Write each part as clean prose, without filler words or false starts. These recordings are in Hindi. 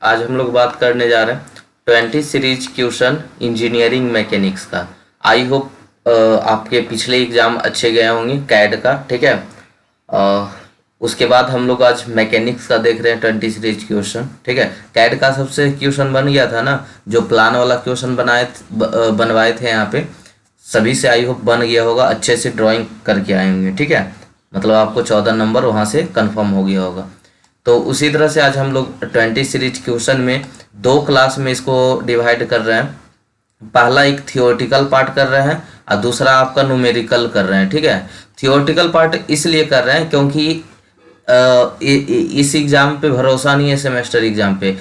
आज हम लोग बात करने जा रहे हैं 20 सीरीज क्वेश्चन इंजीनियरिंग मैकेनिक्स का। आई होप आपके पिछले एग्जाम अच्छे गए होंगे कैड का, ठीक है। उसके बाद हम लोग आज मैकेनिक्स का देख रहे हैं 20 सीरीज क्वेश्चन, ठीक है। कैड का सबसे क्वेश्चन बन गया था ना, जो प्लान वाला क्वेश्चन बनवाए थे यहाँ पे, सभी से आई होप बन गया होगा, अच्छे से ड्राइंग करके आए होंगे, ठीक है। मतलब आपको 14 नंबर वहाँ से कंफर्म हो गया होगा। तो उसी तरह से आज हम लोग 20 सीरीज क्वेश्चन में दो क्लास में इसको डिवाइड कर रहे हैं। पहला एक थियोरेटिकल पार्ट कर रहे हैं और दूसरा आपका न्यूमेरिकल कर रहे हैं, ठीक है। थियोरेटिकल पार्ट इसलिए कर रहे हैं क्योंकि इस एग्ज़ाम पे भरोसा नहीं है, सेमेस्टर एग्ज़ाम पे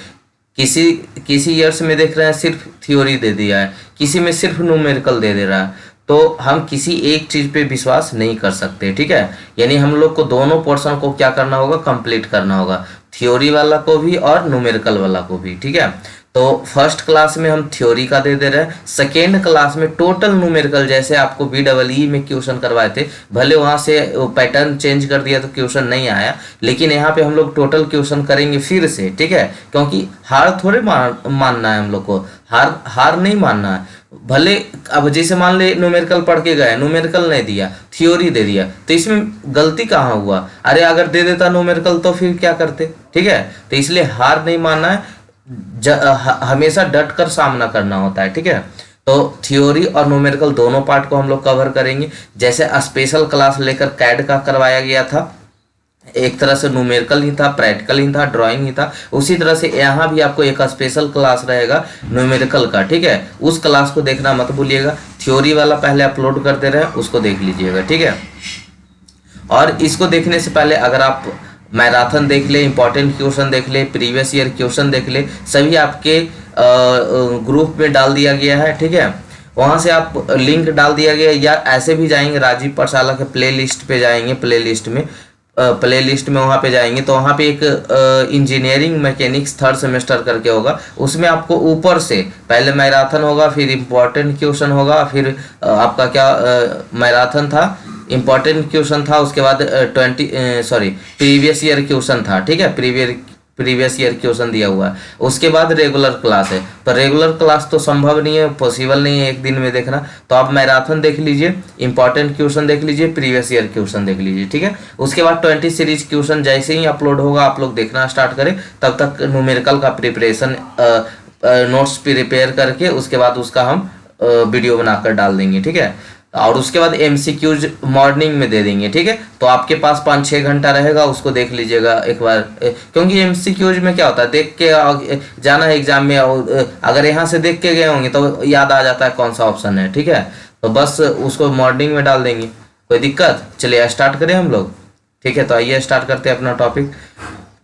किसी ईयर्स में देख रहे हैं सिर्फ थ्योरी दे दिया है, किसी में सिर्फ न्यूमेरिकल दे रहा है। तो हम किसी एक चीज़ पे विश्वास नहीं कर सकते, ठीक है। यानी हम लोग को दोनों पोर्शन को क्या करना होगा, कंप्लीट करना होगा, थ्योरी वाला को भी और न्यूमेरिकल वाला को भी, ठीक है। तो फर्स्ट क्लास में हम थ्योरी का दे रहे हैं, सेकेंड क्लास में टोटल न्यूमेरिकल, जैसे आपको BEE में क्वेश्चन करवाए थे, भले वहाँ से पैटर्न चेंज कर दिया तो क्वेश्चन नहीं आया, लेकिन यहाँ पे हम लोग टोटल क्वेश्चन करेंगे फिर से, ठीक है। क्योंकि हार थोड़े मानना है हम लोग को, हार नहीं मानना है। भले अब जैसे मान ले न्यूमेरिकल पढ़ के गए, न्यूमेरिकल नहीं दिया, थ्योरी दे दिया, तो इसमें गलती कहाँ हुआ? अरे अगर दे देता न्यूमेरिकल तो फिर क्या करते, ठीक है। तो इसलिए हार नहीं मानना है, हमेशा डट कर सामना करना होता है, ठीक है। तो थ्योरी और न्यूमेरिकल दोनों पार्ट को हम लोग कवर करेंगे। जैसे स्पेशल क्लास लेकर कैड का करवाया गया था, एक तरह से न्यूमेरिकल ही था, प्रैक्टिकल ही था, ड्राइंग ही था, उसी तरह से यहाँ भी आपको एक स्पेशल क्लास रहेगा न्यूमेरिकल का, ठीक है। उस क्लास को देखना मत भूलिएगा। थ्योरी वाला पहले अपलोड करते रहे, उसको देख लीजिएगा, ठीक है। और इसको देखने से पहले अगर आप मैराथन देख ले, इंपॉर्टेंट क्वेश्चन देख ले, प्रीवियस ईयर क्वेश्चन देख ले, सभी आपके ग्रुप में डाल दिया गया है, ठीक है। वहाँ से आप लिंक डाल दिया गया, या ऐसे भी जाएंगे राजीव पाठशाला के प्ले लिस्ट पे जाएंगे, प्ले लिस्ट में वहाँ पे जाएंगे तो वहाँ पे एक इंजीनियरिंग मैकेनिक्स थर्ड सेमेस्टर करके होगा। उसमें आपको ऊपर से पहले मैराथन होगा, फिर इम्पोर्टेंट क्वेश्चन होगा, फिर आपका क्या मैराथन था, इम्पोर्टेंट क्वेश्चन था, उसके बाद प्रीवियस ईयर क्वेश्चन था, ठीक है। प्रीवियस ईयर क्वेश्चन दिया हुआ है। उसके बाद रेगुलर क्लास है। तो रेगुलर क्लास तो संभव नहीं है, पॉसिबल नहीं है एक दिन में देखना, तो आप मैराथन देख लीजिए, इंपॉर्टेंट क्वेश्चन देख लीजिए, प्रीवियस ईयर क्वेश्चन देख लीजिए, ठीक है। उसके बाद 20 सीरीज क्वेश्चन जैसे ही अपलोड होगा आप लोग देखना स्टार्ट करें, तब तक न्यूमेरिकल का प्रिपरेशन नोट्स प्रिपेयर करके उसके बाद उसका हम वीडियो बनाकर डाल देंगे, ठीक है। और उसके बाद MCQs मॉर्निंग में दे देंगे, ठीक है। तो आपके पास 5-6 घंटा रहेगा, उसको देख लीजिएगा एक बार, क्योंकि MCQs में क्या होता है, देख के जाना है एग्जाम में, अगर यहाँ से देख के गए होंगे तो याद आ जाता है कौन सा ऑप्शन है, ठीक है। तो बस उसको मॉर्निंग में डाल देंगे, कोई दिक्कत? चलिए स्टार्ट करें हम लोग, ठीक है। तो आइए स्टार्ट करते हैं अपना टॉपिक।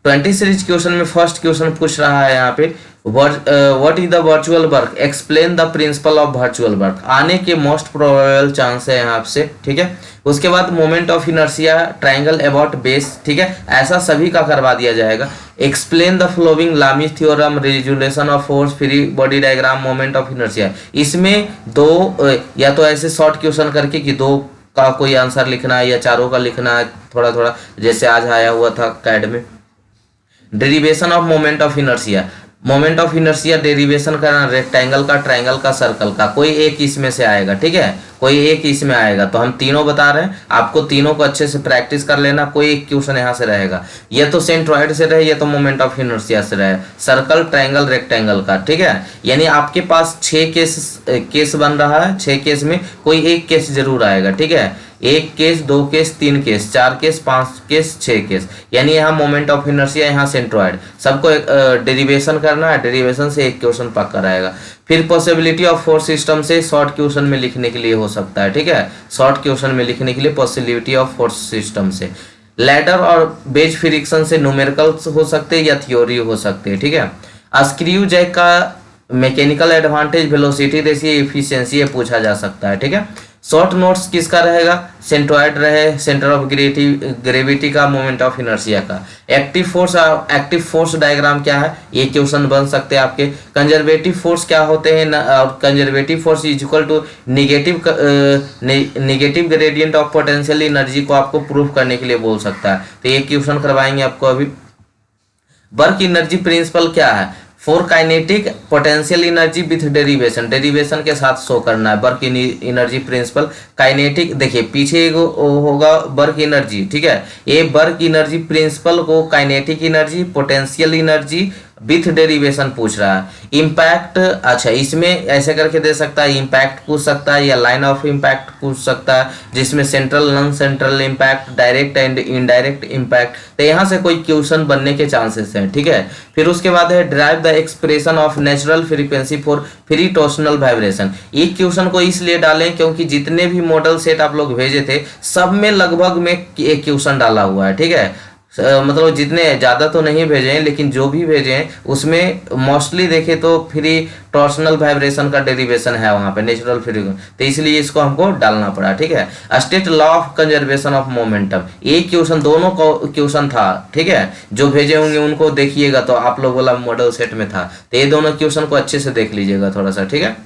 20 सीरीज क्वेश्चन में फर्स्ट क्वेश्चन पूछ रहा है यहाँ पे, what is the virtual work, explain the principle of virtual work. आने के मोस्ट प्रोबेबल चांस है यहाँ से, ठीक है। उसके बाद moment of inertia, triangle about base, ठीक है, ऐसा सभी का करवा दिया जाएगा। Explain the flowing Lami's theorem, resolution of force, free body diagram, moment of inertia. इसमें दो या तो ऐसे शॉर्ट क्वेश्चन करके कि दो का कोई आंसर लिखना है या चारों का लिखना है, थोड़ा थोड़ा, जैसे आज आया हुआ था कैड में। Derivation of moment of inertia, moment of inertia derivation करना, रेक्टेंगल का, ट्रायंगल का, सर्कल का, कोई एक इसमें से आएगा, ठीक है, कोई एक इसमें आएगा। तो हम तीनों बता रहे हैं, आपको तीनों को अच्छे से प्रैक्टिस कर लेना। कोई एक क्वेश्चन यहाँ से रहेगा, ये तो सेंट्रॉइड से रहे, ये तो मोमेंट ऑफ इनर्शिया से रहे, सर्कल, ट्रायंगल, रेक्टेंगल का, ठीक है। यानी आपके पास 6 केस बन रहा है, 6 केस में कोई एक केस जरूर आएगा, ठीक है। 1 case, 2 case, 3 case, 4 case, 5 case, 6 case, यानी यहाँ मोमेंट ऑफ इनर्शिया, यहाँ सेंट्रॉइड, सबको डेरिवेशन करना है। डेरिवेशन से एक क्वेश्चन पक्का रहेगा। फिर पॉसिबिलिटी ऑफ फोर्स सिस्टम से शॉर्ट क्वेश्चन में लिखने के लिए हो सकता है, ठीक है, शॉर्ट क्वेश्चन में लिखने के लिए पॉसिबिलिटी ऑफ फोर्स सिस्टम से। लैडर और बेज फ्रिक्शन से न्यूमेरिकल हो सकते हैं या थ्योरी हो सकते हैं, ठीक है। स्क्रू जैक का mechanical advantage, velocity ratio, efficiency, ये पूछा जा सकता है, ठीक है। शॉर्ट नोट्स किसका रहेगा, सेंट्रॉइड रहे, सेंटर ऑफ ग्रेविटी का, मोमेंट ऑफ इनर्शिया का। एक्टिव फोर्स डायग्राम क्या है, ये क्वेश्चन बन सकते हैं आपके। कंजर्वेटिव फोर्स क्या होते हैं, और conservative force is equal to negative gradient of potential energy को आपको प्रूफ करने के लिए बोल सकता है। तो ये क्वेश्चन करवाएंगे आपको अभी। वर्क एनर्जी प्रिंसिपल क्या है, for kinetic potential energy with derivation, derivation के साथ शो करना है वर्क एनर्जी प्रिंसिपल। काइनेटिक देखिए पीछे एक होगा वर्क एनर्जी, ठीक है, ये वर्क एनर्जी प्रिंसिपल को kinetic energy potential energy with derivation पूछ रहा है। इम्पैक्ट, अच्छा इसमें ऐसे करके दे सकता है, इम्पैक्ट पूछ सकता है या लाइन ऑफ इम्पैक्ट पूछ सकता है, जिसमें central non central impact, direct and indirect impact, तो यहाँ से कोई क्वेश्चन बनने के चांसेस हैं, ठीक है। फिर उसके बाद है drive the expression of natural frequency for free torsional vibration. एक क्वेश्चन को इसलिए डालें क्योंकि जितने भी मॉडल सेट आप लोग भेजे थे सब में लगभग में एक क्वेश्चन डाला हुआ है, ठीक है। मतलब जितने ज़्यादा तो नहीं भेजे हैं लेकिन जो भी भेजे हैं उसमें मोस्टली देखे तो फ्री टॉर्सनल वाइब्रेशन का डेरिवेशन है वहाँ पे नेचुरल फ्रीक्वेंसी, तो इसलिए इसको हमको डालना पड़ा, ठीक है। State law of conservation of momentum, एक क्वेश्चन दोनों क्वेश्चन था, ठीक है, जो भेजे होंगे उनको देखिएगा तो आप लोग वाला मॉडल सेट में था, तो ये दोनों क्वेश्चन को अच्छे से देख लीजिएगा थोड़ा सा, ठीक है।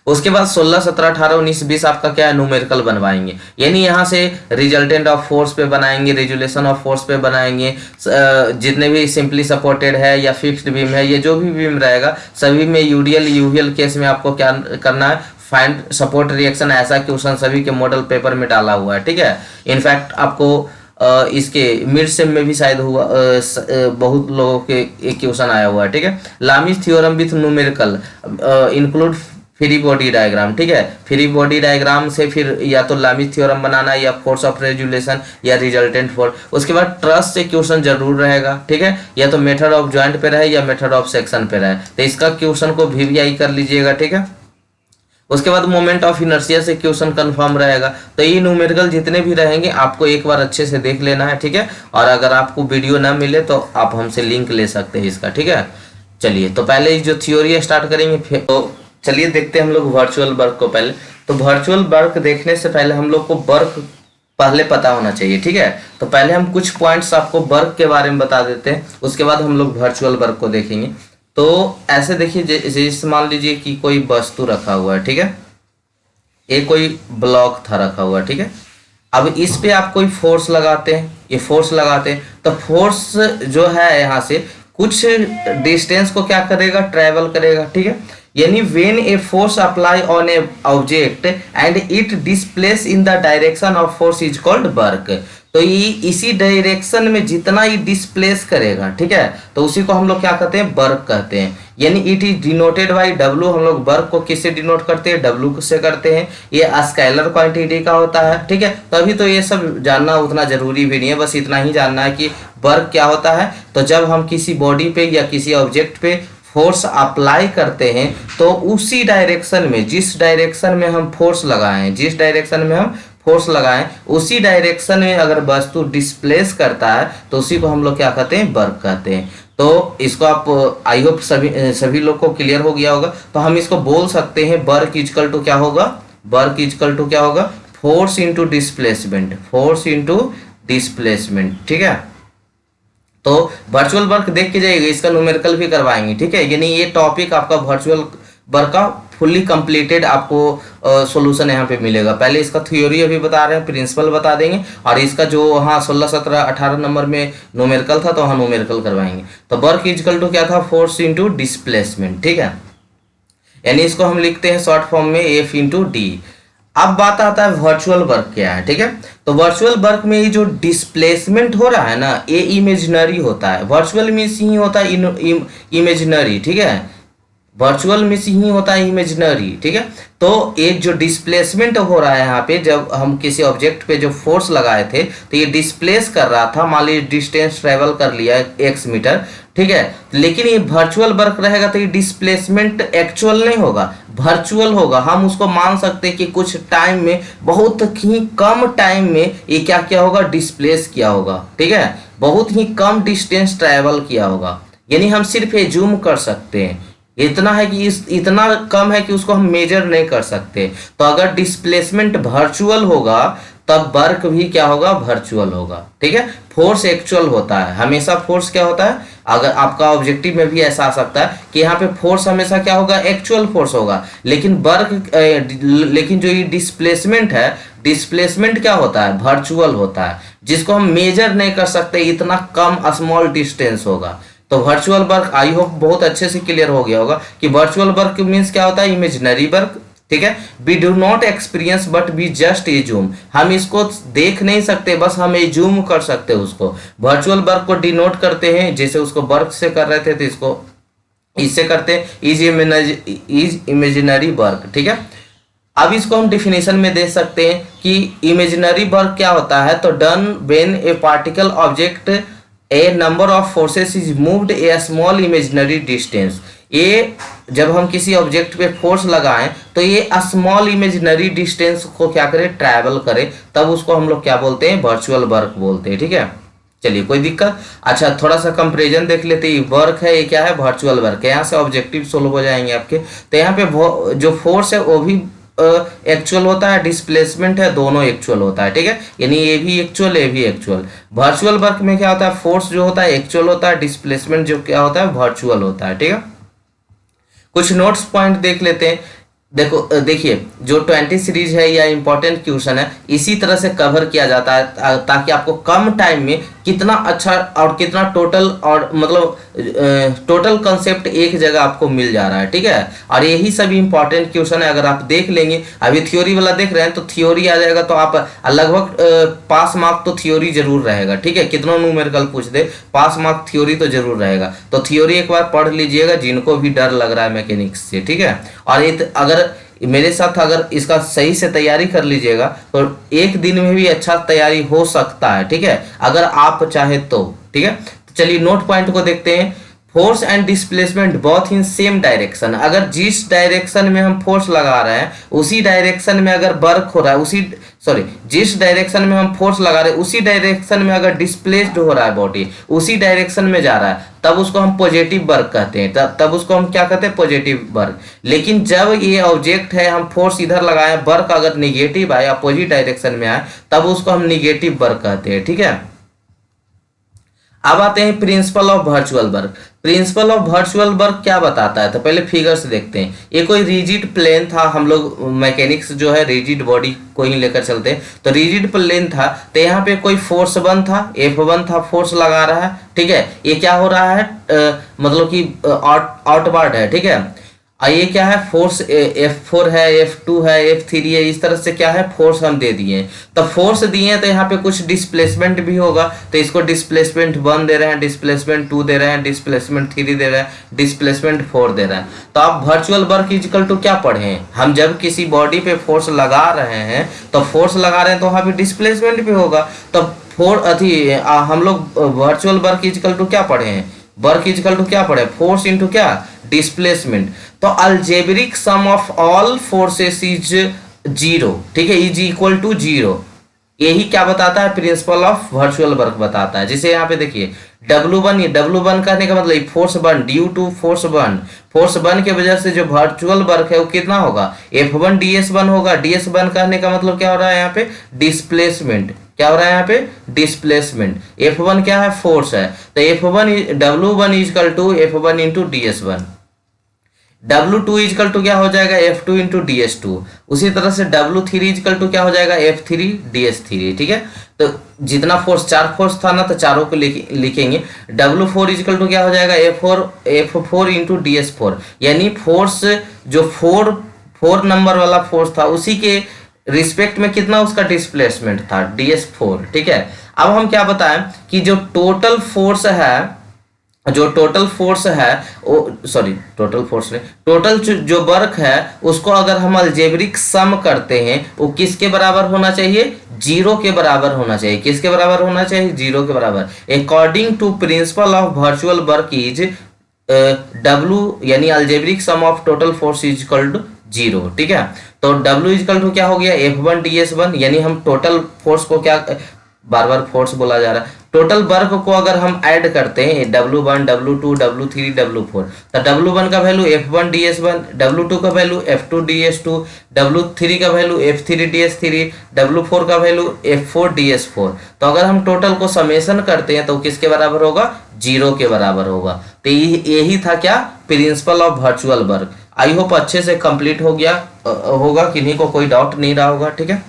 उसके बाद 16, 17, 18, 19, 20 आपका क्या है, न्यूमेरिकल बनवाएंगे, यानी यहाँ से रिजल्टेंट ऑफ फोर्स पे बनाएंगे, रेजुलेशन ऑफ फोर्स पे बनाएंगे, जितने भी सिंपली सपोर्टेड है या फिक्स्ड बीम है, ये जो भी बीम रहेगा सभी में यूडीएल यूवीएल केस में आपको क्या करना है, फाइंड सपोर्ट रिएक्शन, ऐसा क्वेश्चन सभी के मॉडल पेपर में डाला हुआ है, ठीक है। इनफैक्ट आपको इसके मिड सेम में भी शायद हुआ, बहुत लोगों के एक क्वेश्चन आया हुआ है, ठीक है। लामिस theorem with numerical include free body diagram, ठीक है। फ्री बॉडी डायग्राम से फिर या तो लामिस थ्योरम बनाना या फोर्स ऑफ रेजुलेशन या रिजल्टेंट फोर्स। उसके बाद ट्रस्ट से क्वेश्चन जरूर रहेगा, ठीक है, या तो मेथड ऑफ जॉइंट पे रहे या मेथड ऑफ सेक्शन पे रहे, तो इसका क्वेश्चन को वीवीआई कर लीजिएगा, ठीक है। उसके बाद मोमेंट ऑफ इनर्शिया से क्वेश्चन कंफर्म रहेगा। तो ये न्यूमेरिकल जितने भी रहेंगे आपको एक बार अच्छे से देख लेना है, ठीक है। और अगर आपको वीडियो ना मिले तो आप हमसे लिंक ले सकते हैं इसका, ठीक है। चलिए तो पहले जो थ्योरी स्टार्ट करेंगे, फिर तो चलिए देखते हैं हम लोग वर्चुअल वर्क को पहले। तो वर्चुअल वर्क देखने से पहले हम लोग को वर्क पहले पता होना चाहिए, ठीक है। तो पहले हम कुछ पॉइंट्स आपको वर्क के बारे में बता देते हैं, उसके बाद हम लोग वर्चुअल वर्क को देखेंगे। तो ऐसे देखिए, जैसे मान लीजिए कि कोई वस्तु रखा हुआ है, ठीक है, ये कोई ब्लॉक था रखा हुआ, ठीक है। अब इस पे आप कोई फोर्स लगाते हैं, ये फोर्स लगाते हैं, तो फोर्स जो है यहाँ से कुछ डिस्टेंस को क्या करेगा, ट्रेवल करेगा, ठीक है। यानी when a force apply on A object and it displace in the direction of force is called work. तो ये इसी डायरेक्शन में जितना ये डिस्प्लेस करेगा, ठीक है, तो उसी को हम लोग क्या कहते हैं, वर्क कहते हैं। यानी it is denoted by W. हम लोग वर्क को किससे डिनोट करते हैं, डब्ल्यू से करते हैं। ये स्केलर क्वांटिटी का होता है, ठीक है। तभी तो ये सब जानना उतना जरूरी भी नहीं है, बस इतना ही जानना है कि वर्क क्या होता है। तो जब हम किसी बॉडी पे या किसी ऑब्जेक्ट पे फोर्स अप्लाई करते हैं तो उसी डायरेक्शन में, जिस डायरेक्शन में हम फोर्स लगाएं, जिस डायरेक्शन में हम फोर्स लगाएं उसी डायरेक्शन में अगर वस्तु डिस्प्लेस करता है तो उसी को हम लोग क्या कहते हैं, वर्क कहते हैं। तो इसको आप आई होप सभी लोग को क्लियर हो गया होगा। तो हम इसको बोल सकते हैं वर्क इजकल टू क्या होगा, वर्क इजकल टू क्या होगा, force into displacement, force into displacement, ठीक है। तो वर्चुअल वर्क देख के जाइएगा, इसका न्यूमेरिकल भी करवाएंगे, ठीक है। यानी ये टॉपिक आपका वर्चुअल वर्क का फुल्ली कंप्लीटेड आपको सॉल्यूशन यहाँ पे मिलेगा। पहले इसका थ्योरी अभी बता रहे हैं, प्रिंसिपल बता देंगे, और इसका जो हाँ 16, 17, 18 नंबर में न्यूमेरिकल था तो हाँ न्यूमेरिकल करवाएंगे। तो वर्क इजकल टू क्या था, फोर्स इंटू डिस्प्लेसमेंट, ठीक है। यानी इसको हम लिखते हैं शॉर्ट फॉर्म में एफ इंटू डी। अब बात आता है वर्चुअल वर्क क्या है, ठीक है। तो वर्चुअल वर्क में ये जो डिस्प्लेसमेंट हो रहा है ना, ये इमेजिनरी होता है। वर्चुअल में ही होता है इमेजिनरी, ठीक है, वर्चुअल में ही होता है इमेजिनरी, ठीक है। तो एक जो डिस्प्लेसमेंट हो रहा है यहाँ पे, जब हम किसी ऑब्जेक्ट पे जो फोर्स लगाए थे तो ये डिस्प्लेस कर रहा था, मान लीजिए डिस्टेंस ट्रेवल कर लिया x मीटर, ठीक है। लेकिन ये वर्चुअल वर्क रहेगा तो ये डिस्प्लेसमेंट एक्चुअल नहीं होगा, वर्चुअल होगा। हम उसको मान सकते हैं कि कुछ टाइम में, बहुत ही कम टाइम में ये क्या क्या होगा, डिस्प्लेस किया होगा, ठीक है, बहुत ही कम डिस्टेंस ट्रेवल किया होगा। यानी हम सिर्फ एज्यूम कर सकते हैं, इतना है कि इतना कम है कि उसको हम मेजर नहीं कर सकते। तो अगर डिस्प्लेसमेंट वर्चुअल होगा तब वर्क भी क्या होगा, वर्चुअल होगा, ठीक है। फोर्स एक्चुअल होता है हमेशा, फोर्स क्या होता है, अगर आपका ऑब्जेक्टिव में भी ऐसा आ सकता है कि यहाँ पे फोर्स हमेशा क्या होगा, एक्चुअल फोर्स होगा। लेकिन वर्क लेकिन जो ये डिस्प्लेसमेंट है, डिस्प्लेसमेंट क्या होता है, वर्चुअल होता है, जिसको हम मेजर नहीं कर सकते, इतना कम स्मॉल डिस्टेंस होगा। तो वर्चुअल वर्क आई होप बहुत अच्छे से क्लियर हो गया होगा कि वर्चुअल वर्क मीन्स क्या होता है, इमेजिनरी वर्क, ठीक है। We do not experience but we just assume, हम इसको देख नहीं सकते, बस हम एज्यूम कर सकते हैं उसको। वर्चुअल वर्क को डिनोट करते हैं, जैसे उसको वर्क से कर रहे थे तो इसको इससे करते हैं इज इमेजिनरी वर्क, ठीक है। अब इसको हम डिफिनेशन में दे सकते हैं कि इमेजिनरी वर्क क्या होता है, तो done when A particle object A number of forces is moved A small imaginary distance. ये जब हम किसी ऑब्जेक्ट पे फोर्स लगाएं तो ये स्मॉल इमेजिनरी डिस्टेंस को क्या करे, ट्रैवल करे, तब उसको हम लोग क्या बोलते हैं, वर्चुअल वर्क बोलते हैं, ठीक है। चलिए कोई दिक्कत। अच्छा थोड़ा सा कंपैरिजन देख लेते हैं। वर्क है, ये क्या है, वर्चुअल वर्क है। यहाँ से ऑब्जेक्टिव सोल्व हो जाएंगे आपके। तो यहाँ पे जो फोर्स है वो भी एक्चुअल होता है, डिस्प्लेसमेंट है दोनों एक्चुअल होता है, ठीक है। यानी ये भी एक्चुअल, ये भी एक्चुअल। वर्चुअल वर्क में क्या होता है, फोर्स जो होता है एक्चुअल होता है, डिस्प्लेसमेंट जो क्या होता है वर्चुअल होता है, ठीक है। कुछ नोट्स पॉइंट देख लेते हैं। देखो देखिए जो 20 सीरीज है या इंपॉर्टेंट क्वेश्चन है इसी तरह से कवर किया जाता है ताकि आपको कम टाइम में कितना अच्छा और कितना टोटल और मतलब टोटल कंसेप्ट एक जगह आपको मिल जा रहा है, ठीक है। और यही सभी इंपॉर्टेंट क्वेश्चन है, अगर आप देख लेंगे। अभी थ्योरी वाला देख रहे हैं तो थ्योरी आ जाएगा, तो आप लगभग पास मार्क तो थ्योरी जरूर रहेगा, ठीक है। कितना न्यूमेरिकल पूछ दे, पास मार्क थ्योरी तो जरूर रहेगा। तो थ्योरी एक बार पढ़ लीजिएगा जिनको भी डर लग रहा है मैकेनिक्स से, ठीक है। और अगर मेरे साथ अगर इसका सही से तैयारी कर लीजिएगा तो एक दिन में भी अच्छा तैयारी हो सकता है, ठीक है, अगर आप चाहे तो, ठीक है। तो चलिए नोट पॉइंट को देखते हैं। Force and displacement both in same direction, अगर जिस डायरेक्शन में हम फोर्स लगा रहे हैं उसी डायरेक्शन में अगर वर्क हो रहा है, जिस डायरेक्शन में हम फोर्स लगा रहे हैं उसी डायरेक्शन में अगर डिस्प्लेस्ड हो रहा है बॉडी, उसी डायरेक्शन में जा रहा है, तब उसको हम पॉजिटिव वर्क कहते हैं। तब उसको हम क्या कहते हैं, पॉजिटिव वर्क। लेकिन जब ये ऑब्जेक्ट है हम फोर्स इधर लगाए, वर्क अगर निगेटिव आए, अपोजिट डायरेक्शन में आए, तब उसको हम निगेटिव वर्क कहते हैं, ठीक है। अब आते हैं principle of virtual work. Principal of virtual work क्या बताता है, तो पहले फिगर से देखते हैं। ये कोई रिजिड प्लेन था, हम लोग मैकेनिक्स जो है रिजिड बॉडी को ही लेकर चलते हैं, तो रिजिड प्लेन था। तो यहाँ पे कोई फोर्स 1 था, F1 था, फोर्स लगा रहा है, ठीक है। ये क्या हो रहा है, मतलब कि आउटवर्ड है, ठीक है। ये क्या है, फोर्स F4 है, F2 है, F3 है, इस तरह से क्या है फोर्स हम दे दिए। तो फोर्स दिए हैं तो यहाँ पे कुछ डिस्प्लेसमेंट भी होगा, तो इसको डिस्प्लेसमेंट 1 दे रहे हैं, डिस्प्लेसमेंट 2 दे रहे हैं, डिस्प्लेसमेंट 3 दे रहे हैं, डिस्प्लेसमेंट 4 दे रहे हैं। तो आप वर्चुअल वर्क इक्वल टू क्या पढ़े हैं, हम जब किसी बॉडी पे फोर्स लगा रहे हैं तो फोर्स लगा रहे हैं तो वहाँ पे डिस्प्लेसमेंट भी होगा। तो हम लोग वर्चुअल वर्क इक्वल टू क्या पढ़े हैं, वर्क इक्वल टू क्या पढ़े, फोर्स इंटू क्या, डिस्प्लेसमेंट। तो algebraic sum of all forces is 0, ठीक है, इज इक्वल टू 0। यही क्या बताता है, प्रिंसिपल ऑफ वर्चुअल वर्क बताता है। जैसे यहाँ पे देखिए W1 कहने का मतलब फोर्स 1 ड्यू टू फोर्स 1 के वजह से जो वर्चुअल वर्क है वो कितना होगा, F1 DS1 होगा। DS1 कहने का मतलब क्या हो रहा है यहाँ पे, डिस्प्लेसमेंट। क्या हो रहा है यहाँ पे, डिस्प्लेसमेंट। F1 क्या है, फोर्स है, तो W1 equal to F1 into DS1। W2 equal to क्या हो जाएगा, F2 इंटू DS2। उसी तरह से W3 इक्वल टू क्या हो जाएगा, F3 DS3, ठीक है। तो जितना फोर्स, 4 फोर्स था ना, तो चारों को लिखेंगे। W4 इक्वल टू क्या हो जाएगा, F4 इंटू DS4, यानी फोर्स जो 4 नंबर वाला फोर्स था उसी के रिस्पेक्ट में कितना उसका डिस्प्लेसमेंट था, DS4, ठीक है। अब हम क्या बताएं कि जो टोटल फोर्स है टोटल जो वर्क है उसको अगर हम अलजेब्रिक सम करते हैं वो किसके बराबर होना चाहिए, 0 के बराबर होना चाहिए। किसके बराबर होना चाहिए, 0 के बराबर। According to principle of virtual work is W यानी algebraic sum of total force is equal to 0, ठीक है। तो W इक्वल टू क्या हो गया, F1 DS1, यानी हम टोटल फोर्स को क्या, बार बार फोर्स बोला जा रहा है, टोटल वर्क को अगर हम ऐड करते हैं W1 W2 W3 W4, तो W1 का वैल्यू F1 DS1, W2 का वैल्यू F2 DS2, W3 का वैल्यू F3 DS3, W4 का वैल्यू F4 DS4। तो अगर हम टोटल को समेशन करते हैं तो किसके बराबर होगा, 0 के बराबर होगा। तो यही था क्या, principal of virtual work. I hope अच्छे से कंप्लीट हो गया होगा, किन्हीं को कोई डाउट नहीं रहा होगा, ठीक है।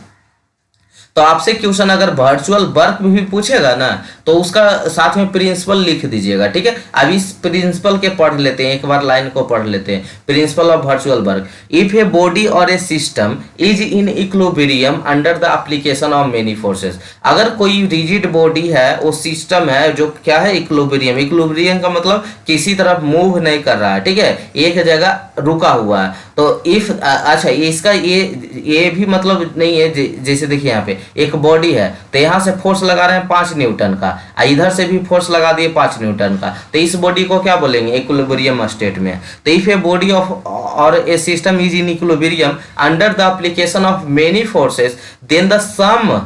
तो आपसे क्वेश्चन अगर वर्चुअल वर्क भी पूछेगा ना तो उसका साथ में प्रिंसिपल लिख दीजिएगा, ठीक है। अब इस प्रिंसिपल के पढ़ लेते हैं, एक बार लाइन को पढ़ लेते हैं। Principle of virtual work, if a body और a system is in equilibrium under the application of many forces, अगर कोई रिजिड बॉडी है, वो सिस्टम है जो क्या है, इक्विलिब्रियम। इक्विलिब्रियम का मतलब किसी तरफ मूव नहीं कर रहा है, ठीक है, एक जगह रुका हुआ है। तो इफ अच्छा इसका ये भी मतलब नहीं है, जैसे देखिए यहाँ पे एक बॉडी है तो यहाँ से फोर्स लगा रहे हैं 5 न्यूटन का, इधर से भी फोर्स लगा दिए 5 न्यूटन का, तो इस बॉडी को क्या बोलेंगे, इक्विलिब्रियम स्टेट में। तो इफ ए बॉडी ऑफ और a system is in equilibrium under the application of many forces then the sum,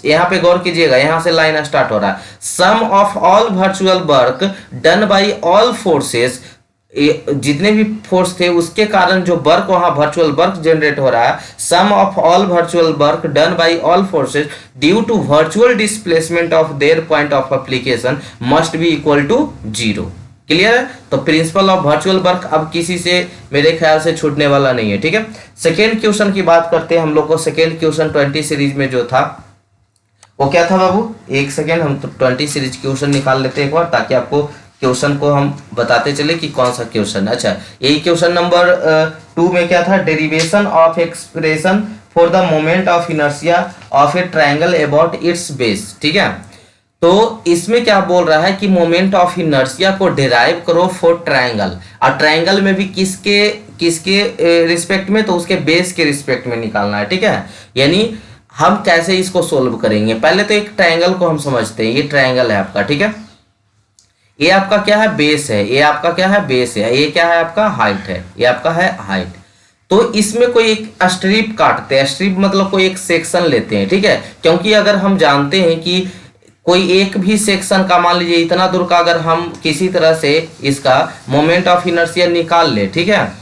यहाँ पे गौर कीजिएगा, यहाँ से लाइन स्टार्ट हो रहा है, sum of all virtual work done by all forces, जितने भी फोर्स थे उसके कारण जो वर्क वहां वर्चुअल वर्क जनरेट हो रहा है, sum of all virtual work done by all forces due to virtual displacement of their point of application must be equal to 0। Clear है? तो प्रिंसिपल ऑफ वर्चुअल वर्क अब किसी से मेरे ख्याल से छूटने वाला नहीं है, ठीक है। सेकेंड क्वेश्चन की बात करते हैं हम लोग को। सेकेंड क्वेश्चन 20 सीरीज में जो था वो क्या था बाबू, एक सेकेंड, हम तो 20 सीरीज क्वेश्चन निकाल लेते हैं एक बार, ताकि आपको क्वेश्चन को हम बताते चले कि कौन सा क्वेश्चन है। अच्छा, यही क्वेश्चन नंबर 2 में क्या था, derivation of expression for the moment of inertia of A triangle about it's base, ठीक है। तो इसमें क्या बोल रहा है कि मोमेंट ऑफ इनर्शिया को डिराइव करो फॉर ट्रायंगल, और ट्रायंगल में भी किसके किसके रिस्पेक्ट में, तो उसके बेस के रिस्पेक्ट में निकालना है, ठीक है। यानी हम कैसे इसको सोल्व करेंगे, पहले तो एक ट्रायंगल को हम समझते हैं। ये ट्रायंगल है आपका, ठीक है, ये आपका क्या है, बेस है, ये आपका क्या है, बेस है, ये क्या है आपका, हाइट है, ये आपका है हाइट। तो इसमें कोई एक स्ट्रिप काटते हैं, स्ट्रिप मतलब कोई एक सेक्शन लेते हैं, ठीक है, क्योंकि अगर हम जानते हैं कि कोई एक भी सेक्शन का, मान लीजिए इतना दूर का, अगर हम किसी तरह से इसका मोमेंट ऑफ इनर्शिया निकाल ले, ठीक है,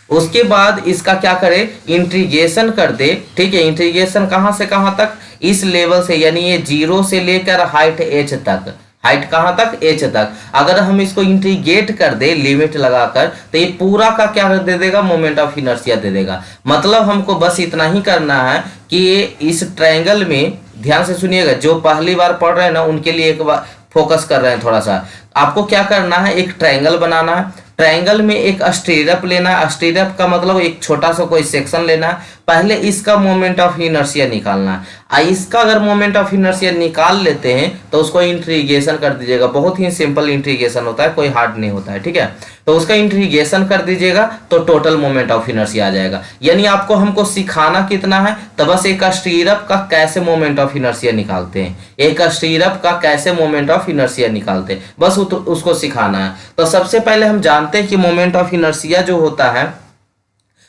उसके बाद इसका क्या करे, इंटीग्रेशन कर दे, ठीक है। इंटीग्रेशन कहां से कहां तक, इस लेवल से, यानी ये 0 से लेकर हाइट h तक, हाइट कहां तक, h तक, अगर हम इसको इंटीग्रेट कर दे लिमिट लगाकर, तो ये पूरा का क्या दे देगा, मोमेंट ऑफ इनर्शिया दे देगा। मतलब हमको बस इतना ही करना है कि ये इस ट्रायंगल में, ध्यान से सुनिएगा, जो पहली बार पढ़ रहे हैं ना उनके लिए एक बार फोकस कर रहे हैं थोड़ा सा, आपको क्या करना है, एक ट्रायंगल बनाना है, ट्रायंगल में एक स्टीरअप लेना है, स्टीरअप का मतलब एक छोटा सा कोई सेक्शन लेना है, पहले इसका मोमेंट ऑफ इनर्शिया निकालना है। इसका अगर मोमेंट ऑफ इनर्शिया निकाल लेते हैं तो उसको इंटीग्रेशन कर दीजिएगा, बहुत ही सिंपल इंटीग्रेशन होता है, कोई हार्ड नहीं होता है, ठीक है। तो उसका इंटीग्रेशन कर दीजिएगा तो टोटल मोमेंट ऑफ इनर्शिया आ जाएगा। यानी आपको हमको सिखाना कितना है, तो बस एक स्टीरअप का कैसे मोमेंट ऑफ इनर्शिया निकालते हैं, एक स्टीरअप का कैसे मोमेंट ऑफ इनर्शिया निकालते हैं, बस उसको सिखाना है। तो सबसे पहले हम जानते हैं कि मोमेंट ऑफ इनर्शिया जो होता है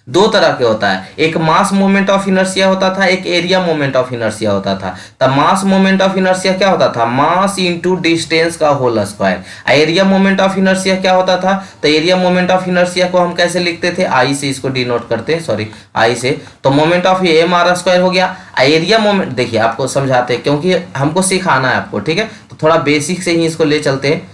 दो तरह के होता है, एक मास मोमेंट ऑफ इनर्शिया होता था, एक एरिया मोमेंट ऑफ इनर्शिया होता था। तो मास मोमेंट ऑफ इनर्शिया क्या होता था, मास इनटू डिस्टेंस का whole square. Area moment of inertia क्या होता था, तो एरिया मोमेंट ऑफ इनर्शिया को हम कैसे लिखते थे, आई से इसको डिनोट करते हैं, सॉरी आई से, तो moment of M R square हो गया। एरिया मोमेंट देखिए आपको समझाते हैं क्योंकि हमको सिखाना है आपको, ठीक है, तो थोड़ा बेसिक से ही इसको ले चलते हैं,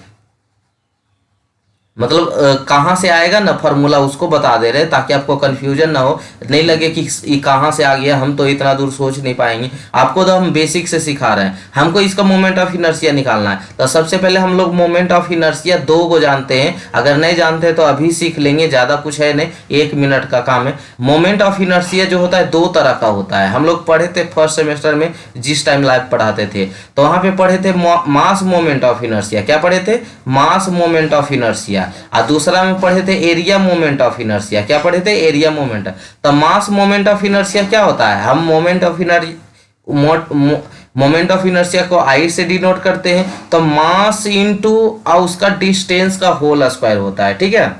मतलब कहाँ से आएगा ना फॉर्मूला उसको बता दे रहे हैं ताकि आपको कंफ्यूजन ना हो, नहीं लगे कि ये कहाँ से आ गया, हम तो इतना दूर सोच नहीं पाएंगे। आपको तो हम बेसिक से सिखा रहे हैं, हमको इसका मोमेंट ऑफ इनर्शिया निकालना है। तो सबसे पहले हम लोग मोमेंट ऑफ इनर्शिया 2 को जानते हैं, अगर नहीं जानते तो अभी सीख लेंगे, ज़्यादा कुछ है नहीं, 1 मिनट का काम है। मोमेंट ऑफ इनर्शिया जो होता है 2 तरह का होता है, हम लोग पढ़े थे फर्स्ट सेमेस्टर में जिस टाइम लाइव पढ़ाते थे, तो वहाँ पे पढ़े थे मास मोमेंट ऑफ इनर्शिया, क्या पढ़े थे, मास मोमेंट ऑफ इनर्शिया, और दूसरा में पढ़े थे एरिया मोमेंट ऑफ इनर्शिया, क्या पढ़े थे, एरिया मोमेंट। तो मास मोमेंट ऑफ इनर्शिया क्या होता है, हम मोमेंट ऑफ इनर्शिया को आई से डिनोट करते हैं, तो मास इनटू और उसका डिस्टेंस का होल स्क्वायर होता है, ठीक है।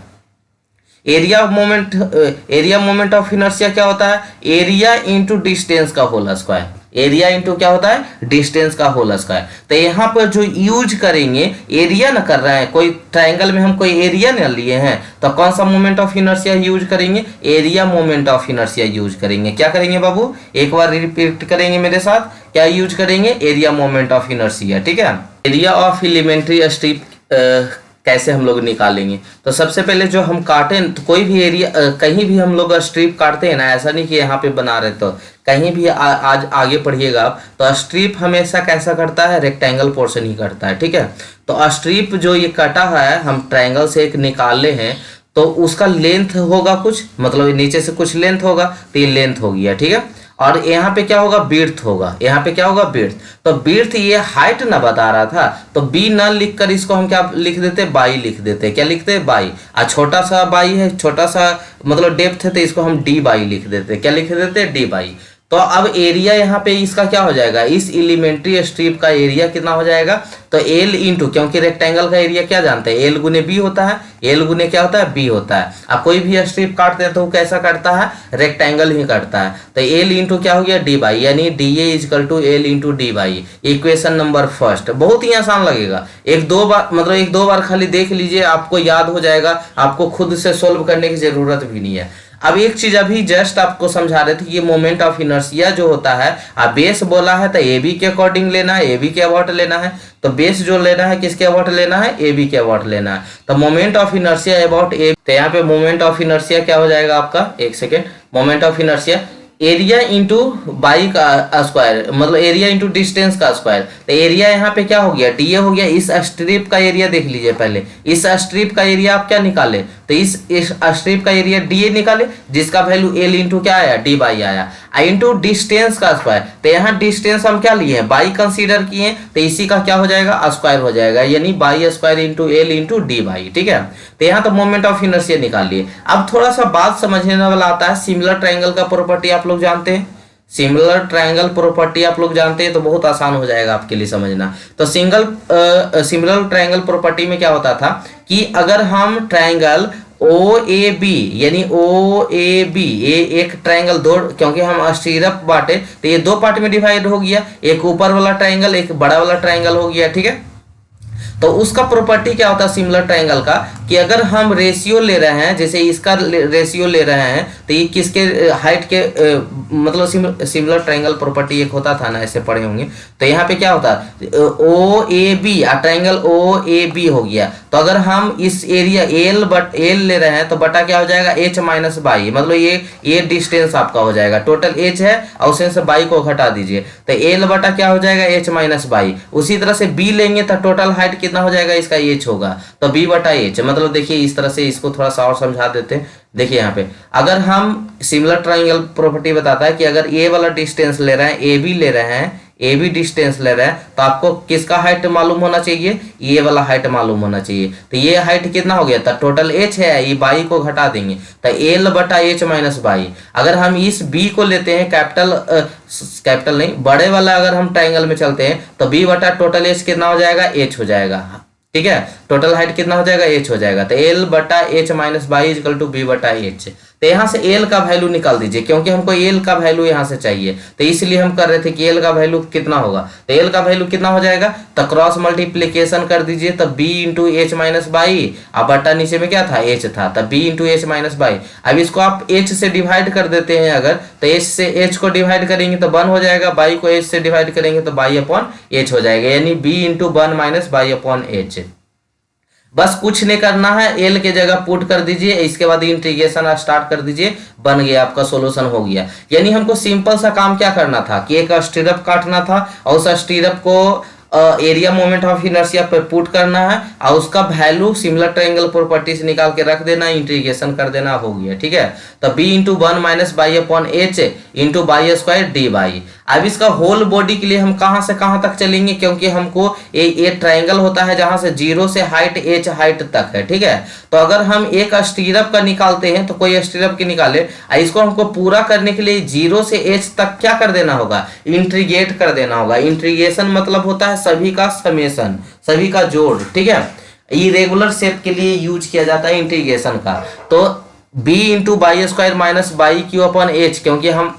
एरिया मोमेंट ऑफ इनर्शिया क्या होता है, एरिया इंटू डिस्टेंस का होल स्क्वायर, एरिया इंटू क्या होता है, डिस्टेंस का होल स्क्वायर। तो यहाँ पर जो यूज करेंगे, एरिया ना कर रहे हैं, कोई ट्रायंगल में हम कोई एरिया ना लिए हैं, तो कौन सा मोमेंट ऑफ इनर्शिया यूज करेंगे, area moment of inertia use करेंगे। क्या करेंगे बाबू, एक बार रिपीट करेंगे मेरे साथ, क्या यूज करेंगे, एरिया मोमेंट ऑफ इनर्शिया, ठीक है। एरिया ऑफ एलिमेंट्री स्ट्रिप कैसे हम लोग निकालेंगे। तो सबसे पहले जो हम काटें तो कोई भी एरिया कहीं भी हम लोग स्ट्रिप काटते हैं ना, ऐसा नहीं कि यहाँ पे बना रहे तो कहीं भी आज आगे पढ़िएगा आप, तो स्ट्रिप हमेशा कैसा करता है, रेक्टेंगल पोर्शन ही करता है, ठीक है। तो स्ट्रिप जो ये कटा है हम ट्रायंगल से एक निकाले हैं, तो उसका लेंथ होगा कुछ, मतलब नीचे से कुछ लेंथ होगा, तो ये लेंथ हो गया, ठीक है। और यहाँ पे क्या होगा, बिर्थ होगा, यहाँ पे क्या होगा, बिर्थ। तो बिर्थ ये हाइट ना बता रहा था, तो बी न लिख कर इसको हम क्या लिख देते, बाई लिख देते, क्या लिखते हैं, बाई। और छोटा सा बाई है, छोटा सा मतलब डेप्थ है, तो इसको हम डी बाई लिख देते, क्या लिख देते, डी बाई। तो अब एरिया यहाँ पे इसका क्या हो जाएगा, इस एलिमेंट्री स्ट्रिप का एरिया कितना हो जाएगा, तो एल इंटू, क्योंकि रेक्टेंगल का एरिया क्या जानते हैं, एल गुने बी होता है, एल गुने क्या होता है, बी होता है। अब कोई भी स्ट्रिप काटते हैं तो वो कैसा काटता है, रेक्टेंगल ही काटता है। तो एल इंटू क्या हो गया, डी बाई, यानी D A equal to L into D by. Equation number first, बहुत ही आसान लगेगा, एक दो बार मतलब एक दो बार खाली देख लीजिए, आपको याद हो जाएगा, आपको खुद से सोल्व करने की जरूरत भी नहीं है। अब एक चीज अभी जस्ट आपको समझा रहे थे कि ये मोमेंट ऑफ इनर्शिया जो होता है, अब बेस बोला है तो ए बी के अकॉर्डिंग लेना है, ए बी के अबाउट लेना है। तो बेस जो लेना है किसके अबाउट लेना है, ए बी के अबाउट लेना है। तो मोमेंट ऑफ इनर्शिया अबाउट ए, तो यहाँ पे मोमेंट ऑफ इनर्शिया क्या हो जाएगा आपका, एक second, moment of inertia area into by का स्क्वायर, मतलब एरिया इंटू डिस्टेंस का स्क्वायर। तो एरिया यहाँ पे क्या हो गया, डी ए हो गया। इस स्ट्रिप का एरिया देख लीजिए पहले, इस स्ट्रिप का एरिया आप क्या निकाले, तो इस स्ट्रिप का एरिया डी ए निकाले, जिसका वैल्यू एल इंटू क्या आया, डी बाई आया, इंटू डिस्टेंस का स्क्वायर। तो यहाँ डिस्टेंस हम क्या लिए हैं, बाई कंसीडर किए हैं, तो इसी का क्या हो जाएगा, स्क्वायर हो जाएगा, यानी by square into L into D by, ठीक है। तो यहाँ तो मोमेंट ऑफ इनर्शिया निकाल लिए। अब थोड़ा सा बात समझने वाला आता है, सिमिलर ट्रायंगल का प्रॉपर्टी आप लोग जानते हैं, सिमिलर ट्रायंगल प्रॉपर्टी आप लोग जानते हैं, तो बहुत आसान हो जाएगा आपके लिए समझना। तो सिमिलर ट्रायंगल प्रॉपर्टी में क्या होता था कि अगर हम ट्रायंगल ओ ए बी, यानी ओ ए बी, ये एक ट्रायंगल दो, क्योंकि हम स्टीरअप बांटे तो ये दो पार्ट में डिवाइड हो गया, एक ऊपर वाला ट्रायंगल, एक बड़ा वाला ट्रायंगल हो गया, ठीक है। तो उसका प्रॉपर्टी क्या होता है सिमिलर ट्रायंगल का, कि अगर हम रेशियो ले रहे हैं, जैसे इसका रेशियो ले रहे हैं, तो ये किसके हाइट के मतलब सिमिलर ट्रायंगल प्रॉपर्टी एक होता था ना, ऐसे पढ़े होंगे। तो यहाँ पे क्या होता है, O A B, triangle O A B हो गया। तो अगर हम इस एरिया एल ले रहे हैं, तो बटा क्या हो जाएगा, एच माइनस बाई, मतलब ये डिस्टेंस आपका हो जाएगा, टोटल एच है और उसमें से बाई को घटा दीजिए, तो एल बटा क्या हो जाएगा, एच माइनस बाई। उसी तरह से बी लेंगे तो टोटल हाइट कितना हो जाएगा, इसका एच होगा, तो बी बटा एच। मतलब देखिए इस तरह से इसको थोड़ा सा और समझा देते हैं। देखिए यहाँ पे अगर हम सिमिलर ट्रायंगल प्रॉपर्टी बताता है कि अगर ए वाला डिस्टेंस ले रहे हैं, ए बी ले रहे हैं, ए बी डिस्टेंस ले रहे हैं, तो आपको किसका हाइट मालूम होना चाहिए, ये वाला हाइट मालूम होना चाहिए। तो ये हाइट कितना हो गया, तो टोटल एच है, ये बाई को घटा देंगे, तो एल बटा एच माइनस बाई। अगर हम इस बी को लेते हैं, कैपिटल नहीं, बड़े वाला अगर हम ट्रायंगल में चलते हैं, तो बी बटा टोटल एच कितना हो जाएगा, एच हो जाएगा, ठीक है। टोटल हाइट कितना हो जाएगा, एच हो जाएगा। तो एल बटा H minus by equal to B बटा एच। तो यहाँ से एल का वैल्यू निकाल दीजिए, क्योंकि हमको एल का वैल्यू यहाँ से चाहिए, तो इसलिए हम कर रहे थे कि एल का वैल्यू कितना होगा। तो एल का वैल्यू कितना हो जाएगा, तो क्रॉस मल्टीप्लीकेशन कर दीजिए, तो B into H minus by, अब बटा नीचे में क्या था, एच था, तो B into H minus by. अब इसको आप एच से डिवाइड कर देते हैं अगर, तो एच से एच को डिवाइड करेंगे तो 1 हो जाएगा, बाई को एच से डिवाइड करेंगे तो बाई अपॉन एच हो जाएगा, यानी B into 1 minus by upon H. बस कुछ नहीं करना है, एल के जगह पुट कर दीजिए, इसके बाद इंटीग्रेशन स्टार्ट कर दीजिए, बन गया, आपका सॉल्यूशन हो गया। यानी हमको सिंपल सा काम क्या करना था कि एक स्टीरअप काटना था और उस स्टीरअप को एरिया मोमेंट ऑफ इनर्शिया पे पुट करना है और उसका वैल्यू सिमिलर ट्रायंगल प्रॉपर्टी से निकाल के रख देना, इंटीग्रेशन कर देना, हो गया, ठीक है। तो B into 1 minus by upon H into by square D by. अब इसका होल बॉडी के लिए हम कहां से कहां तक चलेंगे, क्योंकि हमको ये ट्रायंगल होता है जहां से 0 से हाइट एच हाइट तक है, ठीक है। तो अगर हम एक स्टीरअप का निकालते हैं, तो कोई स्टीरअप की निकाले, इसको हमको पूरा करने के लिए 0 से एच तक क्या कर देना होगा, इंटीग्रेट कर देना होगा। इंटीग्रेशन मतलब होता है सभी का समेशन, सभी का जोड़, ठीक है। इरेगुलर शेप के लिए यूज किया जाता है इंटीग्रेशन का। तो b into by square minus by Q upon H, क्योंकि हम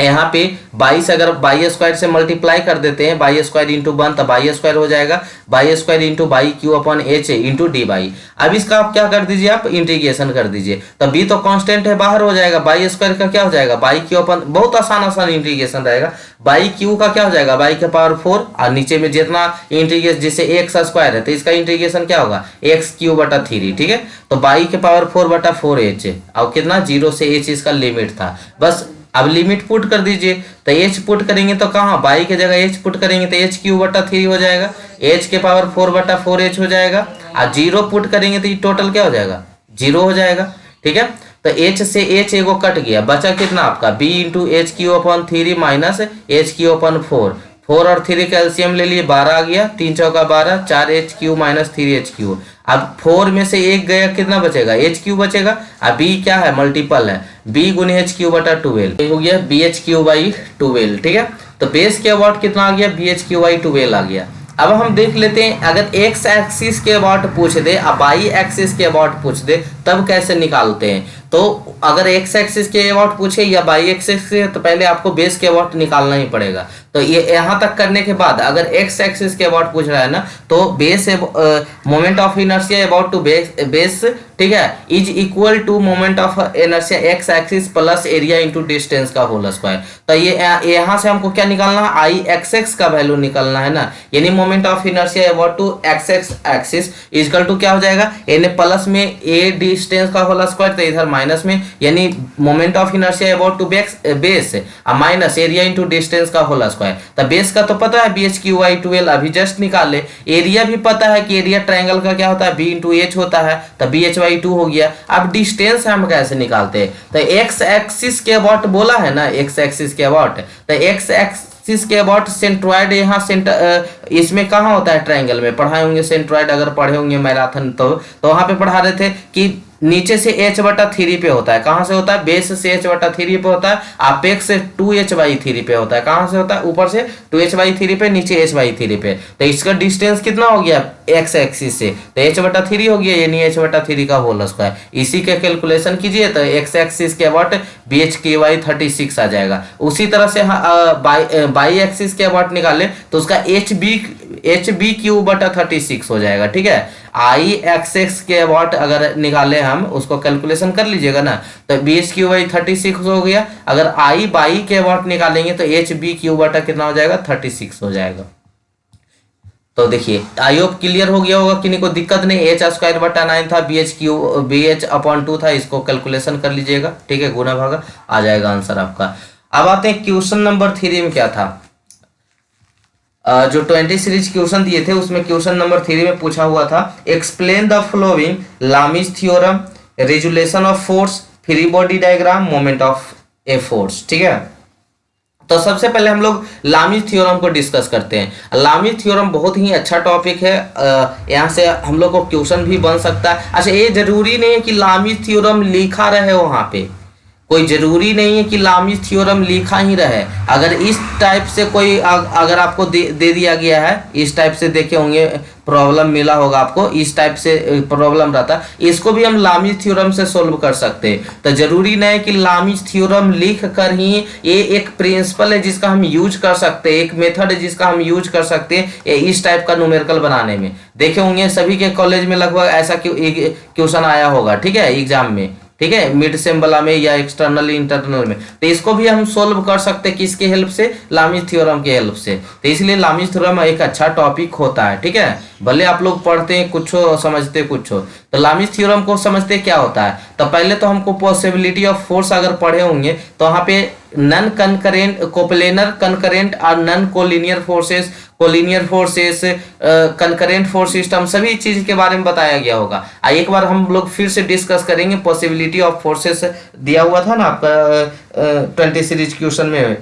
यहाँ पे 22 अगर बाई स्क्वायर से मल्टीप्लाई कर देते हैं, बाई स्क्वायर इंटू 1 तो बाई स्क्वायर हो जाएगा, by square into by Q upon H into D by. अब इसका आप क्या कर दीजिए, आप इंटीग्रेशन कर दीजिए, तो बी तो कांस्टेंट है बाहर हो जाएगा, बाई स्क्वायर का क्या हो जाएगा बाई क्यू अपन, बहुत आसान इंटीग्रेशन रहेगा, बाई क्यू का क्या हो जाएगा बाई के पावर 4 और नीचे में जितना इंटीग्रेशन जैसे एक्स स्क्वायर है तो इसका इंटीग्रेशन क्या होगा एक्स क्यू बटा 3, ठीक है। तो बाई के पावर 4 बटा 4h और कितना 0 से h इसका लिमिट था। बस अब लिमिट पुट कर दीजिए, तो h पुट करेंगे तो कहाँ बाई के जगह h पुट करेंगे तो एच क्यू बटा 3 हो जाएगा, h के पावर 4 बटा 4h हो जाएगा, और 0 पुट करेंगे तो ये टोटल क्या हो जाएगा 0 हो जाएगा, ठीक है। तो h से h एगो कट गया, बचा कितना आपका b इंटू एच क्यू अपन 3 माइनस एच क्यू अपन 4 और 3 कैल्शियम ले लिए 12 आ गया, 3 चौका 12, 4h Q minus 3h Q. अब 4 में से एक गया कितना बचेगा एच क्यू बचेगा, अब b क्या है मल्टीपल है, b गुने एच क्यू बटा 12 हो गया बी एच क्यू बाई 12, ठीक है। तो बेस के अबाउट कितना आ गया बी एच क्यू बाई 12 आ गया। अब हम देख लेते हैं अगर एक्स एक्सिस के अबाउट पूछ दे और वाई एक्सिस के अबाउट पूछ दे तब कैसे निकालते हैं। तो अगर एक्स एक्सिस के अबाउट पूछे या वाई एक्सिस के तो पहले आपको बेस के अबाउट निकालना ही पड़ेगा। तो ये यहाँ तक करने के बाद अगर एक्स एक्सिस के अबाउट पूछ रहा है ना तो base moment of inertia about to base, ठीक है, is equal to moment of inertia X axis plus area into distance का होल स्क्वायर। तो ये यहाँ से हमको क्या निकालना है आई एक्स एक्स का वैल्यू निकालना है ना, यानी moment of inertia about to X X axis equal to क्या हो जाएगा एन प्लस में ए डिस्टेंस का होल स्क्वायर, तो इधर माइनस में यानी moment of inertia about to base minus area into distance का होल स्क्वायर। तो बेस का तो पता है बी एच क्यू वाई 12 अभी जस्ट निकाले, एरिया भी पता है कि एरिया ट्रायंगल का क्या होता है बी इंटू एच होता है, तो बी एच वाई 2 हो गया। अब डिस्टेंस हम कैसे निकालते हैं, तो एक्स एक्सिस के अबाउट बोला है ना, एक्स एक्सिस के अबाउट, तो एक्स एक्सिस के अबाउट सेंट्रॉइड यहाँ सेंटर इसमें कहाँ होता है ट्रायंगल में पढ़ाए होंगे, सेंट्रॉइड अगर पढ़े होंगे मैराथन तो वहां पे पढ़ा रहे थे कि नीचे से h बटा 3 पे होता है, कहां से होता है बेस से h बटा 3 पे होता है, अपेक्स से 2h बाई 3 पे होता है, कहां से होता है ऊपर से 2h बाई 3 पे नीचे h बाई 3 पे। तो इसका डिस्टेंस कितना हो गया x एक्सिस से, तो h बटा 3 हो गया यानी h बटा 3 का होल स्क्वायर। इसी के कैलकुलेशन कीजिए तो x एक्सिस के अबाउट बी एच के वाई 36 आ जाएगा। उसी तरह से बाई एक्सिस के अबाउट निकाले तो उसका एच बी क्यू बटा 36 हो जाएगा, ठीक है। आई एक्स एक्स के अबाउट अगर निकाले हम उसको कैलकुलेशन कर लीजिएगा ना, तो बी एच क्यू बाई 36 हो गया। अगर आई बाई के अबाउट निकालेंगे तो एच बी क्यू बटा कितना हो जाएगा 36 हो जाएगा। तो देखिए आई होप क्लियर हो गया होगा, किन्हीं को दिक्कत नहीं, एच स्क्वायर बटा 9 था, बी एच अपॉन 2 था, इसको कैलकुलेशन कर लीजिएगा, ठीक है, गुना भागा आ जाएगा आंसर आपका। अब आते हैं क्वेश्चन नंबर 3 में क्या था। जो 20 सीरीज क्वेश्चन दिए थे उसमें क्वेश्चन नंबर 3 में पूछा हुआ था explain the flowing Lami's theorem, resolution of force, free body diagram, moment of a force, ठीक है। तो सबसे पहले हम लोग लामीज थ्योरम को डिस्कस करते हैं। लामीज थ्योरम बहुत ही अच्छा टॉपिक है, यहाँ से हम लोग को क्वेश्चन भी बन सकता है। अच्छा ये जरूरी नहीं है कि लामीज थ्योरम लिखा रहे वहां पे, कोई जरूरी नहीं है कि लामीज थ्योरम लिखा ही रहे। अगर इस टाइप से कोई अगर आपको दे दिया गया है, इस टाइप से देखे होंगे प्रॉब्लम मिला होगा आपको, इस टाइप से प्रॉब्लम रहता, इसको भी हम लामीज थ्योरम से सोल्व कर सकते हैं। तो जरूरी नहीं है कि लामीज थ्योरम लिख कर ही, ये एक प्रिंसिपल है जिसका हम यूज कर सकते हैं, एक मेथड है जिसका हम यूज कर सकते हैं इस टाइप का न्यूमेरिकल बनाने में। देखे होंगे सभी के कॉलेज में लगभग ऐसा क्वेश्चन आया होगा, ठीक है, एग्जाम में, ठीक है, मिड सेम वाला में या एक्सटर्नल इंटरनल में। तो इसको भी हम सोल्व कर सकते हैं किसके हेल्प से, लामीज थ्योरम के हेल्प से। तो इसलिए लामीज थ्योरम एक अच्छा टॉपिक होता है, ठीक है, भले आप लोग पढ़ते हैं कुछ हो समझते कुछ हो। तो लामीज थ्योरम को समझते क्या होता है, तो पहले तो हमको पॉसिबिलिटी ऑफ फोर्स अगर पढ़े होंगे तो वहां पे नन कंकरेंट, कोप्लेनर कंकरेंट और non collinear forces, collinear forces, concurrent force system, सभी चीज के बारे में बताया गया होगा। एक बार हम लोग फिर से डिस्कस करेंगे। पॉसिबिलिटी ऑफ फोर्सेस दिया हुआ था ना आपका 20 सीरीज क्वेश्चन में,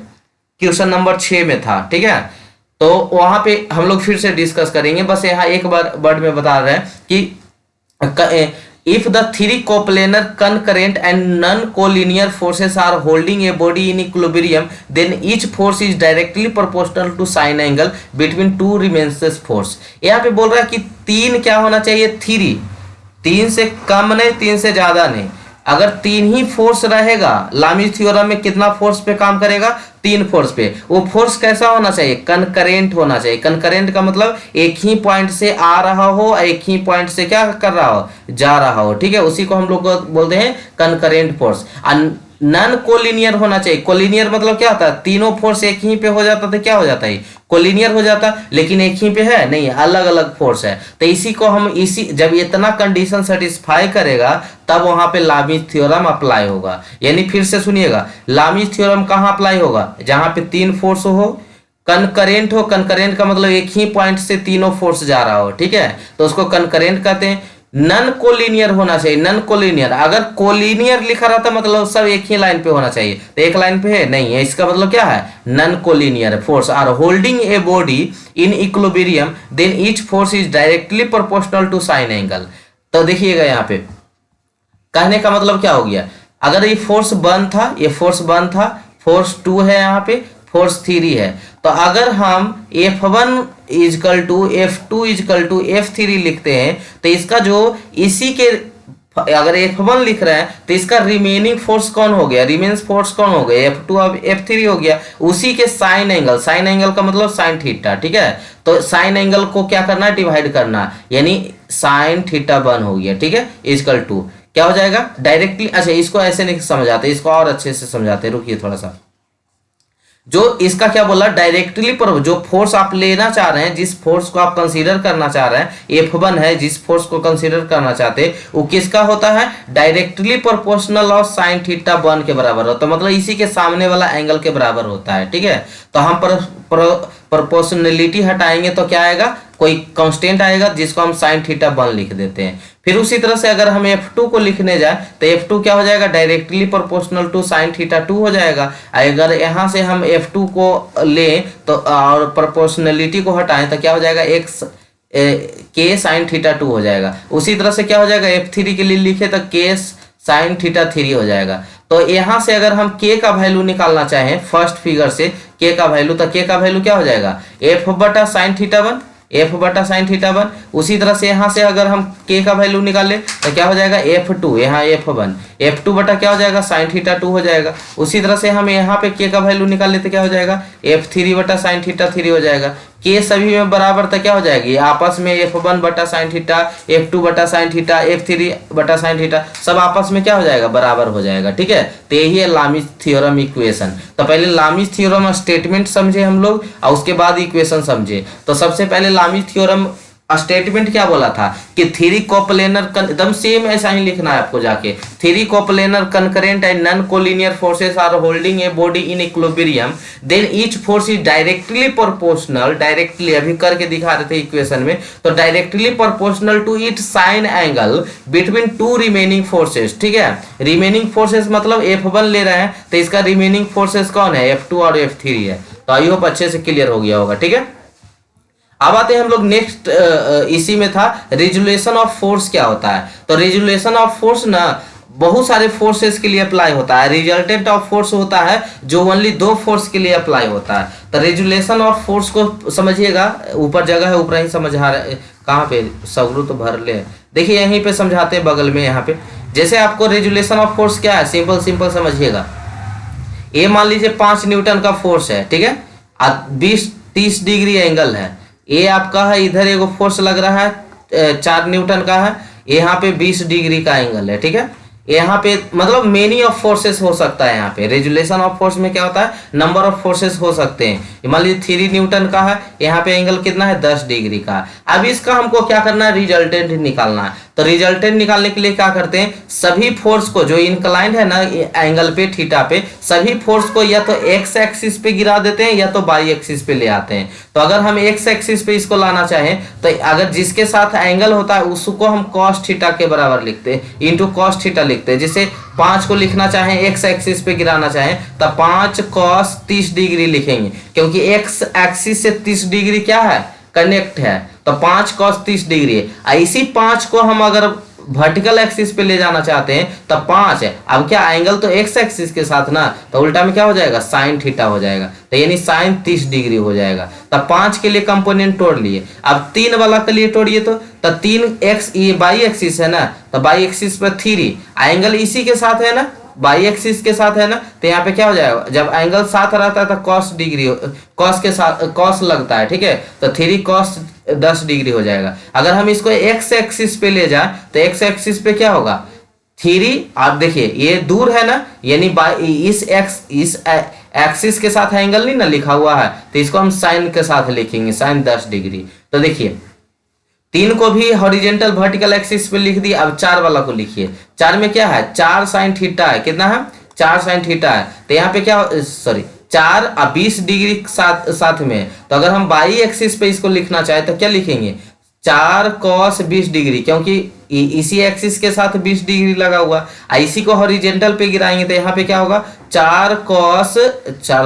क्वेश्चन नंबर 6 में था, ठीक है। तो वहां पे हम लोग फिर से डिस्कस करेंगे। बस यहाँ एक बार वर्ड में बता रहे हैं कि if the three coplanar concurrent and non-collinear forces are holding a body in equilibrium, then each force is directly proportional to sine angle between two remains force। यहाँ पे बोल रहा है कि 3 क्या होना चाहिए, 3 से कम नहीं 3 से ज्यादा नहीं। अगर तीन ही फोर्स रहेगा, लामीज थ्योरम में कितना फोर्स पे काम करेगा, तीन फोर्स पे। वो फोर्स कैसा होना चाहिए, कनकरेंट होना चाहिए। कनकरेंट का मतलब एक ही पॉइंट से आ रहा हो, एक ही पॉइंट से क्या कर रहा हो, जा रहा हो, ठीक है, उसी को हम लोग बोलते हैं कनकरेंट फोर्स। नन कोलिनियर होना चाहिए। कोलिनियर मतलब क्या होता है, तीनों फोर्स एक ही पे हो जाता तो क्या हो जाता है, कोलिनियर हो जाता, लेकिन एक ही पे है नहीं, अलग अलग फोर्स है। तो इसी को हम इसी जब इतना कंडीशन सेटिस्फाई करेगा तब वहां पे लामीज थ्योरम अप्लाई होगा। यानी फिर से सुनिएगा, लामीज थ्योरम कहां अप्लाई होगा, जहां पे तीन फोर्स हो, कनकरेंट हो। कनकरेंट का मतलब एक ही पॉइंट से तीनों फोर्स जा रहा हो, ठीक है, तो उसको कनकरेंट कहते हैं। नन कोलिनियर होना चाहिए। नन कोलिनियर, अगर कोलिनियर लिखा रहता मतलब सब एक ही लाइन पे होना चाहिए, तो एक लाइन पे है नहीं है, इसका मतलब क्या है, non collinear force are holding a body in equilibrium then each force is directly proportional to sine angle. तो देखिएगा यहाँ पे कहने का मतलब क्या हो गया, अगर ये फोर्स वन था, ये फोर्स वन था, फोर्स टू है, यहाँ पे फोर्स थ्री है, तो अगर हम F1 is equal to F2 is equal to F3 लिखते हैं तो इसका जो इसी के, अगर F1 लिख रहे हैं तो इसका रिमेनिंग फोर्स कौन हो गया, रिमेन्स फोर्स कौन हो गया, F2 अब F3 हो गया, उसी के साइन एंगल। साइन एंगल का मतलब साइन थीटा, ठीक है, तो साइन एंगल को क्या करना है, डिवाइड करना, यानी साइन थीटा वन हो गया, ठीक है, इजकल टू क्या हो जाएगा डायरेक्टली। अच्छा इसको ऐसे नहीं समझाते, इसको और अच्छे से समझाते, रुकिए थोड़ा सा। जो इसका क्या बोला, डायरेक्टली पर जो फोर्स आप लेना चाह रहे हैं, जिस फोर्स को आप कंसीडर करना चाह रहे हैं, F1 है, जिस फोर्स को कंसीडर करना चाहते हैं वो किसका होता है, directly proportional of sine theta one के बराबर होता है, मतलब इसी के सामने वाला एंगल के बराबर होता है, ठीक है। तो हम प्रोपोर्शनलिटी हटाएंगे तो क्या आएगा, कोई कांस्टेंट आएगा जिसको हम साइन थीटा वन लिख देते हैं। फिर उसी तरह से अगर हम F2 को लिखने जाए तो F2 क्या हो जाएगा, directly proportional to sine theta two हो जाएगा। अगर यहां से हम F2 को लें तो और प्रोपोर्शनलिटी को हटाएं तो क्या हो जाएगा, x के साइन थीटा टू हो जाएगा। उसी तरह से क्या हो जाएगा, F3 के लिए लिखे तो के साइन थीटा थ्री हो जाएगा। तो यहां से अगर हम k का वैल्यू निकालना चाहें फर्स्ट फिगर से k का वैल्यू, तो k का वैल्यू क्या हो जाएगा, f बटा साइन थीटा वन, f बटा साइन थीटा वन। उसी तरह से यहाँ से अगर हम k का वैल्यू निकाले तो क्या हो जाएगा, f2, यहाँ f1, f2 बटा क्या हो जाएगा, साइन थीटा टू हो जाएगा। उसी तरह से हम यहाँ पे k का वैल्यू निकाल लेते क्या हो जाएगा, f3 बटा साइन थीटा थ्री हो जाएगा। k सभी में बराबर तो क्या हो जाएगी, आपस में f1 बटा साइन थीटा, f2 बटा साइन थीटा, f3 बटा साइन थीटा, सब आपस में क्या हो जाएगा, बराबर हो जाएगा, ठीक है। तो यही है लामीज थ्योरम इक्वेशन। तो पहले लामीज थ्योरम स्टेटमेंट समझे हम लोग और उसके बाद इक्वेशन समझे। तो सबसे पहले लामीज थ्योरम स्टेटमेंट क्या बोला था कि थ्री कोप्लेनर, एकदम सेम ऐसा ही लिखना है आपको जाके, three coplanar concurrent and non collinear forces are holding a body in equilibrium then each force is directly proportional, directly अभी करके दिखा रहे थे इक्वेशन में, तो directly proportional to it sine angle between two remaining forces, ठीक है। रिमेनिंग फोर्सेस मतलब F1 ले रहे हैं तो इसका रिमेनिंग फोर्सेस कौन है, F2 और F3 है। तो आई होप अच्छे से क्लियर हो गया होगा, ठीक है। अब आते हैं हम लोग नेक्स्ट, इसी में था रिजोल्यूशन ऑफ फोर्स क्या होता है। तो रिजोल्यूशन ऑफ फोर्स ना बहुत सारे फोर्सेस के लिए अप्लाई होता है। रिजल्टेंट ऑफ फोर्स होता है जो ओनली दो फोर्स के लिए अप्लाई होता है। तो रिजोल्यूशन ऑफ फोर्स को समझिएगा, ऊपर जगह है ऊपर ही समझा रहे, कहाँ पे सगरू तो भर ले, देखिए यहीं पे समझाते हैं बगल में यहाँ पे। जैसे आपको रिजोल्यूशन ऑफ फोर्स क्या है, सिंपल सिंपल समझिएगा। ये मान लीजिए 5 न्यूटन का फोर्स है, ठीक है, 20-30 डिग्री एंगल है, ये आपका है, इधर एगो फोर्स लग रहा है 4 न्यूटन का है, यहाँ पे 20 डिग्री का एंगल है, ठीक है। यहाँ पे मतलब मेनी ऑफ फोर्सेस हो सकता है। यहाँ पे रेजुलेशन ऑफ फोर्स में क्या होता है, नंबर ऑफ फोर्सेस हो सकते हैं। मान लीजिए 3 न्यूटन का है, यहाँ पे एंगल कितना है 10 डिग्री का। अब इसका हमको क्या करना है, रिजल्टेंट निकालना है। तो रिजल्टेंट निकालने के लिए क्या करते हैं, सभी फोर्स को जो इंक्लाइंड है ना एंगल पे थीटा पे, सभी फोर्स को या तो एक्स एक्सिस पे गिरा देते हैं या तो वाई एक्सिस पे ले आते हैं। तो अगर हम एक्स एक्सिस पे इसको लाना चाहें तो अगर जिसके साथ एंगल होता है उसको हम कॉस थीटा के बराबर लिखते हैं, इंटू कॉस थीटा लिखते हैं। जैसे 5 को लिखना चाहें एक्स एक्सिस पे गिराना चाहें तो 5 कॉस 30 डिग्री लिखेंगे, क्योंकि एक्स एक्सिस से 30 डिग्री क्या है, कनेक्ट है। तो 5 कॉस 30 डिग्री है। इसी 5 को हम अगर वर्टिकल एक्सिस पे ले जाना चाहते हैं तब 5 है। अब क्या एंगल तो एक्स एक्सिस के साथ ना, तो उल्टा में क्या हो जाएगा, साइन थीटा हो जाएगा, तो यानी साइन 30 डिग्री हो जाएगा। तब 5 के लिए कंपोनेंट तोड़ लिए। अब 3 वाला के लिए तोड़िए तो 3 एक्स, ये बाई एक्सिस है ना, तो बाई एक्सिस पर 3 एंगल इसी के साथ है ना, बाई एक्सिस के साथ है ना, तो यहाँ पे क्या हो जाएगा, जब एंगल साथ रहता है तो कॉस डिग्री, कॉस के साथ कॉस लगता है, ठीक है, तो 3 कॉस 10 डिग्री हो जाएगा। अगर हम इसको एक्स एक्सिस पे ले जाए तो एक्स एक्सिस पे क्या होगा, 3, आप देखिए ये दूर है ना, यानी इस एक्सिस के साथ एंगल नहीं ना लिखा हुआ है, तो इसको हम साइन के साथ लिखेंगे, साइन 10 डिग्री। तो देखिए 3 को भी हॉरिजेंटल वर्टिकल एक्सिस पे लिख दिए। अब 4 वाला को लिखिए। 4 में क्या है, 4 साइन थीटा है, कितना है, 4 साइन थीटा है। तो यहाँ पे क्या, सॉरी 4 और 20 डिग्री साथ में, तो अगर हम बाई एक्सिस पे इसको लिखना चाहे तो क्या लिखेंगे, 4 कॉस 20 डिग्री, क्योंकि इसी एक्सिस के साथ 20 डिग्री लगा हुआ। इसी को हॉरिजेंटल पे गिराएंगे तो यहाँ पे क्या होगा, 4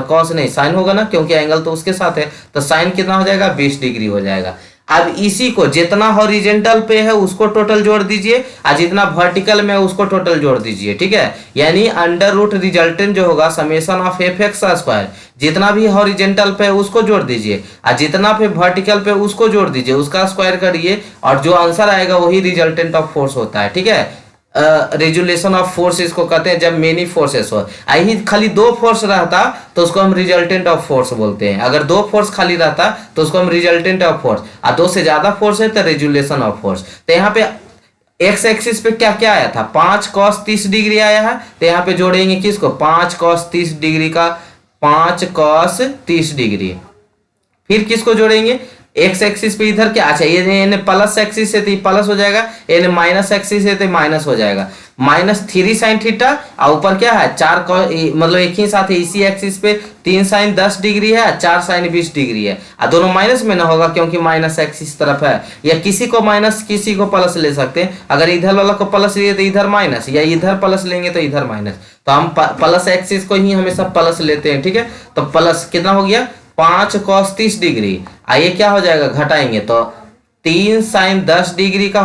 कॉस नहीं, साइन होगा ना, क्योंकि एंगल तो उसके साथ है, तो साइन कितना हो जाएगा, 20 डिग्री हो जाएगा। अब इसी को जितना हॉरिजेंटल पे है उसको टोटल जोड़ दीजिए, और जितना वर्टिकल में है उसको टोटल जोड़ दीजिए, ठीक है। यानी अंडर रूट रिजल्टेंट जो होगा summation of F x square, जितना भी हॉरिजेंटल पे है उसको जोड़ दीजिए, और जितना पे वर्टिकल पे उसको जोड़ दीजिए, उसका स्क्वायर करिए, और जो आंसर आएगा वही रिजल्टेंट ऑफ फोर्स होता है, ठीक है। रेजुलेशन ऑफ फोर्स इसको कहते हैं जब मेनी फोर्सेस हो। यही खाली 2 फोर्स रहता तो उसको हम रिजल्टेंट ऑफ फोर्स बोलते हैं। अगर 2 फोर्स खाली रहता तो उसको हम रिजल्टेंट ऑफ फोर्स, और 2 से ज्यादा फोर्स है तो रेजुलेशन ऑफ फोर्स। तो यहाँ पे एक्स एक्सिस पे क्या क्या आया था, 5 कॉस 30 डिग्री आया है, तो यहाँ पे जोड़ेंगे किसको, 5 कॉस 30 डिग्री का 5 कॉस 30 डिग्री। फिर किसको जोड़ेंगे, एक्स एक्सिस पे इधर क्या, अच्छा ये प्लस एक्सिस है तो प्लस हो जाएगा, ये माइनस एक्सिस है तो माइनस हो जाएगा, -3 साइन थीटा, और ऊपर क्या है 4 मतलब एक ही साथ है, इसी एक्सिस पे 3 साइन 10 डिग्री है, 4 साइन 20 डिग्री है, और दोनों माइनस में ना होगा क्योंकि माइनस एक्सिस तरफ है। या किसी को माइनस किसी को प्लस ले सकते हैं, अगर इधर वाला को प्लस लिए तो इधर माइनस, या इधर प्लस लेंगे तो इधर माइनस, तो हम प्लस एक्सिस को ही हमेशा प्लस लेते हैं, ठीक है। तो प्लस कितना हो गया, 5 कॉस 30 डिग्री, आइए क्या हो जाएगा, घटाएंगे तो 3 साइन 10 डिग्री का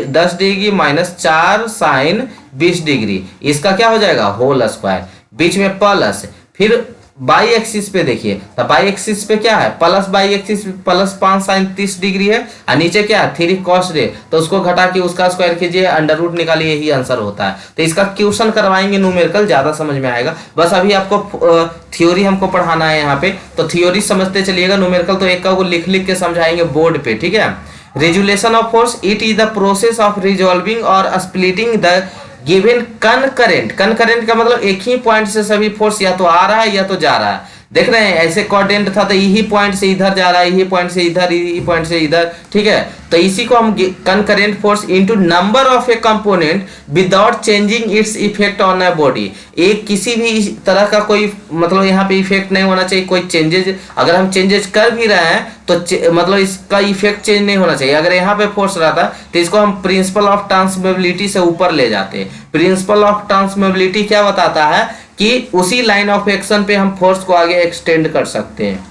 10 डिग्री माइनस 4 साइन 20 डिग्री, इसका क्या हो जाएगा, होल स्क्वायर, बीच में प्लस। फिर बाई एक्सिस पे देखिए, तो बाई एक्सिस पे क्या है, plus by axis plus 5 sine 30 degree है, और नीचे क्या है 3 कॉस रे, तो उसको घटा के उसका स्क्वायर कीजिए, अंडर रूट निकालिए, यही आंसर होता है। तो इसका क्वेश्चन करवाएंगे न्यूमेरिकल, ज्यादा समझ में आएगा। बस अभी आपको थ्योरी हमको पढ़ाना है यहाँ पे, तो थ्योरी समझते चलिएगा, न्यूमेरिकल तो एक का वो लिख लिख के समझाएंगे बोर्ड पे, ठीक है। Resolution of force, it is the process of resolving और splitting the given concurrent. Concurrent का मतलब एक ही पॉइंट से सभी फोर्स या तो आ रहा है या तो जा रहा है। देख रहे हैं, ऐसे कोऑर्डिनेट था तो यही पॉइंट से इधर जा रहा है, यही पॉइंट से इधर, यही पॉइंट से इधर, ठीक है। तो इसी को हम concurrent force into number of A component without changing its effect on a body. एक किसी भी तरह का कोई मतलब यहाँ पे इफेक्ट नहीं होना चाहिए, कोई चेंजेज, अगर हम चेंजेस कर भी रहे हैं तो मतलब इसका इफेक्ट चेंज नहीं होना चाहिए। अगर यहाँ पे फोर्स रहता तो इसको हम प्रिंसिपल ऑफ ट्रांसमिबिलिटी से ऊपर ले जाते हैं। प्रिंसिपल ऑफ ट्रांसमिबिलिटी क्या बताता है कि उसी लाइन ऑफ एक्शन पे हम फोर्स को आगे एक्सटेंड कर सकते हैं।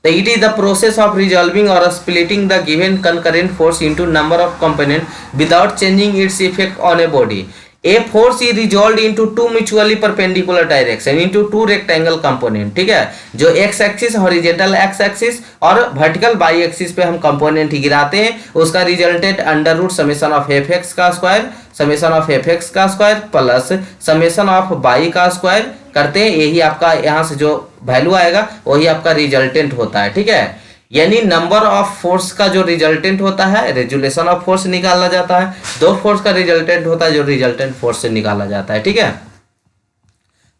तो it is the process of resolving और splitting the given concurrent force into number of component without changing its effect on a body. A force is resolved into 2 mutually perpendicular direction into 2 rectangle component, ठीक है। जो X axis horizontal X axis और वर्टिकल बाई एक्सिस पे हम कंपोनेंट ही गिराते हैं, उसका resultant under root summation of F X का square, summation of F X का square plus summation of by का स्क्वायर करते हैं। यही आपका यहाँ से जो वैल्यू आएगा वही आपका रिजल्टेंट होता है, ठीक है। यानी नंबर ऑफ फोर्स का जो रिजल्टेंट होता है रेजुलेशन ऑफ फोर्स निकाला जाता है, 2 फोर्स का रिजल्टेंट होता है जो रिजल्टेंट फोर्स से निकाला जाता है, ठीक है।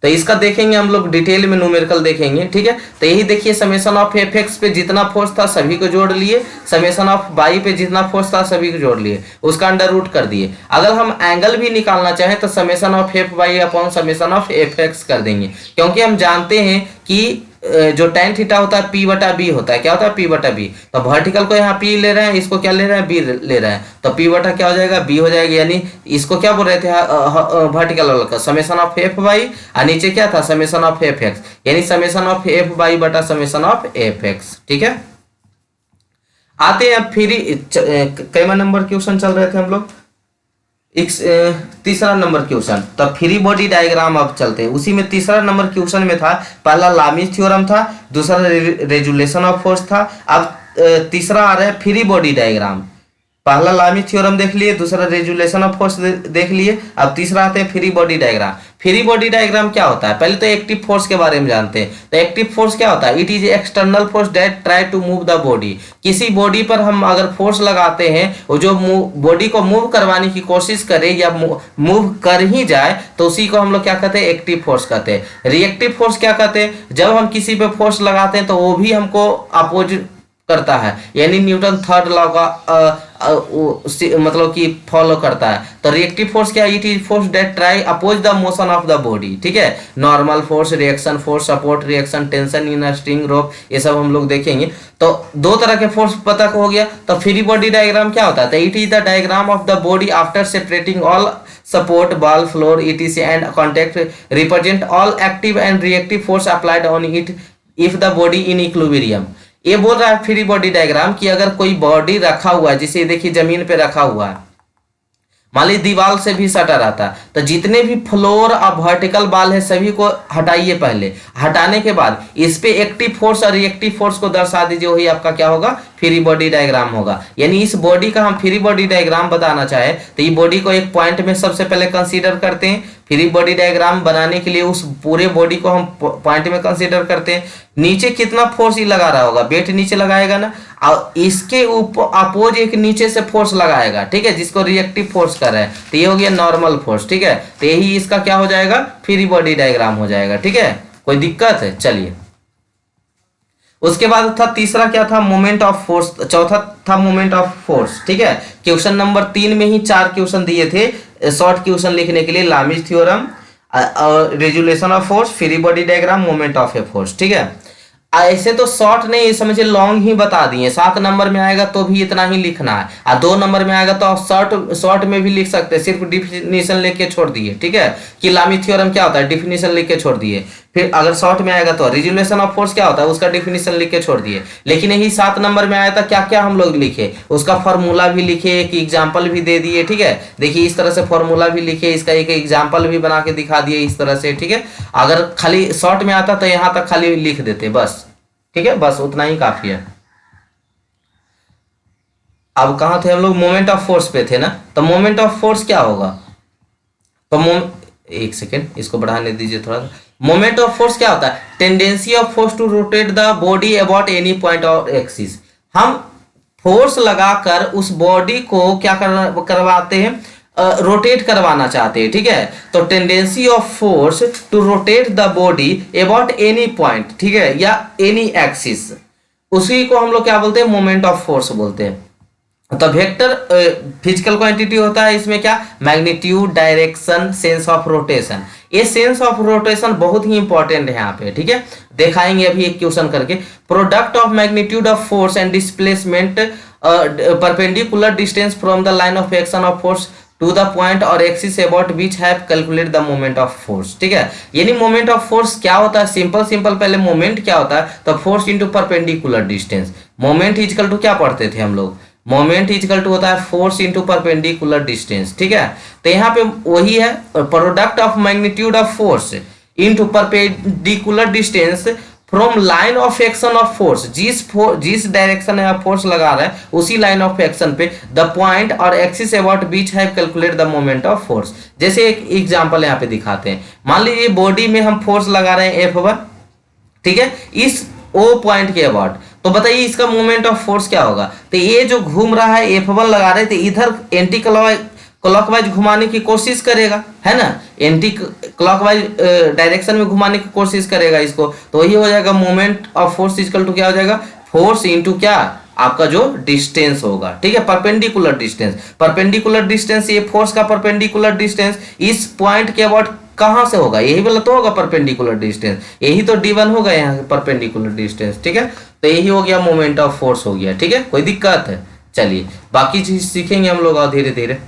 तो इसका देखेंगे हम लोग डिटेल में, न्यूमेरिकल देखेंगे, ठीक है। तो यही देखिए, समेशन ऑफ एफ एक्स पे जितना फोर्स था सभी को जोड़ लिए, समेशन ऑफ बाई पे जितना फोर्स था सभी को जोड़ लिए, उसका अंडर रूट कर दिए। अगर हम एंगल भी निकालना चाहें तो summation of F Y upon summation of F X कर देंगे, क्योंकि हम जानते हैं कि जो tan थीटा होता है P/B होता है। क्या होता है P/B? तो वर्टिकल को यहाँ P ले रहे हैं, इसको क्या ले रहे हैं, B ले रहे हैं, तो P/ क्या हो जाएगा, B हो जाएगा। यानी इसको क्या बोल रहे थे वर्टिकल वाला का समेशन ऑफ एफ वाई, और नीचे क्या था समेशन ऑफ एफ एक्स, यानी समेशन ऑफ एफ वाई बटा समेशन ऑफ एफ एक्स, ठीक है। आते हैं फिर कई नंबर क्वेश्चन चल रहे थे हम लोग, तीसरा नंबर क्वेश्चन, तो फ्री बॉडी डायग्राम अब चलते हैं। उसी में तीसरा नंबर क्वेश्चन में था, पहला लामीज थ्योरम था, दूसरा रेजुलेशन ऑफ फोर्स था। अब तीसरा आ रहा है फ्री बॉडी डायग्राम। पहला लामीज थ्योरम देख लिए, दूसरा रेजुलेशन ऑफ फोर्स देख लिए, अब तीसरा आते हैं free body diagram. Free body diagram क्या होता है? पहले तो एक्टिव फोर्स के बारे में जानते हैं। तो एक्टिव फोर्स क्या होता है? It is external force that try to move the body. किसी बॉडी पर हम अगर फोर्स लगाते हैं, वो जो बॉडी को मूव करवाने की कोशिश करे या मूव कर ही जाए, तो उसी को हम लोग क्या कहते हैं? एक्टिव फोर्स कहते हैं। रिएक्टिव फोर्स क्या कहते हैं? जब हम किसी पे फोर्स लगाते हैं तो वो भी हमको अपोजिट करता है, यानी न्यूटन थर्ड लॉ का मतलब कि फॉलो करता है। तो रिएक्टिव फोर्स क्या? It is force that try oppose the motion of the body. ठीक है, normal force, reaction force, support reaction, tension in string rope, ये सब हम लोग देखेंगे। तो दो तरह के फोर्स पता हो गया। तो फ्री बॉडी डायग्राम क्या होता है? तो it is the diagram of the body after separating all support, ball, floor, etc. and contact represent all active and reactive force applied on it if the body in equilibrium। ये बोल रहा है फ्री बॉडी डायग्राम कि अगर कोई बॉडी रखा हुआ है, जिसे देखिए जमीन पे रखा हुआ है, मान लीजिए दीवार से भी सटा रहता है, तो जितने भी फ्लोर और वर्टिकल बाल है सभी को हटाइए। पहले हटाने के बाद इस पे एक्टिव फोर्स और रिएक्टिव फोर्स को दर्शा दीजिए, वही आपका क्या होगा? फ्री बॉडी डायग्राम होगा। यानी इस बॉडी का हम फ्री बॉडी डायग्राम बताना चाहे तो ये बॉडी को एक पॉइंट में सबसे पहले कंसीडर करते हैं। फ्री बॉडी डायग्राम बनाने के लिए उस पूरे बॉडी को हम पॉइंट में कंसीडर करते हैं। नीचे कितना फोर्स ही लगा रहा होगा? वेट नीचे लगाएगा ना, और इसके ऊपर अपोज एक नीचे से फोर्स लगाएगा, ठीक है, जिसको रिएक्टिव फोर्स कर रहा है। तो ये हो गया नॉर्मल फोर्स। ठीक है, तो यही इसका क्या हो जाएगा? फ्री बॉडी डायग्राम हो जाएगा। ठीक है, कोई दिक्कत है? चलिए, उसके बाद था तीसरा क्या था? Moment of force. चौथा था मोमेंट ऑफ फोर्स। ठीक है, क्वेश्चन नंबर 3 में ही 4 क्वेश्चन दिए थे शॉर्ट क्वेश्चन लिखने के लिए। Lami's theorem, resolution of force, free body diagram, moment of a force. ठीक है, ऐसे तो शॉर्ट नहीं समझिए, लॉन्ग ही बता दिए। 7 नंबर में आएगा तो भी इतना ही लिखना है, और 2 नंबर में आएगा तो आप शॉर्ट में भी लिख सकते हैं, सिर्फ डिफिनीशन लेके छोड़ दिए। ठीक है, कि लामीज थ्योरम क्या होता है, डिफिनीशन लिख के छोड़ दिए। फिर अगर शॉर्ट में आएगा तो रेजुलेशन ऑफ फोर्स क्या होता है, उसका डिफिनीशन लिख के छोड़ दिए। लेकिन यही 7 नंबर में आया था, क्या क्या हम लोग लिखे, उसका फॉर्मूला भी लिखे, एक एग्जाम्पल भी दे दिए। ठीक है, देखिए इस तरह से फॉर्मूला भी लिखे, इसका एक एग्जाम्पल भी बना के दिखा दिए इस तरह से। ठीक है, अगर खाली शॉर्ट में आता तो यहाँ तक खाली लिख देते बस। ठीक है, बस उतना ही काफी है। अब कहाँ थे हम लोग? मोमेंट ऑफ फोर्स पे थे ना। तो मोमेंट ऑफ फोर्स क्या होगा? तो एक सेकेंड, इसको बढ़ाने दीजिए थोड़ा सा। मोमेंट ऑफ फोर्स क्या होता है? Tendency of force to rotate the body about any point और एक्सिस। हम फोर्स लगाकर उस बॉडी को क्या करवाते हैं? रोटेट करवाना चाहते हैं। ठीक है, तो tendency of force to rotate the body about any point, ठीक है, या एनी एक्सिस, उसी को हम लोग क्या बोलते हैं? मोमेंट ऑफ फोर्स बोलते हैं। तो वेक्टर फिजिकल क्वांटिटी होता है, इसमें क्या? Magnitude, direction, sense of rotation. ये सेंस ऑफ रोटेशन बहुत ही इंपॉर्टेंट है यहाँ पे। ठीक है, दिखाएंगे अभी एक क्वेश्चन करके। Product of magnitude of force and displacement perpendicular distance from the line of action of force to the point और axis about which have calculate the moment of force. ठीक है, यानी मोमेंट ऑफ फोर्स क्या होता है? सिंपल पहले मोमेंट क्या होता है? तो force into perpendicular distance. Moment is equal to क्या पढ़ते थे हम लोग? मोमेंट इजकल टू होता है फोर्स इंटू परपेंडिकुलर डिस्टेंस। ठीक है, तो यहाँ पे वही है, product of magnitude of force into perpendicular distance from line of action of force. जिस डायरेक्शन में आप फोर्स लगा रहे हैं उसी लाइन ऑफ एक्शन पे द पॉइंट और axis about which have calculate the moment of force. जैसे एक एग्जांपल यहाँ पे दिखाते हैं। मान लीजिए बॉडी में हम फोर्स लगा रहे हैं F1, ठीक है, इस O पॉइंट के अबाउट, तो बताइए इसका मोमेंट ऑफ फोर्स क्या होगा? तो ये जो घूम रहा है F1 लगा रहे थे, इधर एंटी क्लॉकवाइज घुमाने की कोशिश करेगा, है ना, एंटी क्लॉकवाइज डायरेक्शन में घुमाने की कोशिश करेगा इसको, तो ये हो जाएगा moment of force equal to क्या हो जाएगा? फोर्स इंटू क्या? आपका जो डिस्टेंस होगा। ठीक है, परपेंडिकुलर डिस्टेंस। परपेंडिकुलर डिस्टेंस, ये फोर्स का परपेंडिकुलर डिस्टेंस इस पॉइंट के अबाउट कहां से होगा? यही वाला तो होगा परपेंडिकुलर डिस्टेंस, यही तो D1 होगा यहाँ परपेंडिकुलर डिस्टेंस। ठीक है, तो यही हो गया मोमेंट ऑफ फोर्स हो गया। ठीक है, कोई दिक्कत है? चलिए बाकी चीज सीखेंगे हम लोग और धीरे धीरे।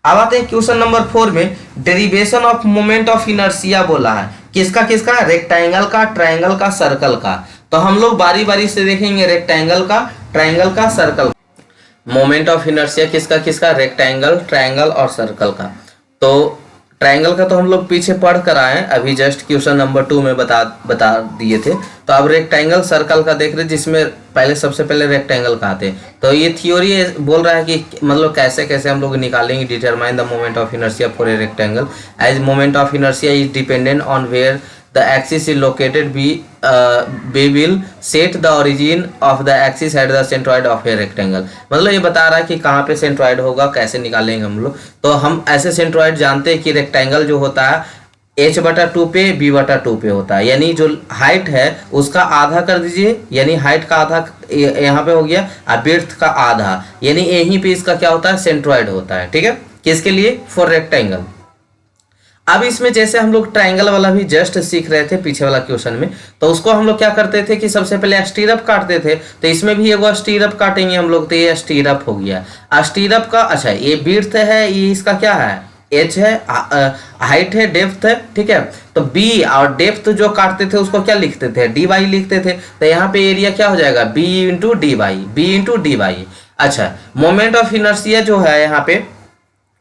अब आते हैं क्वेश्चन नंबर 4 में। Derivation of moment of inertia बोला है, किसका किसका? रेक्टेंगल का, ट्रायंगल का, सर्कल का। तो हम लोग बारी बारी से देखेंगे, रेक्टेंगल का, ट्रायंगल का, सर्कल। मोमेंट ऑफ इनर्शिया किसका किसका, रेक्टेंगल, ट्रायंगल और सर्कल का। तो ट्रायंगल का तो हम लोग पीछे पढ़ कर आए हैं, अभी जस्ट क्वेश्चन नंबर 2 में बता दिए थे। तो अब रेक्टेंगल सर्कल का देख रहे, जिसमें पहले सबसे पहले रेक्टेंगल का आते हैं। तो ये थ्योरी बोल रहा है कि मतलब कैसे कैसे हम लोग निकालेंगे, determine the moment of inertia for a rectangle as moment of inertia is dependent on where the axis is located. We will set the origin of the axis at the centroid of a rectangle। मतलब ये बता रहा है कि कहाँ पे सेंट्रॉइड होगा, कैसे निकालेंगे हम लोग। तो हम ऐसे सेंट्रॉइड जानते हैं कि रेक्टेंगल जो होता है h/2 पे b/2 पे होता है, यानी जो हाइट है उसका आधा कर दीजिए, यानी हाइट का आधा यहाँ पे हो गया और विड्थ का आधा, यानी यहीं पे इसका क्या होता है, सेंट्रॉइड होता है। ठीक है, किसके लिए, फॉर रेक्टेंगल। अब इसमें जैसे हम लोग ट्रायंगल वाला भी जस्ट सीख रहे थे पीछे वाला क्वेश्चन में, तो उसको हम लोग क्या करते थे कि सबसे पहले स्टीरअप काटते थे। तो इसमें भी एगो स्टीरअप काटेंगे हम लोग, तो ये स्टीरअप हो गया। स्टीरअप का अच्छा ये विड्थ है, ये इसका क्या है, एच है, हाइट है, डेप्थ है। ठीक है, तो बी और डेप्थ जो काटते थे उसको क्या लिखते थे, डी बाई लिखते थे। तो यहाँ पे एरिया क्या हो जाएगा, बी इंटू डी बाई। अच्छा, मोमेंट ऑफ इनर्शिया जो है यहाँ पे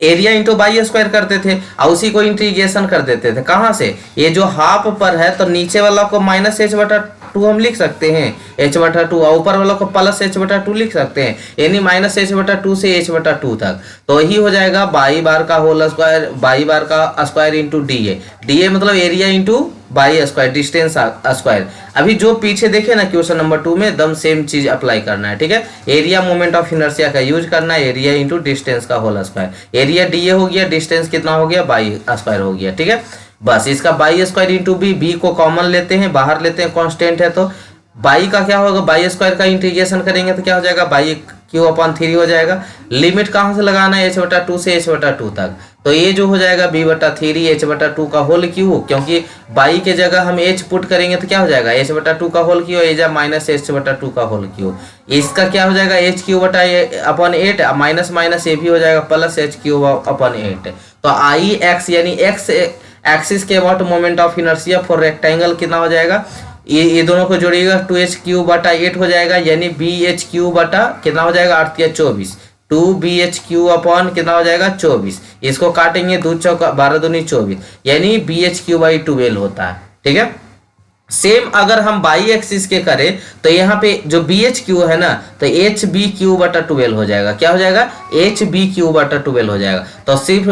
एरिया इंटू बाई स्क्वायर करते थे और उसी को इंटीग्रेशन कर देते थे। कहाँ से, ये जो हाफ पर है तो नीचे वाला को -h/2 हम लिख सकते हैं, h/2, और ऊपर वाला को +h/2 लिख सकते हैं, यानी -h/2 से h/2 तक। तो यही हो जाएगा बाई बार का होल स्क्वायर, बाई बार का स्क्वायर इंटू डी ए मतलब area into by square, distance square. अभी जो पीछे देखे ना क्वेश्चन नंबर 2 में एकदम सेम चीज अप्लाई करना है। ठीक है, एरिया मोमेंट ऑफ इनर्शिया का यूज करना है, एरिया इंटू डिस्टेंस का whole square. Area D A हो गया, डिस्टेंस कितना हो गया, बाई स्क्वायर हो गया। ठीक है, बस इसका बाई स्क्वायर इंटू बी को कॉमन लेते हैं, बाहर लेते हैं, कांस्टेंट है। तो बाई का क्या होगा, बाई स्क्वायर का इंटीग्रेशन करेंगे तो क्या हो जाएगा, बाई Q/3 हो जाएगा। लिमिट कहाँ से लगाना है, h/2 से h/2 तक। तो ये जो हो जाएगा b/3 h/2 का होल क्यू, क्योंकि बाई के जगह हम h पुट करेंगे तो क्या हो जाएगा, h/2 का होल क्यू एजा -h/2 का होल क्यू। इसका क्या हो जाएगा, h/8 माइनस माइनस ये भी हो जाएगा +h/8। तो आई एक्स यानी एक्स एक्सिस के about moment of inertia for rectangle कितना हो जाएगा, ये दोनों को जोड़िएगा 2h3/8 हो जाएगा, यानी bh³ बटा कितना हो जाएगा, 8×24 2bh³ कितना हो जाएगा 24। इसको काटेंगे 2 चौका 12 दूनी 24, यानी bh³/12 होता है। ठीक है, सेम अगर हम बाई एक्सिस के करें तो यहाँ पे जो BH/Q है ना, तो HB/12 हो जाएगा। क्या हो जाएगा, HB/12 हो जाएगा। तो सिर्फ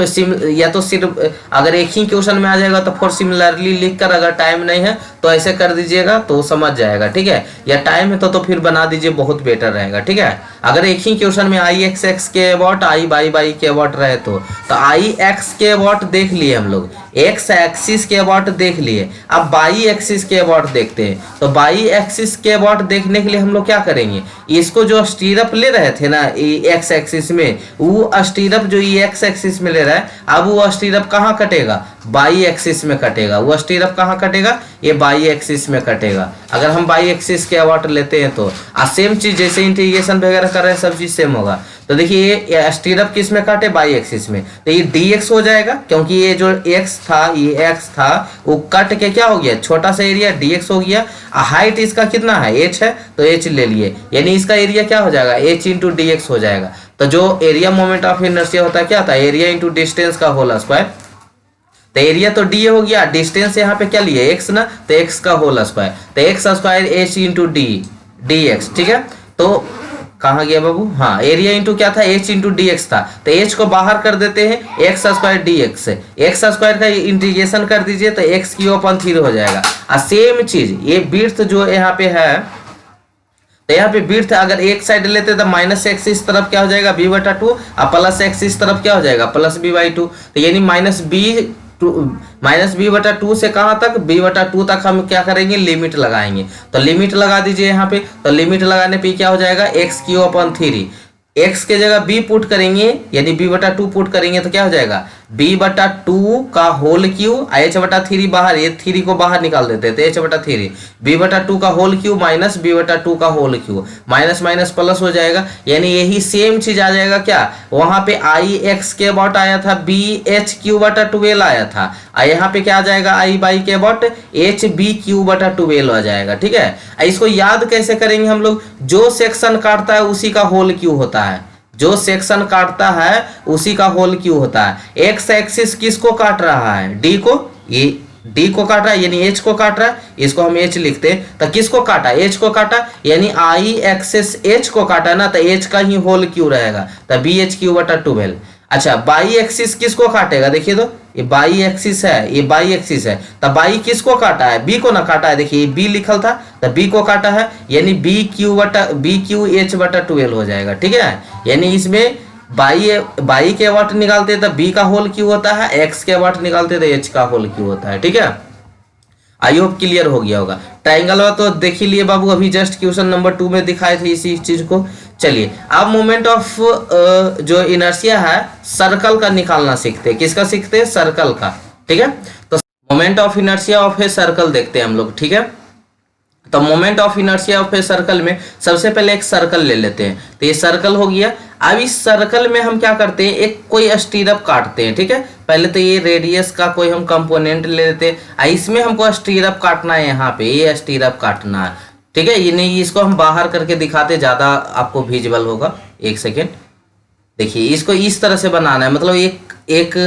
या तो सिर्फ अगर एक ही क्वेश्चन में आ जाएगा तो फॉर सिमिलरली लिखकर, अगर टाइम नहीं है तो ऐसे कर दीजिएगा तो समझ जाएगा। ठीक है, या टाइम है तो फिर बना दीजिए, बहुत बेटर रहेगा। ठीक है, अगर एक ही क्वेश्चन में आई एक्स एक्स के अबाउट आई बाई के अबाउट रहे तो आई एक्स के अबाउट देख लिए हम लोग, एक्स एक्सिस के अबाउट देख लिए, अब बाई एक्सिस के अबाउट देखते हैं। तो बाई एक्सिस के अबाउट देखने के लिए हम लोग क्या करेंगे, इसको जो स्टीरअप ले रहे थे ना एक्स एक्सिस में, वो स्टीरअप जो ये एक्स एक्सिस में ले रहा है, अब वो स्टीरअप कहाँ कटेगा, बाई एक्सिस में कटेगा। वो स्टीरअप कहाँ कटेगा, ये बाई एक्सिस में कटेगा। अगर हम बाई एक्सिस के अबाउट लेते हैं तो सेम चीज जैसे इंटीग्रेशन वगैरह कर रहे हैं सब चीज सेम होगा। तो देखिए ये स्टीरअप किस में काटे, बाई एक्सिस में, तो ये dx हो जाएगा, क्योंकि ये जो x था, ये x था, वो कट के क्या हो गया, छोटा सा एरिया dx हो गया। हाइट इसका कितना है, h है, तो h ले लिए, यानी इसका एरिया क्या हो जाएगा, h इंटू dx हो जाएगा। तो जो एरिया मोमेंट ऑफ इनर्शिया होता है क्या था, एरिया इंटू डिस्टेंस का होल स्क्वायर। तो एरिया तो डी हो गया, डिस्टेंस यहाँ पे क्या लिए, x ना, तो x का होल स्क्वायर, तो x² h इंटू dx। ठीक है, तो कहाँ गया बाबू, हाँ एरिया इंटू क्या था, h इंटू dx था, तो h को बाहर कर देते हैं, x² dx है, x² का इंटीग्रेशन कर दीजिए तो x³ हो जाएगा। और सेम चीज ये विड्थ जो यहाँ पे है, तो यहाँ पे विड्थ अगर एक साइड लेते तो -x इस तरफ क्या हो जाएगा b/2 और +x इस तरफ क्या हो जाएगा +b/2। तो यानी -b/2 से कहाँ तक, b/2 तक हम क्या करेंगे, लिमिट लगाएंगे। तो लिमिट लगा दीजिए यहाँ पे, तो लिमिट लगाने पे क्या हो जाएगा, x³ x के जगह b पुट करेंगे, यानी b/2 पुट करेंगे तो क्या हो जाएगा, b/2 का होल क्यू, h/3 बाहर, ये 3 को बाहर निकाल देते हैं तो h/3 b/2 का होल क्यू माइनस b/2 का whole Q, minus minus plus हो जाएगा, यानी यही सेम चीज आ जाएगा। क्या वहां पे आई एक्स के अबाउट आया था, BH/12 आया था, और यहाँ पे क्या आ जाएगा, आई बाई के अबाउट HB/12 आ जाएगा। ठीक है, इसको याद कैसे करेंगे हम लोग, जो सेक्शन काटता है उसी का होल क्यू होता है। जो सेक्शन काटता है उसी का होल क्यू होता है। एक्स एक्सिस किसको काट रहा है? डी को। ये डी को काट रहा है यानी एच को काट रहा है, इसको हम एच लिखते हैं। तो किसको काटा? एच को काटा, यानी आई एक्सिस एच को काटा ना, तो एच का ही होल क्यू रहेगा, तो बी एच क्यू बटा 12। अच्छा, बाई एक्सिस किसको काटेगा? देखिए तो ये बाई एक्सिस है, ये बाई एक्सिस है, तो बाई किसको काटा है? बी को ना काटा है। देखिए बी लिखल था तो बी को काटा है, यानी बी क्यू एच बटा 12 हो जाएगा। ठीक है, यानी इसमें बाई के वाट निकालते तो बी का होल क्यू होता है, एक्स के वाट निकालते तो एच का होल क्यू होता है। ठीक है, आई होप क्लियर हो गया होगा। ट्राइंगल वाला तो देख ही लिए बाबू, अभी जस्ट क्वेश्चन नंबर 2 में दिखाए थे इसी चीज को। चलिए अब मोमेंट ऑफ जो इनर्शिया है सर्कल का निकालना सीखते हैं। किसका सीखते हैं? सर्कल का। ठीक है, तो moment of inertia of a circle देखते हैं हम लोग। ठीक है, तो moment of inertia of a circle में सबसे पहले एक सर्कल ले लेते हैं। तो ये सर्कल हो गया। अब इस सर्कल में हम क्या करते हैं? एक कोई स्टीरअप काटते हैं। ठीक है, पहले तो ये रेडियस का कोई हम कंपोनेंट ले लेते हैं, इसमें हमको स्टीरअप काटना है, यहाँ पे ये स्टीरअप काटना है। ठीक है, ये नहीं, इसको हम बाहर करके दिखाते, ज्यादा आपको विजिबल होगा। एक सेकेंड, देखिए इसको इस तरह से बनाना है, मतलब एक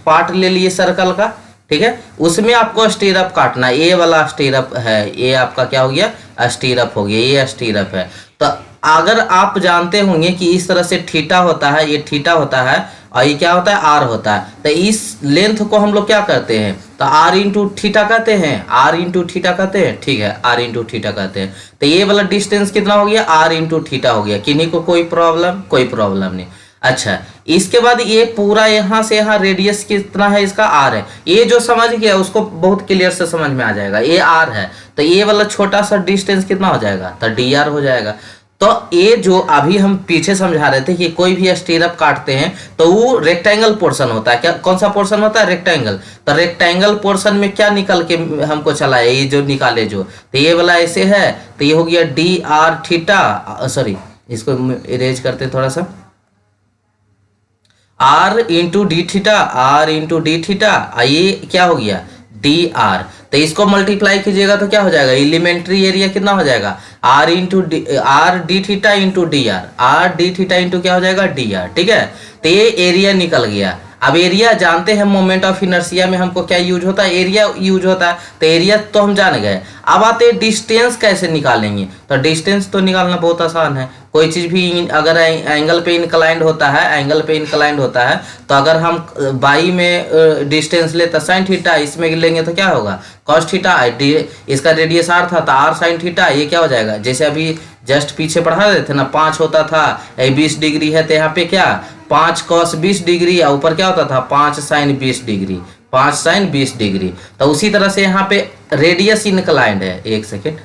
पार्ट ले लिए सर्कल का। ठीक है, उसमें आपको स्टीरअप काटना है, ये वाला स्टीरअप है, ये आपका क्या हो गया? स्टीरअप हो गया, ये स्टीरअप है। तो अगर आप जानते होंगे कि इस तरह से थीटा होता है, ये थीटा होता है, और ये क्या होता है? आर होता है। तो इस लेंथ को हम लोग क्या करते हैं? तो आर इंटू थीटा कहते हैं, आर इंटू थीटा कहते हैं। ठीक है, आर इंटू थीटा कहते हैं। तो ये वाला डिस्टेंस कितना हो गया? आर इंटू थीटा हो गया। किन्हीं को कोई प्रॉब्लम? कोई प्रॉब्लम नहीं। अच्छा, इसके बाद ये पूरा यहाँ से यहाँ रेडियस कितना है इसका? आर है। ये जो समझ गया उसको बहुत क्लियर से समझ में आ जाएगा, ये आर है। तो ये वाला छोटा सा डिस्टेंस कितना हो जाएगा? तो डी आर हो जाएगा। तो ये जो अभी हम पीछे समझा रहे थे कि कोई भी स्टीरअप काटते हैं तो वो रेक्टेंगल पोर्शन होता है। क्या कौन सा पोर्शन होता है? रेक्टेंगल। तो रेक्टेंगल पोर्शन में क्या निकल के हमको चला है? ये जो निकाले जो, तो ये वाला ऐसे है, तो ये हो गया डी आर थीटा, सॉरी इसको इरेज करते थोड़ा सा, R into D theta, R into D theta, ये क्या हो गया? D R. तो इसको मल्टीप्लाई कीजिएगा तो क्या हो जाएगा? एलिमेंट्री एरिया कितना हो जाएगा? Are D theta into D are D theta into क्या हो जाएगा? D R. ठीक है, तो ये एरिया निकल गया। अब एरिया जानते हैं मोमेंट ऑफ इनर्शिया में हमको क्या यूज होता है? एरिया यूज होता है। तो एरिया तो हम जान गए। अब आते हैं डिस्टेंस कैसे निकालेंगे। तो डिस्टेंस तो निकालना बहुत आसान है। कोई चीज भी अगर एंगल पे इंक्लाइंड होता है, एंगल पे इंक्लाइंड होता है, तो अगर हम बाई में डिस्टेंस ले तो साइन थीटा, इसमें लेंगे तो क्या होगा? Cos theta. इसका रेडियस आर था तो आर साइन थीटा, ये क्या हो जाएगा? जैसे अभी जस्ट पीछे पढ़ा रहे थे ना, 5 होता था, 20 डिग्री है, तो यहाँ पे क्या 5 कॉस 20 डिग्री, और ऊपर क्या होता था? 5 साइन 20 डिग्री, 5 साइन 20 डिग्री। तो उसी तरह से यहाँ पे रेडियस इनक्लाइंड है। एक सेकेंड,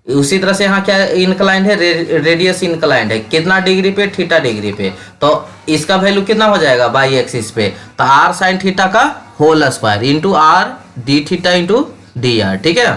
उसी तरह से यहाँ क्या इनक्लाइंड है? रेडियस इनक्लाइंड है। कितना डिग्री पे? थीटा डिग्री पे। तो इसका वैल्यू कितना हो जाएगा बाई एक्सिस पे? तो आर साइन थीटा का whole square into R D theta into D R. ठीक है,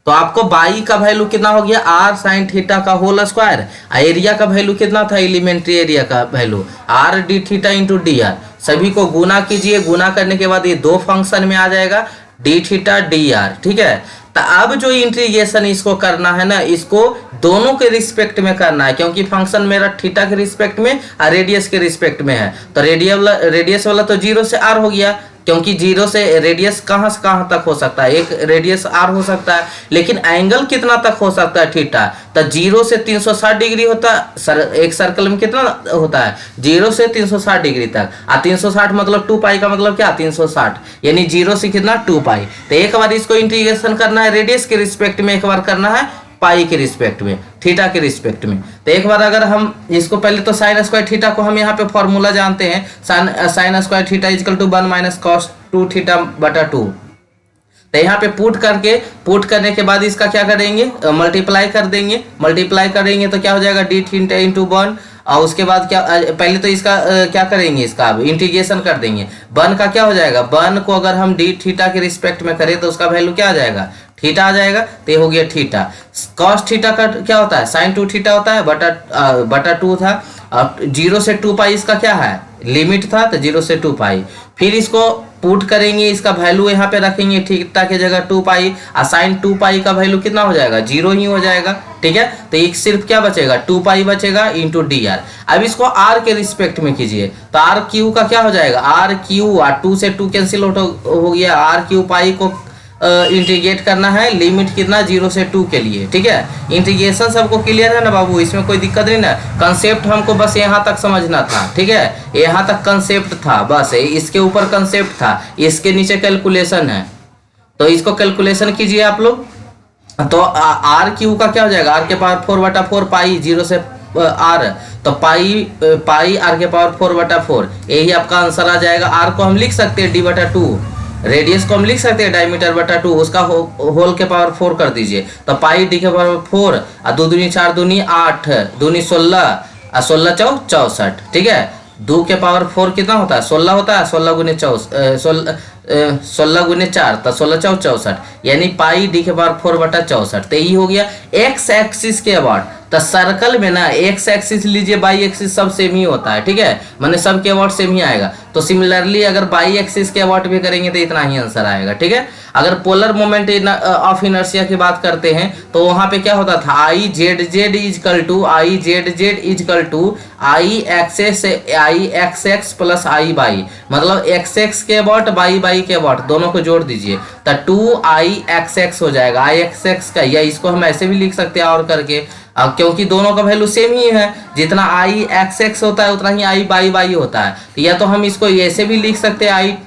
तो आपको बाई का वैल्यू कितना हो गया? आर साइन थीटा का होल स्क्वायर। एरिया का वैल्यू कितना था? एलिमेंट्री एरिया का value are D theta into D are. सभी को गुना कीजिए, गुना करने के बाद ये दो फंक्शन में आ जाएगा, डी थीटा डी आर। ठीक है, तो अब जो इंटीग्रेशन इसको करना है ना, इसको दोनों के रिस्पेक्ट में करना है, क्योंकि फंक्शन मेरा थीटा के रिस्पेक्ट में और रेडियस के रिस्पेक्ट में है। तो रेडियस वाला तो 0 से r हो गया, क्योंकि 0 से रेडियस कहाँ से कहाँ तक हो सकता है? एक रेडियस r हो सकता है, लेकिन एंगल कितना तक हो सकता है? थीटा। तो 0 से 360 डिग्री होता है। एक सर्कल में कितना होता है? 0 से 360 डिग्री तक। 360 मतलब 2 पाई का मतलब क्या? 360, यानी 0 से कितना? 2 पाई। तो एक बार इसको इंटीग्रेशन करना है रेडियस के रिस्पेक्ट में, एक बार करना है पाई के रिस्पेक्ट में, थीटा के रिस्पेक्ट में। तो एक बार अगर हम इसको पहले तो साइन स्क्वायर थीटा को हम यहाँ पे फॉर्मूला जानते हैं, sine square theta equal to 1 minus cos 2 theta बटा 2। तो यहाँ पे पुट करने के बाद इसका क्या करेंगे? मल्टीप्लाई कर देंगे। मल्टीप्लाई करेंगे तो क्या हो जाएगा? डी थीटा इंटू 1, और उसके बाद क्या, पहले तो इसका क्या करेंगे? इसका इंटीग्रेशन कर देंगे। 1 का क्या हो जाएगा? 1 को अगर हम डी थीटा के रिस्पेक्ट में करें तो उसका वैल्यू क्या आ जाएगा? थीटा आ जाएगा। तो ये हो गया थीटा। कॉस थीटा का क्या होता है? साइन 2 थीटा होता है, बटा 2 था। अब 0 से 2 पाई इसका क्या है? लिमिट था तो 0 से 2 पाई, फिर इसको पुट करेंगे, इसका वैल्यू यहाँ पे रखेंगे थीटा की जगह 2 पाई, असाइन 2 पाई का वैल्यू कितना हो जाएगा, 0 ही हो जाएगा। ठीक है, तो एक सिर्फ क्या बचेगा, 2 पाई बचेगा इंटू डी आर। अब इसको आर के रिस्पेक्ट में कीजिए, तो आर क्यू का क्या हो जाएगा, आर क्यू, और 2 से 2 कैंसिल हो गया, आर क्यू पाई को इंटीग्रेट करना है, लिमिट कितना 0 से 2 के लिए। ठीक है, इंटीग्रेशन सबको क्लियर है ना बाबू, इसमें कोई दिक्कत नहीं ना, कंसेप्ट हमको बस यहाँ तक समझना था। ठीक है, यहाँ तक कंसेप्ट था, बस इसके ऊपर कंसेप्ट था, इसके नीचे कैलकुलेशन है, तो इसको कैलकुलेशन कीजिए आप लोग। तो आर क्यू का क्या हो जाएगा, आर के पावर 4/4 पाई 0 से आर, तो पाई आर के पावर 4/4, यही आपका आंसर आ जाएगा। आर को हम लिख सकते हैं d/2, रेडियस को हम लिख सकते हैं डायमीटर/2, उसका होल के पावर 4 कर दीजिए, तो पाई डी के पावर 4, और 2 दूनी 4 दूनी 8, दूनी 16, और 16 चौ 64। ठीक है, 2 के पावर 4 कितना होता है, 16 होता है, 16 गुने 4 तो 16 चौ 64, यानी पाई डी के पावर 4/64। तो यही हो गया एक्स एक्सिस के अबाउट। तो सर्कल में ना एक्स एक्सिस लीजिए, बाई एक्सिस सब सेम ही होता है। ठीक है, मैंने सब के अबाउट सेम ही आएगा, तो सिमिलरली अगर बाई एक्सिस के अबाउट भी करेंगे तो इतना ही आंसर आएगा। ठीक है, अगर पोलर मोमेंट ऑफ इनर्शिया की बात करते हैं तो वहां पे क्या होता था, I Z Z is equal to I X X plus I Y, मतलब एक्स एक्स के अबाउट बाई बाई के अबाउट दोनों को जोड़ दीजिए, तो 2IXX हो जाएगा, IXX का, या इसको हम ऐसे भी लिख सकते हैं और करके, क्योंकि दोनों का वैल्यू सेम ही है, जितना IXX होता है उतना ही आई बाई बाई होता है। तो या तो हम इसको ऐसे भी लिख सकते हैं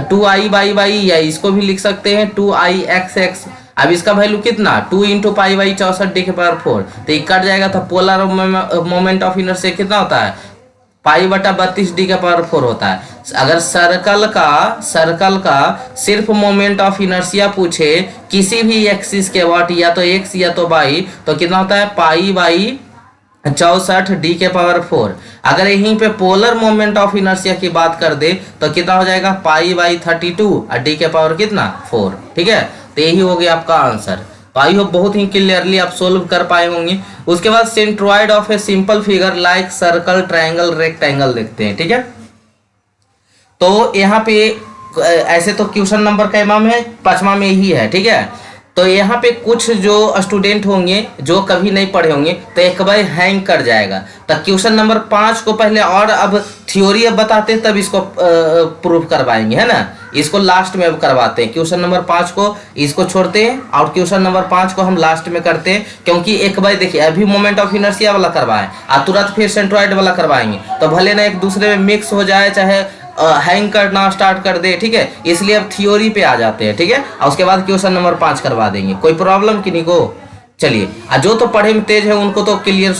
2I बाई बाई, या इसको भी लिख सकते हैं 2IXX। अब इसका वैल्यू कितना, 2 इंटू पाई बाई 64 डी के पावर 4, तो ये कट जाएगा, तो पोलर मोमेंट ऑफ इनर्शिया कितना होता है, पाई/32 डी का पावर 4 होता है। अगर सर्कल का सिर्फ मोमेंट ऑफ इनर्शिया पूछे किसी भी एक्सिस के अबाउट, या तो एक्स या तो बाई, तो कितना होता है, पाई/64 डी के पावर 4। अगर यहीं पे पोलर मोमेंट ऑफ इनर्शिया की बात कर दे तो कितना हो जाएगा, पाई/32 और डी के पावर कितना 4। ठीक है, तो यही हो गया आपका आंसर। तो आई होप बहुत ही क्लियरली आप सोल्व कर पाए होंगे। उसके बाद centroid of a simple figure like circle, triangle, rectangle देखते हैं। ठीक है, तो यहाँ पे ऐसे तो क्वेश्चन नंबर का इमाम है 5वां में ही है। ठीक है, तो यहाँ पे कुछ जो स्टूडेंट होंगे जो कभी नहीं पढ़े होंगे तो एक बार हैंग कर जाएगा, तो क्वेश्चन नंबर 5 को पहले, और अब थ्योरी अब बताते हैं तब इसको प्रूफ करवाएंगे, है ना, इसको लास्ट में अब करवाते हैं। क्वेश्चन नंबर 5 को इसको छोड़ते हैं और क्वेश्चन नंबर 5 को हम लास्ट में करते हैं, क्योंकि एक बार देखिए अभी मोमेंट ऑफ इनर्शिया वाला करवाएं और तुरंत फिर सेंट्रॉइड वाला करवाएंगे, तो भले ना एक दूसरे में मिक्स हो जाए, चाहे हैंग करना स्टार्ट कर दे। ठीक है, इसलिए अब थ्योरी पे आ जाते हैं। ठीक है, और उसके बाद क्वेश्चन नंबर 5 करवा देंगे, कोई प्रॉब्लम कि नहीं को। चलिए, जो तो पढ़े में तेज है उनको तो क्लियर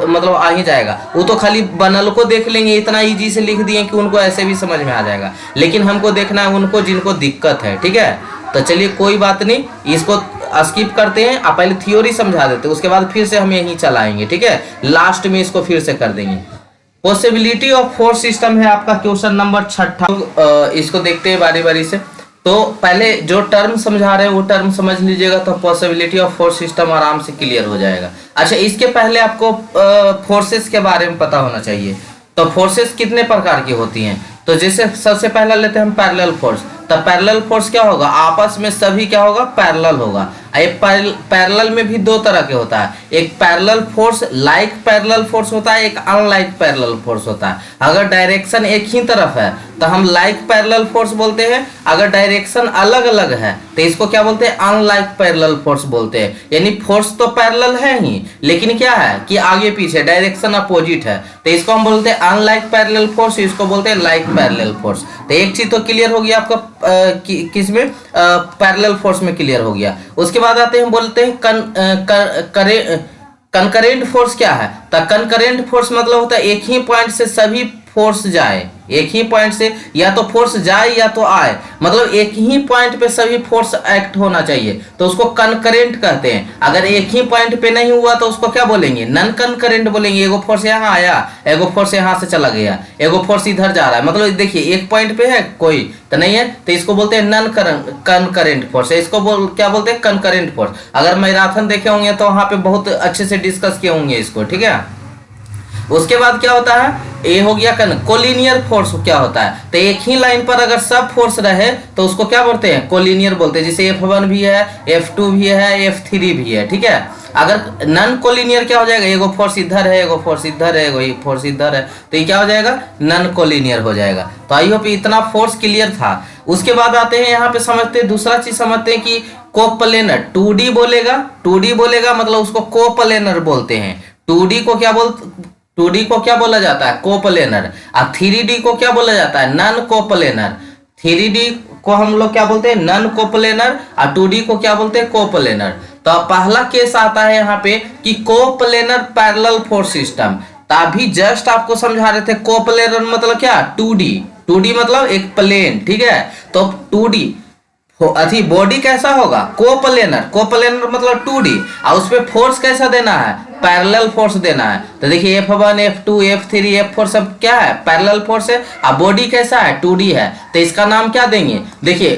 मतलब आ ही जाएगा, वो तो खाली बनल को देख लेंगे, इतना इजी से लिख दिए कि उनको ऐसे भी समझ में आ जाएगा, लेकिन हमको देखना है उनको जिनको दिक्कत है। ठीक है, तो चलिए कोई बात नहीं, इसको स्किप करते हैं, आप पहले थ्योरी समझा देते हैं, उसके बाद फिर से हम यहीं चलाएंगे। ठीक है, लास्ट में इसको फिर से कर देंगे। पॉसिबिलिटी ऑफ फोर्स सिस्टम है आपका क्वेश्चन नंबर 6, इसको देखते हैं बारी बारी से। तो पहले जो टर्म समझा रहे हैं वो टर्म समझ लीजिएगा, तो पॉसिबिलिटी ऑफ फोर्स सिस्टम आराम से क्लियर हो जाएगा। अच्छा, इसके पहले आपको फोर्सेस के बारे में पता होना चाहिए। तो फोर्सेस कितने प्रकार की होती हैं, तो जैसे सबसे पहला लेते हैं हम पैरेलल फोर्स। तो पैरेलल फोर्स क्या होगा, आपस में सभी क्या होगा, पैरेलल होगा। एक पैरेलल में भी 2 तरह के होता है, एक parallel force like parallel force होता है, एक अनलाइक पैरेलल फोर्स होता है। अगर डायरेक्शन एक ही तरफ है तो हम लाइक पैरेलल फोर्स बोलते हैं, अगर डायरेक्शन अलग अलग है तो इसको क्या बोलते हैं, अनलाइक पैरेलल फोर्स बोलते हैं। यानी फोर्स तो पैरेलल है ही, लेकिन क्या है कि आगे पीछे डायरेक्शन अपोजिट है, तो इसको हम बोलते हैं अनलाइक पैरेलल फोर्स, इसको बोलते हैं लाइक पैरेलल फोर्स। तो एक चीज तो क्लियर हो गया आपका, किसमें, पैरेलल फोर्स में क्लियर हो गया। उसके बाद आते हैं, बोलते हैं कंकरेंट फोर्स क्या है। तो कंकरेंट फोर्स मतलब होता है एक ही पॉइंट से सभी फोर्स जाए, एक ही पॉइंट से या तो फोर्स जाए या तो आए, मतलब एक ही पॉइंट पे सभी फोर्स एक्ट होना चाहिए, तो उसको कंकरेंट कहते हैं। अगर एक ही पॉइंट पे नहीं हुआ तो उसको क्या बोलेंगे, नॉन कंकरेंट बोलेंगे। एगो फोर्स यहाँ आया, एगो फोर्स यहाँ से चला गया, एगो फोर्स इधर जा रहा है, मतलब देखिए एक पॉइंट पे है कोई तो नहीं है, तो इसको बोलते हैं नॉन कंकरेंट फोर्स, इसको क्या बोलते हैं, कंकरेंट फोर्स। अगर मैराथन देखे होंगे तो वहां पे बहुत अच्छे से डिस्कस किए होंगे इसको। ठीक है, उसके बाद क्या होता है, ये हो गया कोलिनियर फोर्स क्या होता है, तो एक ही लाइन पर अगर सब फोर्स रहे तो उसको क्या बोलते हैं, कोलिनियर बोलते हैं। जैसे F1 भी है, F2 भी है, F3 भी है, ठीक है। अगर नन कोलिनियर क्या हो जाएगा, एगो फोर्स इधर है, एगो फोर्स इधर है, एगो फोर्स इधर है, तो ये क्या हो जाएगा, नन कोलिनियर हो जाएगा। तो आई होप इतना फोर्स क्लियर था। उसके बाद आते हैं यहाँ पे समझते हैं, दूसरा चीज समझते हैं कि कोप्लेनर 2D बोलेगा, 2D बोलेगा मतलब उसको कोप्लेनर बोलते हैं। 2D को क्या 2D को क्या बोला जाता है, कोप्लेनर। और 3D को क्या बोला जाता है, नन कोप्लेनर। 3D को हम लोग क्या बोलते हैं, नन कोप्लेनर, और 2D को क्या बोलते हैं, कोप्लेनर। तो पहला केस आता है यहाँ पे कि कोप्लेनर पैरेलल फोर्स सिस्टम। तो अभी जस्ट आपको समझा रहे थे कोप्लेनर मतलब क्या, 2D। 2D मतलब एक प्लेन, ठीक है। तो 2D अथी बॉडी कैसा होगा, कोप्लेनर। कोप्लेनर मतलब 2D, और उस पे फोर्स कैसा देना है, पैरेलल फोर्स देना है। तो देखिए F1 F2 F3 F4 सब क्या है, पैरेलल फोर्स है। और बॉडी कैसा है, 2D है। तो इसका नाम क्या देंगे, देखिए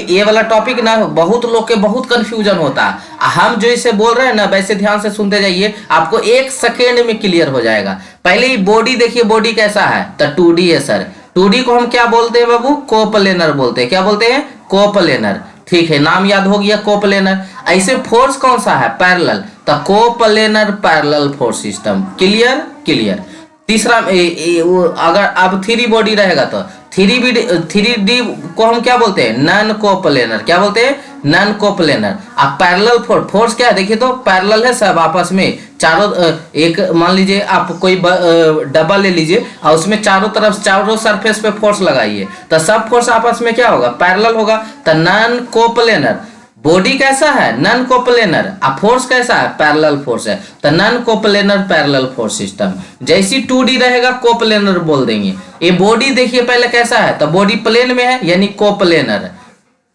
ये वाला टॉपिक ना बहुत लोग के बहुत कंफ्यूजन होता है। हम जो इसे बोल रहे हैं ना वैसे ध्यान से सुनते जाइए, आपको 1 सेकेंड में क्लियर हो जाएगा। पहले ही बॉडी देखिए, बॉडी कैसा है, तो 2D है सर। 2D को हम क्या बोलते हैं बाबू, कोप्लेनर बोलते हैं। क्या बोलते हैं, कोप्लेनर। ठीक है, नाम याद हो गया, कोप्लेनर। ऐसे फोर्स कौन सा है, पैरेलल, तो coplanar parallel force system. Clear, clear. तीसरा अगर अब 3 बॉडी रहेगा तो 3D को हम क्या बोलते हैं, नन कोप्लेनर। क्या बोलते हैं, नन कोप्लेनर। अब पैरेलल फोर्स क्या है, देखिए तो पैरेलल है सब आपस में, चारों एक मान लीजिए आप कोई डब्बा ले लीजिए और उसमें चारों तरफ चारों सरफेस पे फोर्स लगाइए, तो सब फोर्स आपस में क्या होगा, पैरेलल होगा। तो नन कोप्लेनर बॉडी कैसा है, नन कोप्लेनर, और फोर्स कैसा है, पैरेलल फोर्स है। तो non coplanar parallel force system. जैसी 2D रहेगा कोप्लेनर बोल देंगे। ये बॉडी देखिए पहले कैसा है, तो बॉडी प्लेन में है यानी कोप्लेनर।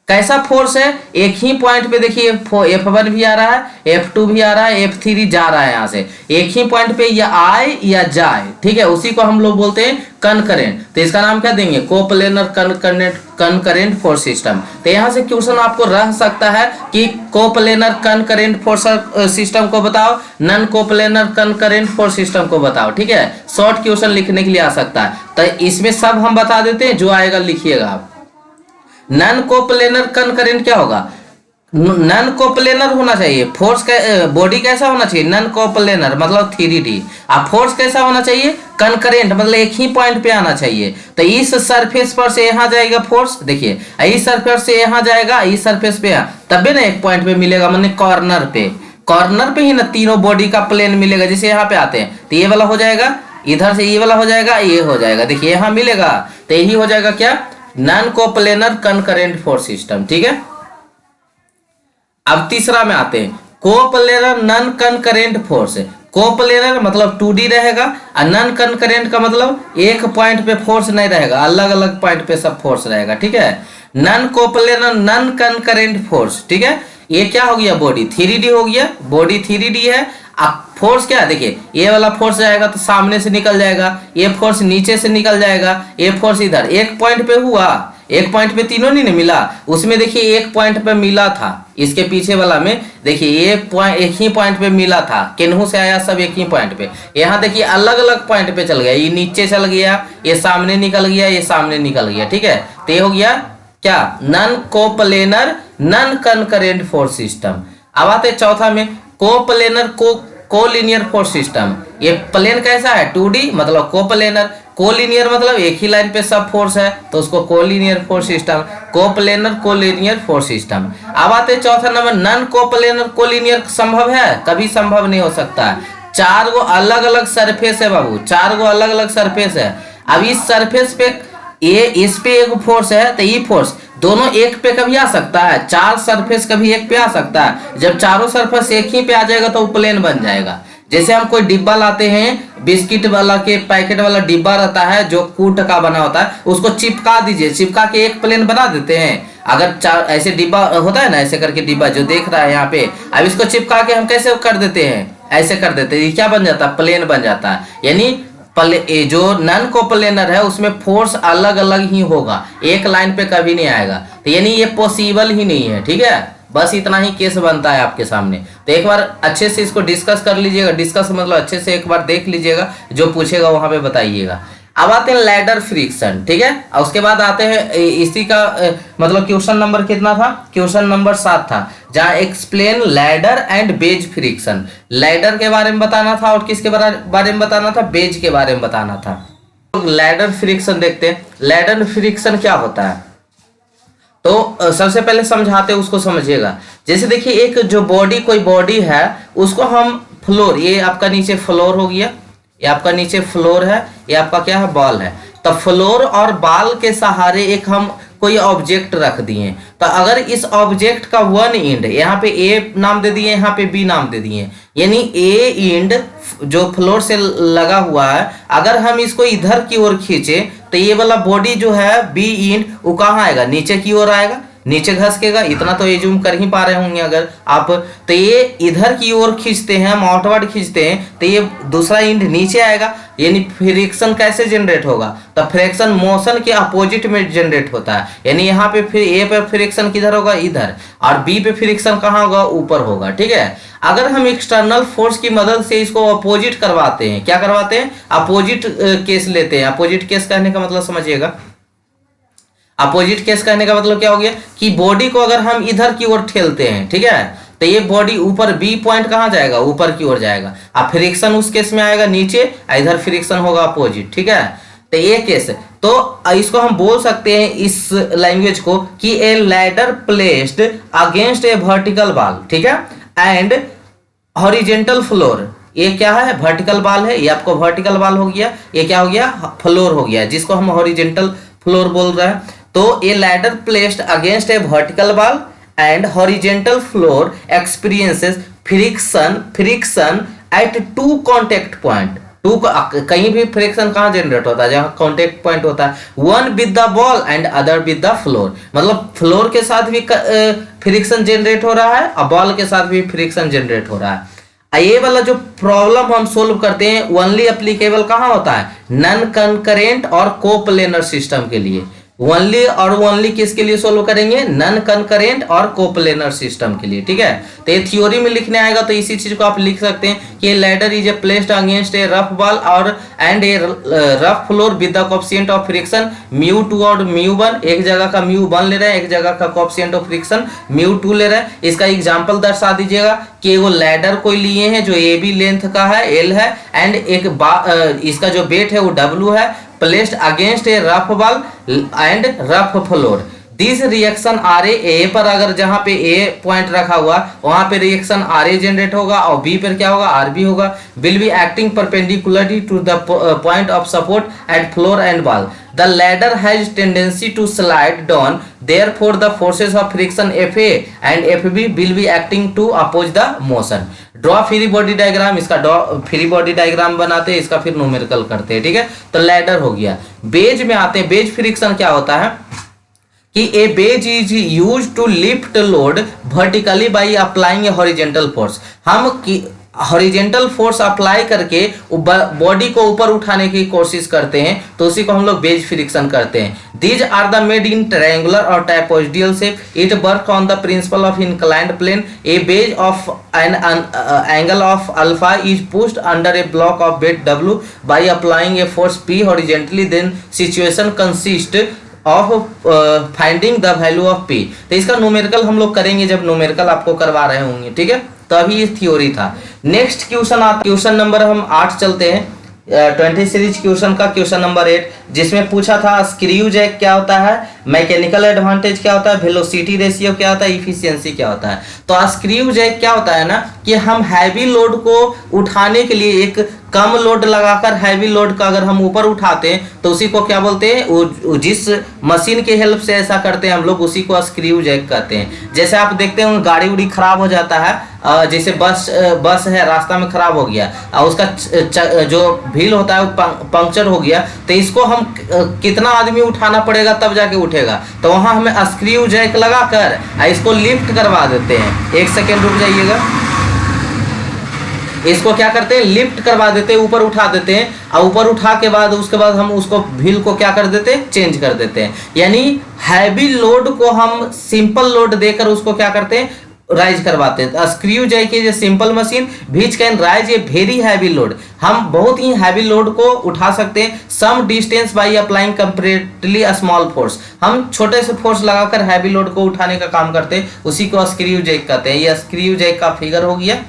कैसा फोर्स है, एक ही पॉइंट पे देखिए F1 भी आ रहा है, F2 भी आ रहा है, F3 जा रहा है यहाँ से, एक ही पॉइंट पे या आए या जाए, ठीक है। उसी को हम लोग बोलते हैं कनकरेंट। तो इसका नाम क्या देंगे, कोप्लेनर कनकरेंट फोर्स सिस्टम। तो यहाँ से क्वेश्चन आपको रह सकता है कि कोप्लेनर कनकरेंट फोर्स सिस्टम को बताओ, non coplanar concurrent force system को बताओ, ठीक है। शॉर्ट क्वेश्चन लिखने के लिए आ सकता है। तो इसमें सब हम बता देते हैं, जो आएगा लिखिएगा आप। नन कोप्लेनर कनकरेंट क्या होगा, नन कोप्लेनर होना चाहिए। फोर्स बॉडी कैसा होना चाहिए, नन कोप्लेनर मतलब 3D। अब फोर्स कैसा होना चाहिए, कनकरेंट मतलब एक ही पॉइंट पे आना चाहिए। तो इस सरफेस पर से यहाँ जाएगा फोर्स, देखिए इस सरफेस से यहाँ जाएगा, इस सरफेस पे तब ना एक पॉइंट पे मिलेगा, मतलब कॉर्नर पे। कॉर्नर पे ही ना तीनों बॉडी का प्लेन मिलेगा। जैसे यहाँ पे आते हैं तो ये वाला हो जाएगा, इधर से ये वाला हो जाएगा, ये हो जाएगा, देखिए यहाँ मिलेगा। तो यही हो जाएगा क्या, non coplanar concurrent force system, ठीक है। अब तीसरा में आते हैं, coplanar non concurrent force. Coplanar मतलब 2D रहेगा, और नन कनकरेंट का मतलब एक पॉइंट पे फोर्स नहीं रहेगा, अलग अलग पॉइंट पे सब फोर्स रहेगा, ठीक है। Non coplanar non concurrent force, ठीक है। ये क्या हो गया, बॉडी 3D हो गया, बॉडी 3D है। अब फोर्स क्या है, देखिए ये वाला फोर्स जाएगा तो सामने से निकल जाएगा, ये फोर्स नीचे से निकल जाएगा, ये फोर्स इधर एक पॉइंट पे हुआ, एक पॉइंट पे तीनों नहीं मिला। उसमें देखिए एक पॉइंट पे मिला था, इसके पीछे वाला में देखिए ये पॉइंट एक ही पॉइंट पे मिला था, केनहू से आया सब एक ही पॉइंट पे। यहाँ देखिए अलग अलग पॉइंट पे चल गया, ये नीचे चल गया, ये सामने निकल गया, ये सामने निकल गया, ठीक है। तो ये हो गया क्या, non coplanar non concurrent force system. अब आते चौथा में, कोप्लेनर कोलिनियर फोर्स सिस्टम। ये प्लेन कैसा है, 2D मतलब कोप्लेनर, कोलिनियर मतलब एक ही लाइन पे सब फोर्स है, तो उसको collinear force system, coplanar collinear force system. अब आते चौथा नंबर, नन कोप्लेनर कोलिनियर संभव है, कभी संभव नहीं हो सकता है। 4 गो अलग अलग सरफेस है बाबू, 4 गो अलग अलग सरफेस है। अब इस सरफेस पे ये इस पे एक फोर्स है, तो ये फोर्स दोनों एक पे कभी आ सकता है, 4 सरफेस कभी एक पे आ सकता है। जब चारों सरफेस एक ही पे आ जाएगा तो वो प्लेन बन जाएगा। जैसे हम कोई डिब्बा लाते हैं, बिस्किट वाला के पैकेट वाला डिब्बा रहता है जो कूट का बना होता है, उसको चिपका दीजिए, चिपका के एक प्लेन बना देते हैं। अगर 4 ऐसे डिब्बा होता है ना, ऐसे करके डिब्बा जो देख रहा है यहाँ पे, अब इसको चिपका के हम कैसे कर देते हैं, ऐसे कर देते हैं, क्या बन जाता है, प्लेन बन जाता है। यानी जो नन कोप्लेनर है उसमें फोर्स अलग अलग ही होगा, एक लाइन पे कभी नहीं आएगा। तो यानी ये पॉसिबल ही नहीं है, ठीक है, बस इतना ही केस बनता है आपके सामने। तो एक बार अच्छे से इसको डिस्कस कर लीजिएगा, डिस्कस मतलब अच्छे से एक बार देख लीजिएगा, जो पूछेगा वहां पे बताइएगा। अब आते हैं लैडर फ्रिक्शन, ठीक है। और उसके बाद आते हैं इसी का मतलब क्वेश्चन नंबर कितना था, क्वेश्चन नंबर 7 था, जहां explain ladder and wedge friction. Ladder के बारे में बताना था और किसके बारे में बताना था, बेज के बारे में बताना था। लैडर फ्रिक्शन देखते हैं, लैडर फ्रिक्शन क्या होता है। तो सबसे पहले समझाते हैं, उसको समझिएगा। जैसे देखिए एक जो बॉडी, कोई बॉडी है, उसको हम फ्लोर, ये आपका नीचे फ्लोर हो गया, ये आपका नीचे फ्लोर है, ये आपका क्या है, बॉल है। तो फ्लोर और बॉल के सहारे एक हम कोई ऑब्जेक्ट रख दिए। तो अगर इस ऑब्जेक्ट का वन एंड, यहाँ पे ए नाम दे दिए, यहाँ पे बी नाम दे दिए, यानी ए एंड जो फ्लोर से लगा हुआ है, अगर हम इसको इधर की ओर खींचे तो ये वाला बॉडी जो है बी एंड, वो कहाँ आएगा, नीचे की ओर आएगा, नीचे घसकेगा। इतना तो ये जूम कर ही पा रहे होंगे अगर आप। तो ये इधर की ओर खींचते हैं, हम आउटवर्ड खींचते हैं, तो ये दूसरा एंड नीचे आएगा। यानी फ्रिक्शन कैसे जनरेट होगा, तो फ्रिक्शन मोशन के अपोजिट में जनरेट होता है। यानी यहाँ पे फिर ए पे फ्रिक्शन किधर होगा, इधर, और बी पे फ्रिक्शन कहाँ होगा, ऊपर होगा, ठीक है। अगर हम एक्सटर्नल फोर्स की मदद से इसको अपोजिट करवाते हैं, क्या करवाते हैं, अपोजिट केस लेते हैं। अपोजिट केस कहने का मतलब समझिएगा, अपोजिट केस कहने का मतलब क्या हो गया कि बॉडी को अगर हम इधर की ओर ठेलते हैं, ठीक है, तो ये बॉडी ऊपर, बी पॉइंट कहाँ जाएगा, ऊपर की ओर जाएगा। अब फ्रिक्शन उस केस में आएगा नीचे, इधर फ्रिक्शन होगा अपोजिट, ठीक है। तो ये केस है। तो इसको हम बोल सकते हैं इस लैंग्वेज को कि ए ladder placed against a vertical wall, ठीक है, एंड हॉरिजेंटल फ्लोर। ये क्या है, वर्टिकल वॉल है, ये आपको वर्टिकल वॉल हो गया, ये क्या हो गया, फ्लोर हो गया, जिसको हम हॉरिजेंटल फ्लोर बोल रहे हैं। तो a ladder placed against a vertical wall and horizontal floor experiences friction at two contact point. कहीं भी फ्रिक्शन कहाँ जनरेट होता है, जहां कॉन्टेक्ट पॉइंट होता है, one with the ball and other with the floor. मतलब फ्लोर के साथ भी फ्रिक्शन जनरेट हो रहा है और बॉल के साथ भी फ्रिक्शन जनरेट हो रहा है। ये वाला जो प्रॉब्लम हम सोल्व करते हैं ओनली एप्लीकेबल कहाँ होता है, नॉन कंकरेंट और कोप्लेनर सिस्टम के लिए। ओनली और ओनली किसके लिए सोल्व करेंगे, नॉन कंकरेंट और कोप्लेनर सिस्टम के लिए, ठीक है। तो ये थ्योरी में लिखने आएगा, तो इसी चीज को आप लिख सकते हैं कि ladder is a placed against a rough wall और and a rough floor with the coefficient of friction μ2 और μ1। एक जगह का μ1 ले रहे हैं, एक जगह का कोएफिशिएंट ऑफ फ्रिक्शन μ2 ले रहे हैं। इसका एग्जांपल दर्शा दीजिएगा कि वो लैडर कोई लिए हैं जो ए बी लेंथ का है, एल है, एंड एक इसका जो वेट है वो W है, placed against a rough wall and rough floor. This reaction are a पर, अगर जहां पे ए पॉइंट रखा हुआ वहां पे रिएक्शन आर ए जनरेट होगा और बी पर क्या होगा, आर बी होगा। Will be acting perpendicularly to the point of support at floor and wall. The ladder has tendency to slide down, therefore the forces of friction Fa and Fb will be acting to oppose the motion. Draw free body diagram, इसका फ्री बॉडी डायग्राम बनाते हैं, इसका फिर न्यूमेरिकल करते हैं, ठीक है। तो लैडर हो गया। बेज में आते हैं, बेज फ्रिक्शन क्या होता है कि a wedge is use to lift load vertically by applying a horizontal force. हम हॉरिजेंटल फोर्स अप्लाई करके बॉडी को ऊपर उठाने की कोशिश करते हैं, तो उसी को हम लोग बेज फ्रिक्शन करते हैं। These are the made in triangular और trapezoidal shape. It work on the principle of inclined plane. A wedge of an angle of alpha is pushed under a block of weight W by applying a force P horizontally. Then situation consist of finding the value of P। तो इसका न्यूमेरिकल हम लोग करेंगे जब न्यूमेरिकल आपको करवा रहे होंगे, ठीक है। तो अभी ये थ्योरी था। नेक्स्ट क्वेश्चन आता, क्वेश्चन नंबर हम 8 चलते हैं, 20 सीरीज क्वेश्चन का क्वेश्चन नंबर 8, जिसमें पूछा था स्क्रू जैक क्या होता है, मैकेनिकल एडवांटेज क्या होता है, वेलोसिटी रेशियो क्या होता है, इफिशियंसी क्या होता है। तो स्क्रू जैक क्या होता है ना कि हम हैवी लोड को उठाने के लिए एक कम लोड लगाकर हैवी लोड का अगर हम ऊपर उठाते हैं तो उसी को क्या बोलते हैं, वो जिस मशीन के हेल्प से ऐसा करते हैं हम लोग, उसी को स्क्रू जैक कहते हैं। जैसे आप देखते हैं गाड़ी उड़ी खराब हो जाता है, जैसे बस है रास्ता में खराब हो गया और उसका जो व्हील होता है वो पंक्चर हो गया, तो इसको हम कितना आदमी उठाना पड़ेगा तब जाके उठेगा। तो वहां हमें स्क्रू जैक लगाकर इसको लिफ्ट करवा देते हैं। एक सेकेंड रुक जाइएगा, इसको क्या करते हैं, लिफ्ट करवा देते हैं, ऊपर उठा देते हैं और ऊपर उठा के बाद उसके बाद हम उसको व्हील को क्या कर देते हैं, चेंज कर देते हैं। यानी हैवी लोड को हम सिंपल लोड देकर उसको क्या करते हैं, राइज करवाते हैं। Screw jack is a simple machine which can raise a very heavy load, हम बहुत ही हैवी लोड को उठा सकते हैं some distance by applying comparatively a small force, हम छोटे से फोर्स लगाकर हैवी लोड को उठाने का काम करते हैं, उसी को स्क्रू जैक कहते हैं। ये स्क्रू जैक का फिगर हो गया।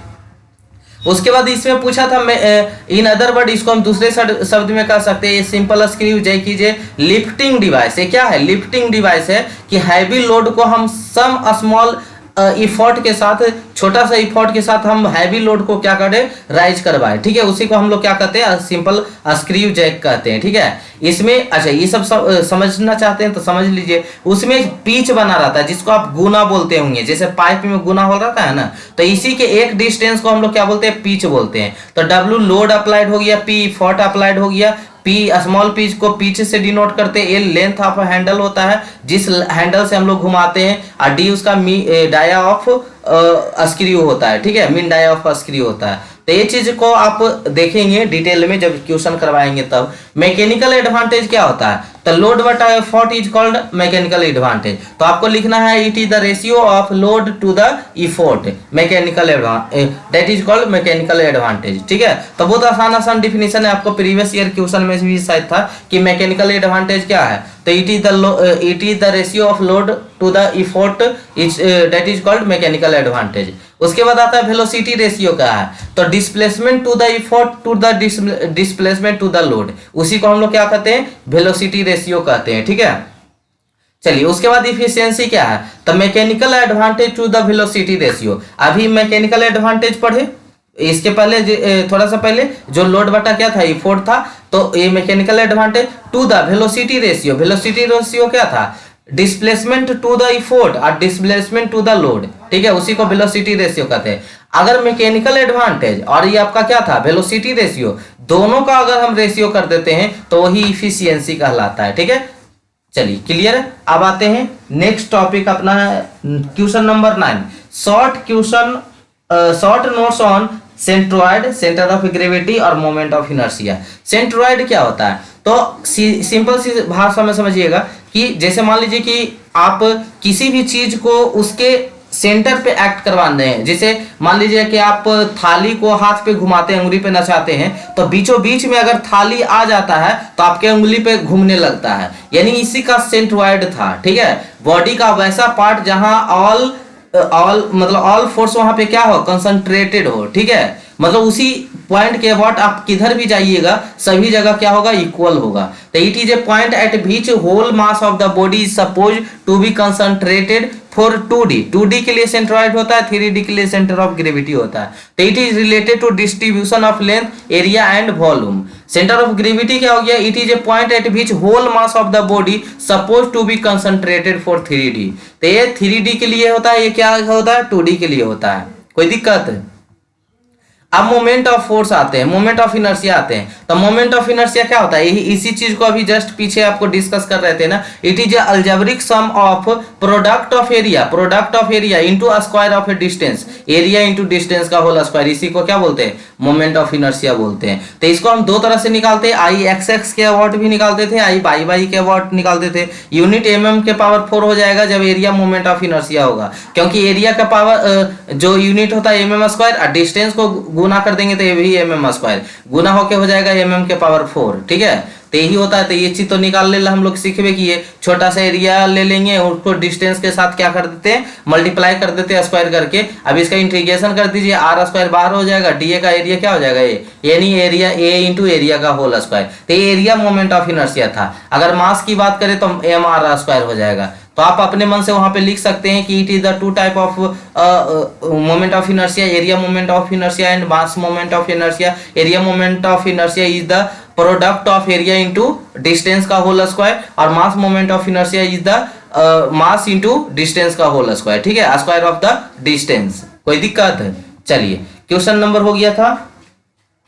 उसके बाद इसमें पूछा था मैं इन अदर वर्ड, इसको हम दूसरे शब्द में कह सकते हैं सिंपल स्क्रू जैक कीजिए लिफ्टिंग डिवाइस। ये क्या है, लिफ्टिंग डिवाइस है कि हैवी लोड को हम सम स्मॉल इफोर्ट के साथ, छोटा सा इफोर्ट के साथ हम हैवी लोड को क्या करें, राइज करवाए, ठीक है, उसी को हम लोग क्या कहते हैं, सिंपल स्क्रू जैक कहते हैं, ठीक है। इसमें अच्छा ये सब समझना चाहते हैं तो समझ लीजिए। उसमें पीच बना रहता है जिसको आप गुना बोलते होंगे, जैसे पाइप में गुना हो रहता है ना, तो इसी के एक डिस्टेंस को हम लोग क्या बोलते हैं, पीच बोलते हैं। तो डब्ल्यू लोड अप्लाइड हो गया, पी इफोर्ट अप्लाइड हो गया, पी स्मॉल पीच को पीच से डिनोट करते हैं, एल लेंथ ऑफ हैंडल होता है जिस हैंडल से हम लोग घुमाते हैं, और डी उसका डाया ऑफ स्क्रू होता है, ठीक है, मीन डाया ऑफ स्क्रू होता है। तो ये चीज को आप देखेंगे डिटेल में जब क्वेश्चन करवाएंगे तब। मैकेनिकल एडवांटेज क्या होता है, तो लोड बटा effort is called mechanical advantage. तो आपको लिखना है it is the ratio of load to the effort, mechanical that is called mechanical advantage, ठीक है। तो बहुत आसान आसान डिफिनेशन है, आपको प्रीवियस ईयर क्वेश्चन में भी शायद था कि मैकेनिकल एडवांटेज क्या है, तो it is the ratio of load to the effort is that is called mechanical advantage. उसके बाद आता है वेलोसिटी रेशियो क्या है, तो displacement to the effort to the displacement to the load, उसी को हम लोग क्या कहते हैं, वेलोसिटी रेशियो कहते हैं, ठीक है। चलिए उसके बाद इफिशियंसी क्या है, तो mechanical advantage to the velocity ratio. अभी मैकेनिकल एडवांटेज पढ़े, इसके पहले थोड़ा सा पहले जो लोड बटा क्या था, इफोर्ट था, तो ये mechanical advantage to the velocity ratio. Velocity ratio क्या था, डिस्प्लेसमेंट टू द इफोर्ट और डिस्प्लेसमेंट टू द लोड, ठीक है, उसी को वेलोसिटी रेशियो कहते हैं। अगर मैकेनिकल एडवांटेज और ये आपका क्या था, वेलोसिटी रेशियो, दोनों का अगर हम रेशियो कर देते हैं तो वही इफिशियंसी कहलाता है, ठीक है। चलिए क्लियर है। अब आते हैं नेक्स्ट टॉपिक अपना question number 9, short notes on centroid, centre of gravity और मोमेंट ऑफ इनर्शिया। सेंट्रोइड क्या होता है, तो सिंपल सी भाषा में समझिएगा कि जैसे मान लीजिए कि आप किसी भी चीज को उसके सेंटर पे एक्ट करवाने हैं, जैसे मान लीजिए कि आप थाली को हाथ पे घुमाते हैं, उंगली पे नचाते हैं, तो बीचों बीच में अगर थाली आ जाता है तो आपके उंगली पे घूमने लगता है, यानी इसी का सेंट्रोइड था, ठीक है। बॉडी का वैसा पार्ट जहां ऑल मतलब ऑल फोर्स वहां पे क्या हो, कंसंट्रेटेड हो, ठीक है, मतलब उसी पॉइंट के अबाउट आप किधर भी जाइएगा सभी जगह क्या होगा, इक्वल होगा। तो it is a point at which whole mass of the body is suppose to be concentrated for 2D। 2D के लिए सेंट्रोइड होता है, 3D के लिए सेंटर ऑफ ग्रेविटी होता है। तो it is related to distribution of length, area and volume. Centre of gravity क्या हो गया, it is a point at which whole mass of the body suppose to be concentrated for 3D। तो ये 3D के लिए होता है, ये क्या होता है, 2D के लिए होता है। कोई दिक्कत है? अब मोमेंट ऑफ फोर्स आते हैं, मोमेंट ऑफ इनर्शिया आते हैं। तो मोमेंट ऑफ इनर्शिया क्या होता है, यही इसी चीज को अभी जस्ट पीछे आपको डिस्कस कर रहे थे ना। It is algebraic sum of product of area into square of a distance, area into distance का होल स्क्वायर, इसी को क्या बोलते हैं, मोमेंट ऑफ इनर्शिया बोलते हैं। तो इसको हम दो तरह से निकालते हैं, आई एक्स एक्स के अबाउट भी निकालते थे, आई वाई वाई के अबाउट निकालते थे। यूनिट mm के पावर 4 हो जाएगा जब एरिया मोमेंट ऑफ इनर्शिया होगा, क्योंकि एरिया का पावर जो यूनिट होता है mm स्क्वायर, और डिस्टेंस को गुना कर देंगे तो ये भी mm स्क्वायर गुना होके हो जाएगा mm के पावर 4, ठीक है। तो यही होता है। तो ये चीज तो निकाल ले हम लोग सीखे कि ये छोटा सा एरिया ले लेंगे और उसको डिस्टेंस के साथ क्या कर देते हैं, मल्टीप्लाई कर देते हैं स्क्वायर करके। अब इसका इंटीग्रेशन कर दीजिए, आर स्क्वायर बाहर हो जाएगा, डी का एरिया क्या हो जाएगा, ए, यानी एरिया ए इंटू एरिया का होल स्क्वायर। तो ये एरिया मोमेंट ऑफ इनर्शिया था। अगर मास की बात करें तो एम आर स्क्वायर हो जाएगा। तो आप अपने मन से वहां पे लिख सकते हैं कि it is the two type of moment of inertia, area moment of inertia and mass moment of inertia. Area moment of inertia is the product of area into distance का होल स्क्वायर, और मास moment of inertia is the mass into distance का होल स्क्वायर, ठीक है, स्क्वायर ऑफ द डिस्टेंस। कोई दिक्कत है? चलिए क्वेश्चन नंबर हो गया था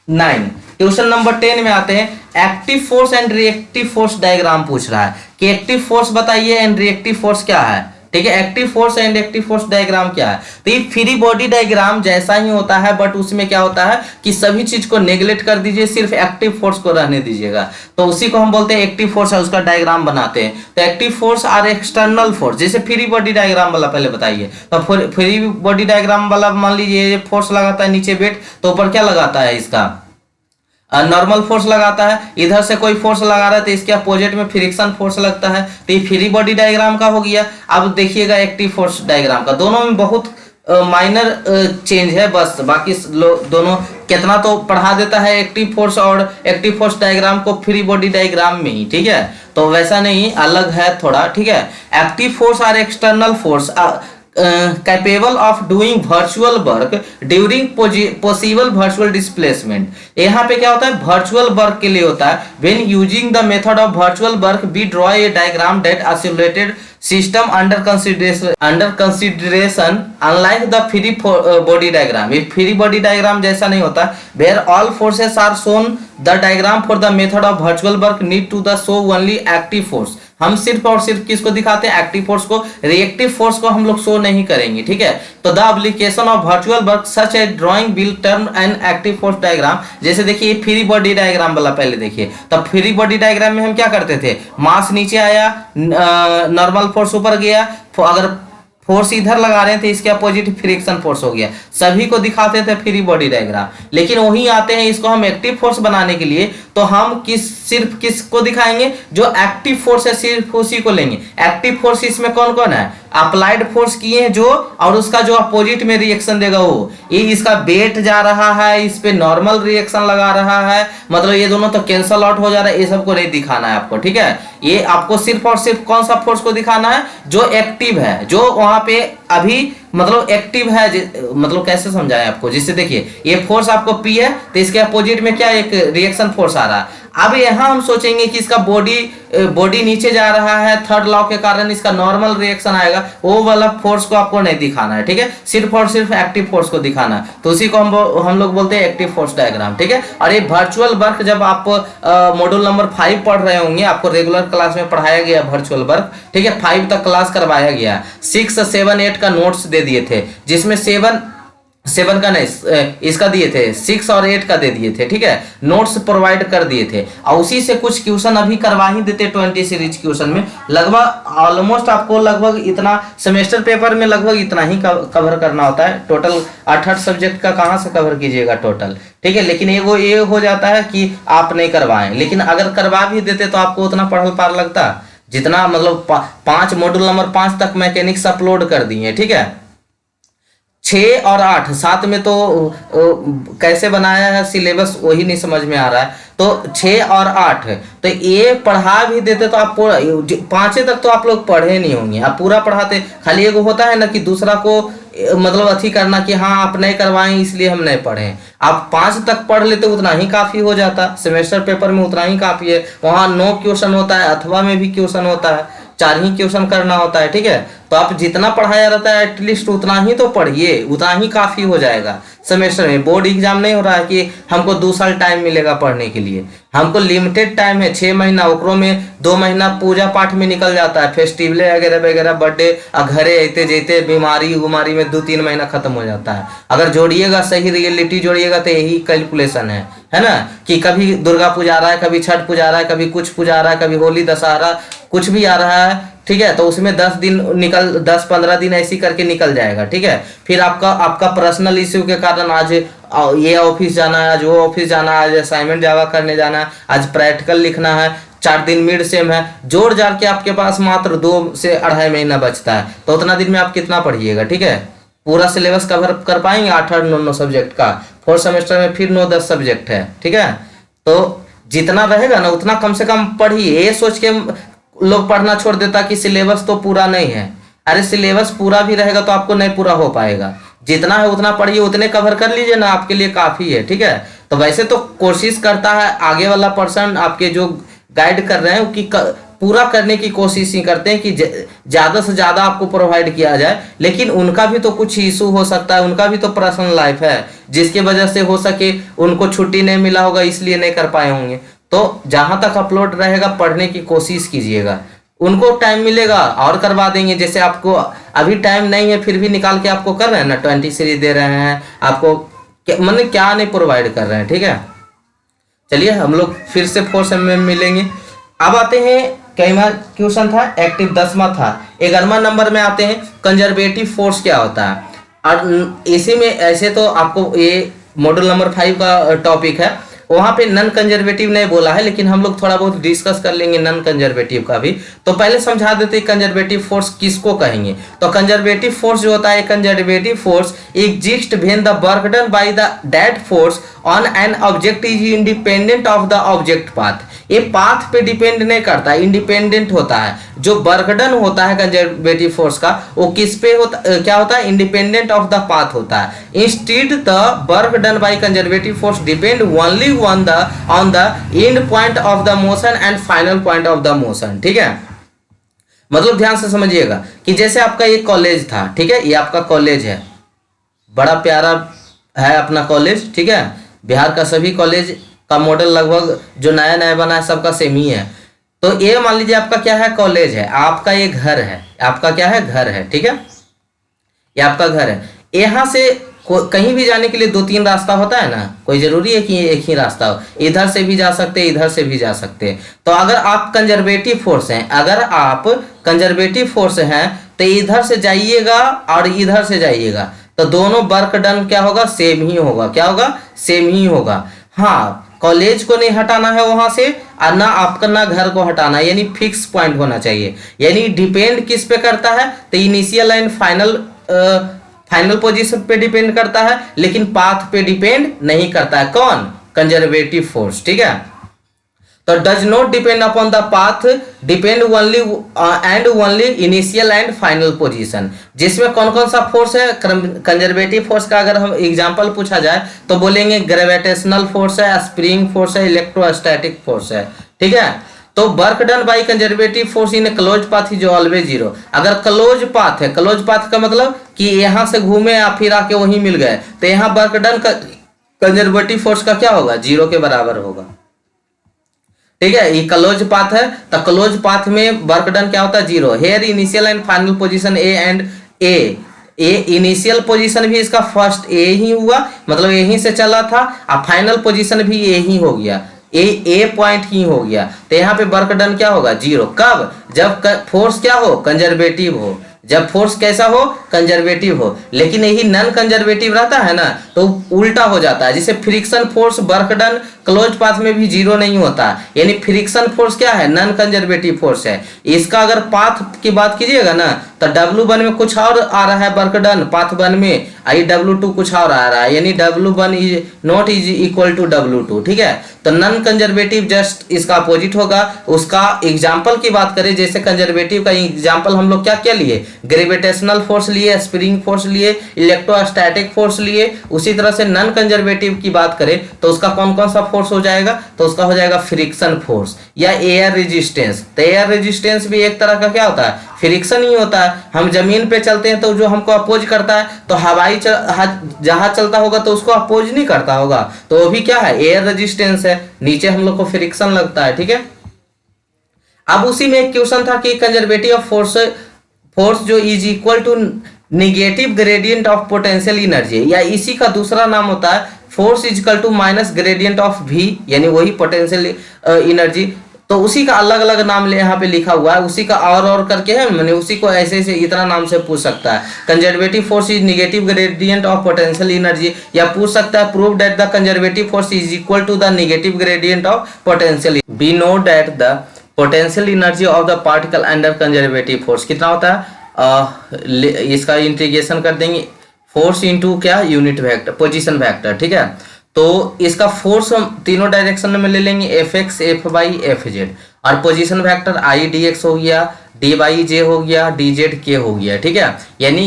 9। क्वेश्चन नंबर 10 में आते हैं, active force and reactive force diagram पूछ रहा है कि एक्टिव फोर्स बताइए एंड रिएक्टिव फोर्स क्या है। ठीक है। Active force and active force diagram क्या है? तो ये फ्री बॉडी डायग्राम जैसा ही होता है, बट उसमें क्या होता है कि सभी चीज को नेग्लेक्ट कर दीजिए, सिर्फ एक्टिव फोर्स को रहने दीजिएगा, तो उसी को हम बोलते हैं एक्टिव फोर्स है, उसका डायग्राम बनाते हैं। तो active force or external force, जैसे फ्री बॉडी डायग्राम वाला पहले बताइए। तो फ्री बॉडी डायग्राम वाला मान लीजिए फोर्स लगाता है नीचे वेट, तो ऊपर क्या लगाता है इसका नॉर्मल फोर्स लगाता है। इधर से कोई फोर्स लगा रहा है तो इसके अपोजिट में फ्रिक्शन फोर्स लगता है। तो ये फ्री बॉडी डायग्राम का हो गया। अब देखिएगा एक्टिव फोर्स डायग्राम का, दोनों में बहुत माइनर चेंज है बस, बाकी दोनों कितना तो पढ़ा देता है एक्टिव फोर्स और एक्टिव फोर्स डायग्राम को फ्री बॉडी डायग्राम में ही, ठीक है। तो वैसा नहीं, अलग है थोड़ा, ठीक है। Active force or external force capable of doing virtual work during possible virtual displacement. यहाँ पे क्या होता है, वर्चुअल वर्क के लिए होता है। When using the method of virtual work we draw a diagram that isolated system under consideration unlike the free body diagram. ये फ्री बॉडी डायग्राम जैसा नहीं होता, where all forces are shown the diagram for the method of virtual work need to the show only active force. हम सिर्फ और सिर्फ किसको दिखाते हैं, एक्टिव फोर्स को, रिएक्टिव फोर्स को हम लोग शो नहीं करेंगे, ठीक है। तो the application of virtual work such A drawing will turn an active force diagram. जैसे देखिए फ्री बॉडी डायग्राम वाला पहले देखिए, तब फ्री बॉडी डायग्राम में हम क्या करते थे, मास नीचे आया, नॉर्मल फोर्स ऊपर गया, अगर फोर्स इधर लगा रहे थे इसके अपोजिट फ्रिक्शन फोर्स हो गया, सभी को दिखाते थे फ्री बॉडी डायग्राम। लेकिन वही आते हैं इसको हम एक्टिव फोर्स बनाने के लिए, तो हम सिर्फ किसको दिखाएंगे, जो एक्टिव फोर्स है सिर्फ उसी को लेंगे। एक्टिव फोर्स इसमें कौन कौन है, अप्लाइड फोर्स किए हैं जो, और उसका जो अपोजिट में रिएक्शन देगा वो, ये इसका वेट जा रहा है, इस पे नॉर्मल रिएक्शन लगा रहा है, मतलब ये दोनों तो कैंसल आउट हो जा रहा है, ये सबको नहीं दिखाना है आपको, ठीक है। ये आपको सिर्फ और सिर्फ कौन सा फोर्स को दिखाना है, जो एक्टिव है, जो वहां पे अभी मतलब एक्टिव है, मतलब कैसे समझाएं आपको, जिससे देखिए ये फोर्स आपको पी है, तो इसके अपोजिट में क्या एक रिएक्शन फोर्स आ रहा है। अब यहाँ हम सोचेंगे कि इसका बॉडी नीचे जा रहा है, थर्ड लॉ के कारण इसका नॉर्मल रिएक्शन आएगा, वो वाला फोर्स को आपको नहीं दिखाना है, ठीक है, सिर्फ और सिर्फ एक्टिव फोर्स को दिखाना है। तो उसी को हम लोग बोलते हैं एक्टिव फोर्स डायग्राम, ठीक है। और ये वर्चुअल वर्क जब आप मॉड्यूल नंबर 5 पढ़ रहे होंगे, आपको रेगुलर क्लास में पढ़ाया गया वर्चुअल वर्क, ठीक है, 5 तक क्लास करवाया गया, 6, 7, 8 का नोट्स दे दिए थे, जिसमें 7 का नहीं, इसका दिए थे 6 और 8 का दे दिए थे, ठीक है, नोट्स प्रोवाइड कर दिए थे, और उसी से कुछ क्वेश्चन अभी करवा ही देते 20 सीरीज क्वेश्चन में, लगभग ऑलमोस्ट आपको लगभग इतना सेमेस्टर पेपर में लगभग इतना ही कवर करना होता है। टोटल 8 सब्जेक्ट का कहाँ से कवर कीजिएगा टोटल, ठीक है। लेकिन ये हो जाता है कि आप नहीं करवाएं, लेकिन अगर करवा भी देते तो आपको उतना पढ़ल पार लगता जितना, मतलब 5 मॉड्यूल नंबर 5 तक मैकेनिक्स अपलोड कर दिए, ठीक है। 6 और 8 साथ में तो कैसे बनाया है सिलेबस वही नहीं समझ में आ रहा है। तो 6 और 8 तो ये पढ़ा भी देते तो आप 5 तक तो आप लोग पढ़े नहीं होंगे, आप पूरा पढ़ाते। खाली एक होता है ना कि दूसरा को मतलब अथी करना कि हाँ आप नहीं करवाएं इसलिए हम नहीं पढ़े, आप 5 तक पढ़ लेते उतना ही काफी हो जाता, सेमेस्टर पेपर में उतना ही काफी है। वहाँ 9 क्वेश्चन होता है, अथवा में भी क्वेश्चन होता है, 4 ही क्वेश्चन करना होता है, ठीक है। तो आप जितना पढ़ाया रहता है एटलीस्ट उतना ही तो पढ़िए, उतना ही काफी हो जाएगा। सेमेस्टर में बोर्ड एग्जाम नहीं हो रहा है कि हमको 2 साल टाइम मिलेगा पढ़ने के लिए, हमको लिमिटेड टाइम है 6 महीना, ओकरों में 2 महीना पूजा पाठ में निकल जाता है, फेस्टिवल वगैरह वगैरह, बर्थडे, घरे आते जाते बीमारी उमारी में 2-3 महीना खत्म हो जाता है। अगर जोड़िएगा सही रियलिटी जोड़िएगा तो यही कैलकुलेशन है ना, कि कभी दुर्गा पूजा आ रहा है, कभी छठ पूजा आ रहा है, कभी कुछ पूजा आ रहा है, कभी होली दशहरा कुछ भी आ रहा है, ठीक है। तो उसमें 10-15 दिन ऐसी करके निकल जाएगा, ठीक है। फिर आपका पर्सनल इश्यू के कारण आज ये ऑफिस जाना है, आज वो ऑफिस जाना है, आज असाइनमेंट जावा करने जाना है, आज प्रैक्टिकल लिखना है, 4 दिन मिड सेम है, जोड़ जाड़ के आपके पास मात्र 2 से 2.5 महीना बचता है। तो उतना दिन में आप कितना पढ़िएगा, ठीक है। पूरा सिलेबस कवर कर पाएंगे 8-8, 9-9 सब्जेक्ट का। 4th सेमेस्टर में फिर 9-10 सब्जेक्ट है, ठीक है। तो जितना रहेगा ना उतना कम से कम पढ़िए। ये सोच के लोग पढ़ना छोड़ देता कि सिलेबस तो पूरा नहीं है, अरे सिलेबस पूरा भी रहेगा तो आपको नहीं पूरा हो पाएगा। जितना है उतना पढ़िए, उतने कवर कर लीजिए ना, आपके लिए काफी है, ठीक है। तो वैसे तो कोशिश करता है आगे वाला पर्सन, आपके जो गाइड कर रहे हैं कि पूरा करने की कोशिश ही करते हैं कि ज्यादा से ज्यादा आपको प्रोवाइड किया जाए, लेकिन उनका भी तो कुछ इशू हो सकता है, उनका भी तो पर्सनल लाइफ है, जिसकी वजह से हो सके उनको छुट्टी नहीं मिला होगा इसलिए नहीं कर पाए होंगे। तो जहां तक अपलोड रहेगा पढ़ने की कोशिश कीजिएगा, उनको टाइम मिलेगा और करवा देंगे। जैसे आपको अभी टाइम नहीं है फिर भी निकाल के आपको कर रहे हैं ना, 20 सीरीज दे रहे हैं आपको, मतलब क्या नहीं प्रोवाइड कर रहे हैं, ठीक है। चलिए हम लोग फिर से 4 सेम में मिलेंगे। अब आते हैं, कईवा क्वेश्चन था एक्टिव, 10वां था। 11वां नंबर में आते हैं कंजर्वेटिव फोर्स क्या होता है। और इसी में ऐसे तो आपको ये मॉड्यूल नंबर 5 का टॉपिक है, वहां पे नॉन कंजर्वेटिव नहीं बोला है, लेकिन हम लोग थोड़ा बहुत डिस्कस कर लेंगे नॉन कंजर्वेटिव का भी। तो पहले समझा देते हैं कंजर्वेटिव फोर्स किसको कहेंगे। तो कंजर्वेटिव फोर्स जो होता है, conservative force exist when the work done by the that force on an object is independent of the object path. ये पाथ पे डिपेंड नहीं करता, इंडिपेंडेंट होता है। जो वर्क डन होता है कंजर्वेटिव फोर्स का, वो किस पे होता, क्या होता है, इंडिपेंडेंट ऑफ द पाथ होता है। Instead the work done by conservative force depend only on the end point of the motion and final point of the motion, ठीक है। मतलब ध्यान से समझिएगा कि जैसे आपका ये कॉलेज था, ठीक है, ये आपका कॉलेज है, बड़ा प्यारा है अपना कॉलेज, ठीक है। बिहार का सभी कॉलेज का मॉडल लगभग जो नया नया बना है सबका सेम ही है। तो ये मान लीजिए आपका क्या है, कॉलेज है, आपका ये घर है, आपका क्या है, घर है, ठीक है, ये आपका घर है। यहाँ से कहीं भी जाने के लिए 2-3 रास्ता होता है ना, कोई जरूरी है कि एक ही रास्ता हो, इधर से भी जा सकते हैं, इधर से भी जा सकते हैं। तो अगर आप कंजर्वेटिव फोर्स हैं, अगर आप कंजर्वेटिव फोर्स हैं तो इधर से जाइएगा और इधर से जाइएगा, तो दोनों वर्क डन क्या होगा, सेम ही होगा। क्या होगा, सेम ही होगा। हाँ, कॉलेज को नहीं हटाना है वहां से, और ना आपका ना घर को हटाना है, यानी फिक्स पॉइंट होना चाहिए। यानी डिपेंड किस पे करता है, तो इनिशियल एंड फाइनल पोजीशन पे डिपेंड करता है, लेकिन पाथ पे डिपेंड नहीं करता है। कौन, कंजर्वेटिव फोर्स, ठीक है। तो does not depend upon the path, depend only and only initial and final position. जिसमें कौन कौन सा फोर्स है कंजर्वेटिव फोर्स का, अगर हम एग्जांपल पूछा जाए तो बोलेंगे ग्रेविटेशनल फोर्स है, स्प्रिंग फोर्स है, इलेक्ट्रोस्टैटिक फोर्स है, ठीक है। तो work done by conservative force in close path is always zero. अगर क्लोज पाथ है, क्लोज पाथ का मतलब कि यहां से घूमे या फिर आके वहीं मिल गए, तो यहाँ वर्क डन कंजर्वेटिव फोर्स का क्या होगा, 0 के बराबर होगा, ठीक है। ये क्लोज पाथ है, तो क्लोज पाथ में वर्क डन क्या होता है, 0। Here initial and final position A and A initial position भी इसका फर्स्ट ए ही हुआ, मतलब यहीं से चला था, और फाइनल पोजीशन भी ए ही हो गया, ए पॉइंट ही हो गया। तो यहाँ पे वर्क डन क्या होगा, 0। कब, जब फोर्स क्या हो, कंजर्वेटिव हो। जब फोर्स कैसा हो, कंजर्वेटिव हो। लेकिन यही नॉन कंजर्वेटिव रहता है ना, तो उल्टा हो जाता है। जैसे friction force work done close path में भी 0 नहीं होता, यानी फ्रिक्शन फोर्स क्या है, नॉन कंजर्वेटिव फोर्स है। इसका अगर पाथ की बात कीजिएगा ना, तो W1 में कुछ और आ रहा है वर्क डन पाथ 1 में, आई W2 कुछ और आ रहा है, यानी W1 is not is equal to W2, ठीक है। तो नॉन कंजर्वेटिव जस्ट इसका अपोजिट होगा। उसका एग्जाम्पल की बात करें, जैसे कंजर्वेटिव का एग्जाम्पल हम लोग क्या क्या लिए, ग्रेविटेशनल फोर्स लिए, स्प्रिंग फोर्स लिए, इलेक्ट्रोस्टैटिक फोर्स लिए। उसी तरह से नॉन कंजर्वेटिव की बात करें तो उसका कौन कौन सा फोर्स हो जाएगा, तो उसका हो जाएगा फ्रिक्शन फोर्स या एयर रेजिस्टेंस। तो एयर रेजिस्टेंस भी एक तरह का क्या होता है, फ्रिक्शन ही होता है। हम जमीन पे चलते हैं तो जो हमको अपोज करता है, तो हवाई जहाज चलता होगा तो उसको अपोज नहीं करता होगा, तो वो भी क्या है, एयर रेजिस्टेंस है। नीचे हम लोग को फ्रिक्शन लगता है, ठीक है। अब उसी में एक क्वेश्चन था कि कंजर्वेटिव फोर्स जो is equal to negative gradient of potential energy, या इसी का दूसरा नाम होता है force is equal to minus gradient of V, यानी वही पोटेंशियल एनर्जी। तो उसी का अलग अलग नाम ले यहाँ पे लिखा हुआ है, उसी का और करके है, मैंने उसी को ऐसे ऐसे इतना नाम से पूछ सकता है। Conservative force is negative gradient of potential energy, या पूछ सकता है prove that the conservative force is equal to the negative gradient of potential. We know that the potential energy of the particle under conservative force कितना होता है, इसका इंटीग्रेशन कर देंगे, फोर्स इंटू क्या, यूनिट वेक्टर, पोजीशन वेक्टर, ठीक है। तो इसका फोर्स हम तीनों डायरेक्शन में ले लेंगे, F X, F Y, F Z, और position vector I D X हो गया, डी वाई जे हो गया, डी जेड के हो गया, ठीक है। यानी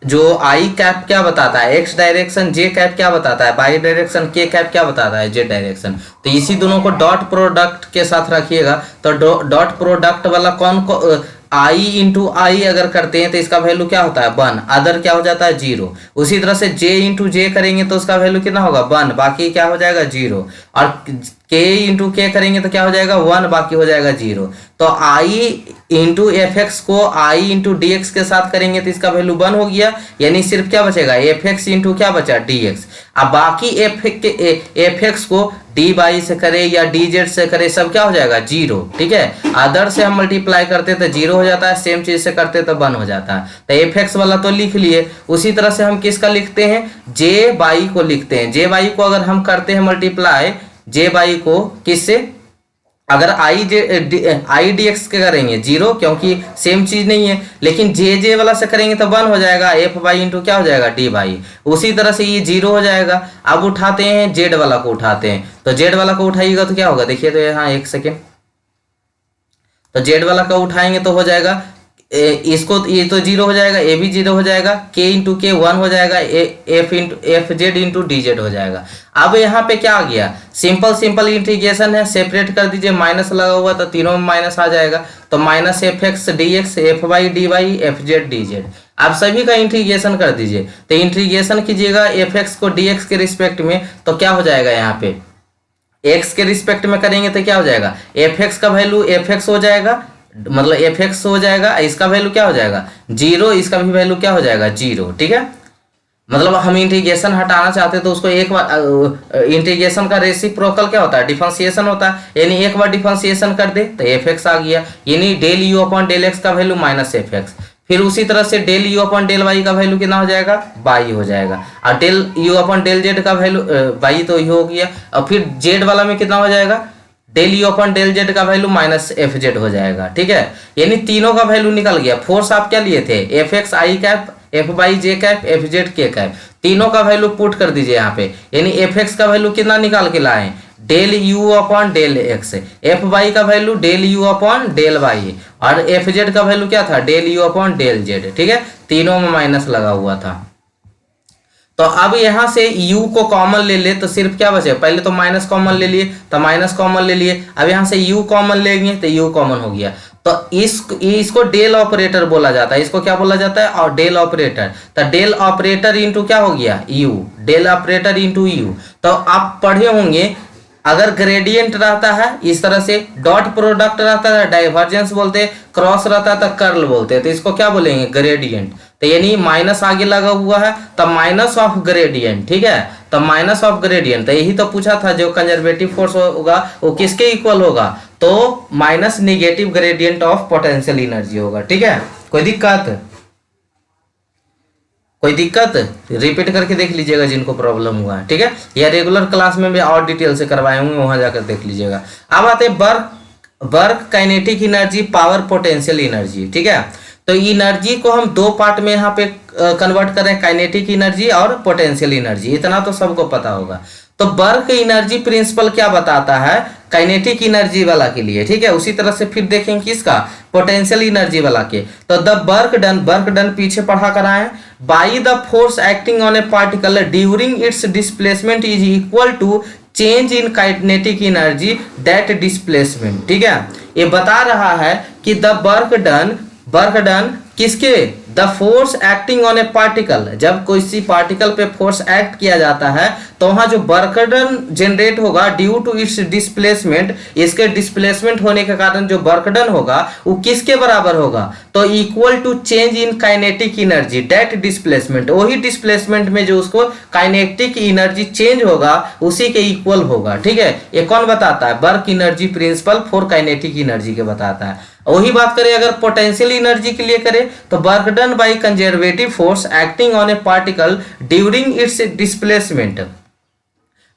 जो आई कैप क्या बताता है, एक्स डायरेक्शन, जे कैप क्या बताता है, वाई डायरेक्शन, के कैप क्या बताता है, जेड डायरेक्शन। तो इसी दोनों को डॉट प्रोडक्ट के साथ रखिएगा। तो डॉट प्रोडक्ट वाला कौन को आई इंटू आई अगर करते हैं तो इसका वैल्यू क्या होता है, 1, अदर क्या हो जाता है, 0। उसी तरह से जे इंटू जे करेंगे तो उसका वैल्यू कितना होगा, 1, बाकी क्या हो जाएगा, 0। और के इंटू के करेंगे तो क्या हो जाएगा, 1, बाकी हो जाएगा 0। तो आई इंटू एफ एक्स को आई इंटू डी एक्स के साथ करेंगे तो इसका वैल्यू 1 हो गया, यानी सिर्फ क्या बचेगा एफ एक्स इंटू क्या बचा डी एक्स। अब बाकी एफ एक्स को डी बाई से करे या डी जेड से करे सब क्या हो जाएगा 0, ठीक है। अदर से हम मल्टीप्लाई करते तो 0 हो जाता है, सेम चीज से करते तो 1 हो जाता है। तो एफ एक्स वाला तो लिख लिए, उसी तरह से हम किसका लिखते हैं जे बाई को लिखते हैं। जे बाई को अगर हम करते हैं मल्टीप्लाई जे बाई को किससे, अगर आई डी एक्स के करेंगे 0 क्योंकि सेम चीज नहीं है, लेकिन जे वाला से करेंगे तो 1 हो जाएगा, एफ बाई इंटू क्या हो जाएगा डी बाई। उसी तरह से ये 0 हो जाएगा। अब उठाते हैं जेड वाला को उठाते हैं, तो जेड वाला को उठाइएगा तो क्या होगा देखिए, तो यहाँ एक सेकेंड, तो जेड वाला का उठाएंगे तो हो जाएगा इसको ये तो 0 हो जाएगा, ए भी 0 हो जाएगा, के इंटू के 1 हो जाएगा, F Z into D Z हो जाएगा। अब यहाँ पे क्या आ गया, सिंपल इंटीग्रेशन है, सेपरेट कर दीजिए, माइनस लगा हुआ तो तीनों में माइनस आ जाएगा, तो minus F X D X F Y D Y F Z D Z. आप सभी का इंटीग्रेशन कर दीजिए, तो इंटीग्रेशन कीजिएगा एफ एक्स को डी एक्स के रिस्पेक्ट में, तो क्या हो जाएगा यहाँ पे एक्स के रिस्पेक्ट में करेंगे तो क्या हो जाएगा एफ एक्स का वैल्यू एफ एक्स हो जाएगा, मतलब एफ एक्स हो जाएगा, इसका वैल्यू क्या हो जाएगा 0, इसका भी वैल्यू क्या हो जाएगा 0, ठीक है। मतलब हम इंटीग्रेशन हटाना चाहते हैं तो उसको एक बार इंटीग्रेशन का रेसिप्रोकल क्या होता है डिफरेंशिएशन होता है, यानी एक बार डिफरेंशिएशन कर दे तो एफ एक्स आ गया, यानी del U upon del X का वैल्यू माइनस एफ एक्स। फिर उसी तरह से del U upon del Y का वैल्यू कितना हो जाएगा बाई हो जाएगा, और del U upon del Z का वैल्यू बाई तो हो गया, और फिर जेड वाला में कितना हो जाएगा del U upon del Z का वैल्यू माइनस एफ जेड हो जाएगा, ठीक है। यानी तीनों का वैल्यू निकल गया। फोर्स आप क्या लिए थे F x I cap F by J cap F Z के कैप, तीनों का वैल्यू पुट कर दीजिए यहाँ पे, यानी एफ एक्स का वैल्यू कितना निकाल के लाए del U upon del X, F Y का value del U upon del Y, और एफ जेड का वैल्यू क्या था del U upon del Z, ठीक है। तीनों में माइनस लगा हुआ था। तो अब यहां से u को कॉमन ले ले तो सिर्फ क्या बचे, पहले तो माइनस कॉमन ले लिए तो माइनस कॉमन ले लिए, अब यहां से u कॉमन लेंगे तो u कॉमन हो गया। तो इसको डेल ऑपरेटर बोला जाता है, इसको क्या बोला जाता है और डेल ऑपरेटर। तो डेल ऑपरेटर इंटू क्या हो गया u, del operator into u। तो आप पढ़े होंगे अगर ग्रेडियंट रहता है इस तरह से, डॉट प्रोडक्ट रहता है डाइवर्जेंस बोलते हैं, क्रॉस रहता है तो कर्ल बोलते हैं, तो इसको क्या बोलेंगे ग्रेडियंट। तो यानी माइनस आगे लगा हुआ है तो माइनस ऑफ ग्रेडियंट, ठीक है। तो माइनस ऑफ ग्रेडियंट, तो यही तो पूछा था जो कंजर्वेटिव फोर्स होगा वो किसके इक्वल होगा, तो minus negative gradient of potential energy होगा, ठीक है। कोई दिक्कत रिपीट करके देख लीजिएगा जिनको प्रॉब्लम हुआ है, ठीक है, या रेगुलर क्लास में भी और डिटेल से करवाए होंगे वहां जाकर देख लीजिएगा। अब आते हैं work kinetic energy power potential energy, ठीक है। तो एनर्जी को हम दो पार्ट में यहाँ पे कन्वर्ट करें, काइनेटिक एनर्जी और पोटेंशियल एनर्जी, इतना तो सबको पता होगा। तो वर्क एनर्जी प्रिंसिपल क्या बताता है काइनेटिक एनर्जी वाला के लिए, ठीक है। उसी तरह से फिर देखेंगे किसका पोटेंशियल एनर्जी वाला के, तो द वर्क डन पीछे पढ़ा कर आए, by the force acting on a particle during its displacement is equal to change in kinetic energy that displacement, ठीक है। ये बता रहा है कि द वर्क डन किसके, the force acting on a particle, जब कोई सी पार्टिकल पे फोर्स एक्ट किया जाता है तो वहां जो वर्क डन जनरेट होगा ड्यू टू इट्स डिस्प्लेसमेंट, इसके डिस्प्लेसमेंट होने के कारण जो वर्क डन होगा वो किसके बराबर होगा, तो equal to change in kinetic energy that displacement, वही डिस्प्लेसमेंट में जो उसको काइनेटिक एनर्जी चेंज होगा उसी के इक्वल होगा, ठीक है। ये कौन बताता है work energy principal for kinetic energy के बताता है। वही बात करें अगर पोटेंशियल एनर्जी के लिए करें तो work done by conservative force acting on a particle during its displacement,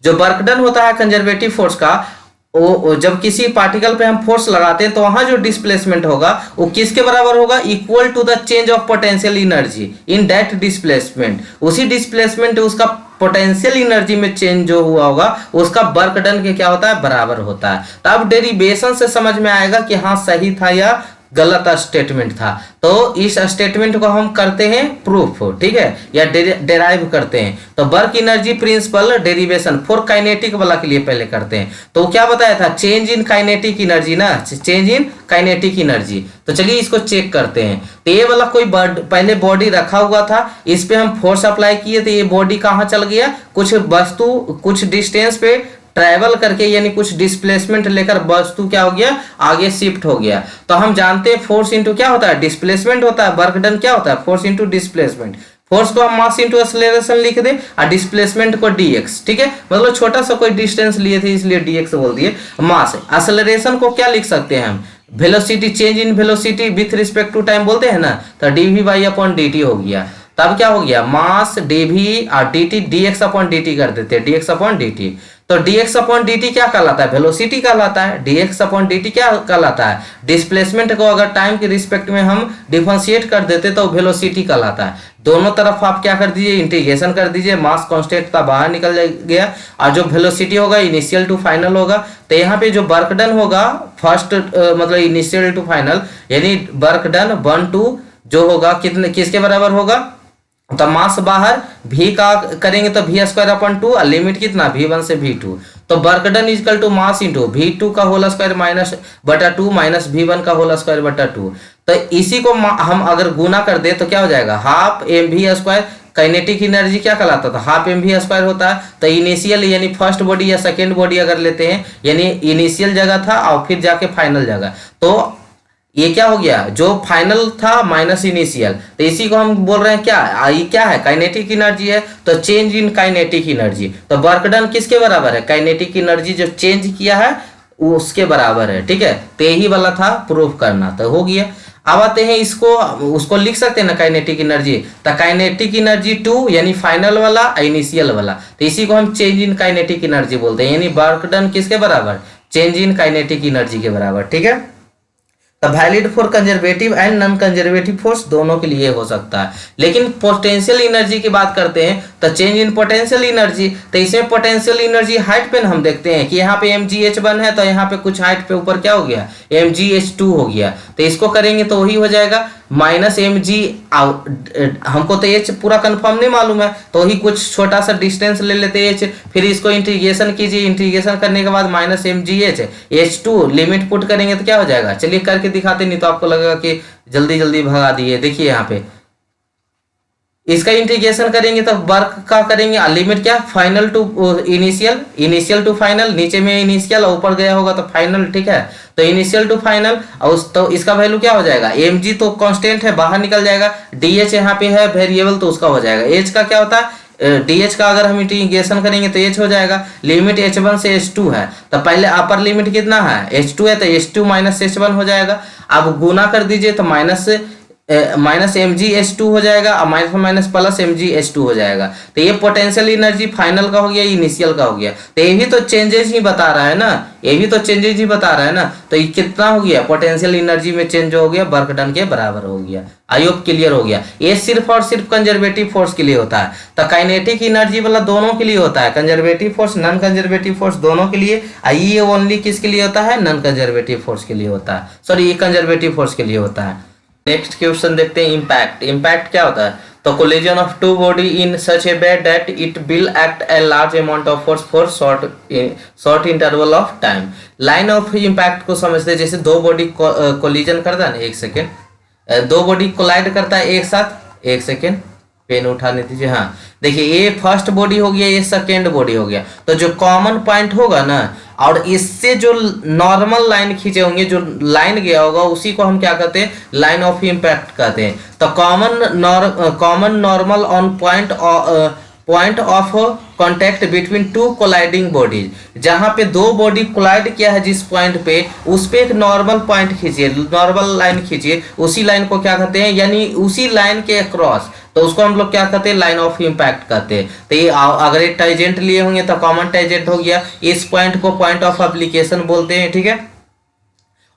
जो वर्क डन होता है कंजर्वेटिव फोर्स का, वो जब किसी पार्टिकल पे हम फोर्स लगाते हैं तो वहां जो डिस्प्लेसमेंट होगा वो किसके बराबर होगा, equal to the change of potential energy in that displacement, उसी डिस्प्लेसमेंट उसका पोटेंशियल एनर्जी में चेंज जो हुआ होगा उसका वर्क डन के क्या होता है बराबर होता है। तो अब डेरिवेशन से समझ में आएगा कि हाँ सही था या गलत स्टेटमेंट था। तो इस स्टेटमेंट को हम करते हैं प्रूफ, ठीक है, या डेराइव करते हैं। तो work energy principal derivation for kinetic वाला के लिए पहले करते हैं। तो क्या बताया था चेंज इन काइनेटिक एनर्जी ना, चेंज इन काइनेटिक एनर्जी। तो चलिए इसको चेक करते हैं। तो ये वाला कोई पहले बॉडी रखा हुआ था, इस पे हम फोर्स अप्लाई किए तो ये बॉडी कहाँ चल गया, कुछ वस्तु कुछ डिस्टेंस पे ट्रैवल करके यानी कुछ डिस्प्लेसमेंट लेकर वस्तु क्या हो गया, आगे शिफ्ट हो गया। तो हम जानते हैं फोर्स इंटू क्या होता है, डिस्प्लेसमेंट होता है, वर्क डन क्या होता है, फोर्स इंटू डिस्प्लेसमेंट। फोर्स को हम मास इंटू एक्सेलरेशन लिख दे और डिस्प्लेसमेंट को dx, ठीक है, मतलब छोटा सा कोई डिस्टेंस लिए थे इसलिए dx बोल दिए। मास एक्सेलरेशन को क्या लिख सकते हैं हम, velocity, change in velocity with respect to time बोलते हैं ना, तो dv बाई अपॉन dt हो गया। तब क्या हो गया, मास dv और dt dx अपॉन dt कर देते हैं, dx अपॉन dt। तो dx अपॉन dt क्या कहलाता है, वेलोसिटी कहलाता है। dx अपॉन dt क्या कहलाता है, डिस्प्लेसमेंट को अगर टाइम के रिस्पेक्ट में हम डिफरेंशिएट कर देते तो वेलोसिटी कहलाता है। दोनों तरफ आप क्या कर दीजिए, इंटीग्रेशन कर दीजिए, मास कांस्टेंट था बाहर निकल गया और जो वेलोसिटी होगा इनिशियल टू फाइनल होगा। तो यहाँ पे जो वर्क डन होगा फर्स्ट मतलब इनिशियल टू फाइनल यानी वर्क डन 1 2 जो होगा कितने किसके बराबर होगा, तो मास बाहर v का करेंगे तो v स्क्वायर अपॉन 2 और लिमिट कितना v1 से v2। तो work done is equal to mass into v2 का होल स्क्वायर माइनस बटा 2 माइनस v1 का होल स्क्वायर बटा 2। तो इसी को हम अगर गुना कर दे तो क्या हो जाएगा, half mv square. Kinetic energy क्या कहलाता था, हाफ mv स्क्वायर होता है। तो इनिशियल यानी फर्स्ट बॉडी या सेकेंड बॉडी अगर लेते हैं यानी इनिशियल जगह था और फिर जाके फाइनल जगह, तो ये क्या हो गया, जो फाइनल था माइनस इनिशियल, तो इसी को हम बोल रहे हैं क्या, ये क्या है, काइनेटिक एनर्जी है। तो चेंज इन काइनेटिक एनर्जी, तो वर्क डन किसके बराबर है, काइनेटिक एनर्जी जो चेंज किया है उसके बराबर है, ठीक है। तो यही वाला था प्रूफ करना, तो हो गया। अब आते हैं इसको, उसको लिख सकते हैं ना काइनेटिक एनर्जी, तो काइनेटिक एनर्जी 2 यानी फाइनल वाला इनिशियल वाला, तो इसी को हम चेंज इन काइनेटिक एनर्जी बोलते हैं, यानी वर्क डन किसके बराबर, चेंज इन काइनेटिक एनर्जी के बराबर, ठीक है। तो valid for conservative and non conservative force दोनों के लिए हो सकता है। लेकिन पोटेंशियल एनर्जी की बात करते हैं तो चेंज इन पोटेंशियल एनर्जी, तो इसमें पोटेंशियल एनर्जी हाइट पे हम देखते हैं कि यहाँ पे mgh1 है तो यहाँ पे कुछ हाइट पे ऊपर क्या हो गया, mgh2 हो गया। तो इसको करेंगे तो वही हो जाएगा माइनस mg, हमको तो h पूरा कंफर्म नहीं मालूम है तो वही कुछ छोटा सा डिस्टेंस ले लेते हैं h, फिर इसको इंटीग्रेशन कीजिए, इंटीग्रेशन करने के बाद minus mgh h2 limit put करेंगे तो क्या हो जाएगा, चलिए करके दिखाते, नहीं तो आपको लगेगा कि जल्दी जल्दी भगा दिए। देखिए यहाँ पे इसका इंटीग्रेशन करेंगे तो वर्क का करेंगे, लिमिट क्या, final to initial, initial to final, नीचे में इनिशियल ऊपर गया होगा तो फाइनल, ठीक है। तो इनिशियल टू फाइनल और तो इसका वैल्यू क्या हो जाएगा, mg तो कांस्टेंट है बाहर निकल जाएगा, dh यहाँ पे है वेरिएबल तो उसका हो जाएगा, h का क्या होता है, dh का अगर हम इंटीग्रेशन करेंगे तो h हो जाएगा, लिमिट h1 से h2 है तो पहले अपर लिमिट कितना है, h2 है तो h2 माइनस h1 हो जाएगा। अब गुना कर दीजिए तो माइनस mgh2 हो जाएगा और माइनस माइनस प्लस mgh2 हो जाएगा। तो ये पोटेंशियल एनर्जी फाइनल का हो गया, इनिशियल का हो गया। तो ये भी तो चेंजेस ही बता रहा है ना, ये भी तो चेंजेस ही बता रहा है ना। तो ये कितना हो गया, पोटेंशियल एनर्जी में चेंज हो गया, वर्क डन के बराबर हो गया। आई होप क्लियर हो गया। ये सिर्फ और सिर्फ कंजर्वेटिव फोर्स के लिए होता है। तो काइनेटिक एनर्जी वाला दोनों के लिए होता है, conservative force non conservative force दोनों के लिए। ये ओनली किसके लिए होता है, नॉन कंजर्वेटिव फोर्स के लिए होता है, सॉरी ये कंजर्वेटिव फोर्स के लिए होता है। नेक्स्ट क्वेश्चन देखते हैं, इम्पैक्ट। इम्पैक्ट क्या होता है, तो collision of two body in such a way that it will act a large amount of force for short interval of time. Line of impact को समझते हैं, जैसे दो बॉडी कोलिजन करता है ना, एक सेकेंड, दो बॉडी कोलाइड करता है एक साथ, एक सेकेंड पेन उठाने दीजिए। हाँ देखिए, ये फर्स्ट बॉडी हो गया, ये सेकेंड बॉडी हो गया। तो जो कॉमन पॉइंट होगा ना और इससे जो नॉर्मल लाइन खींचे होंगे, जो लाइन गया होगा उसी को हम क्या कहते हैं, लाइन ऑफ इम्पैक्ट कहते हैं। तो common normal on point of contact between two colliding bodies, जहां पे दो बॉडी कोलाइड किया है जिस पॉइंट पे, उस पे एक नॉर्मल पॉइंट खींचिए, नॉर्मल लाइन खींचिए, उसी लाइन को क्या कहते हैं, यानी उसी लाइन के अक्रॉस, तो उसको हम लोग क्या कहते हैं, लाइन ऑफ इम्पैक्ट कहते हैं। तो ये अगर एक टाइजेंट लिए होंगे तो कॉमन टाइजेंट हो गया, इस पॉइंट को पॉइंट ऑफ एप्लीकेशन बोलते हैं, ठीक है।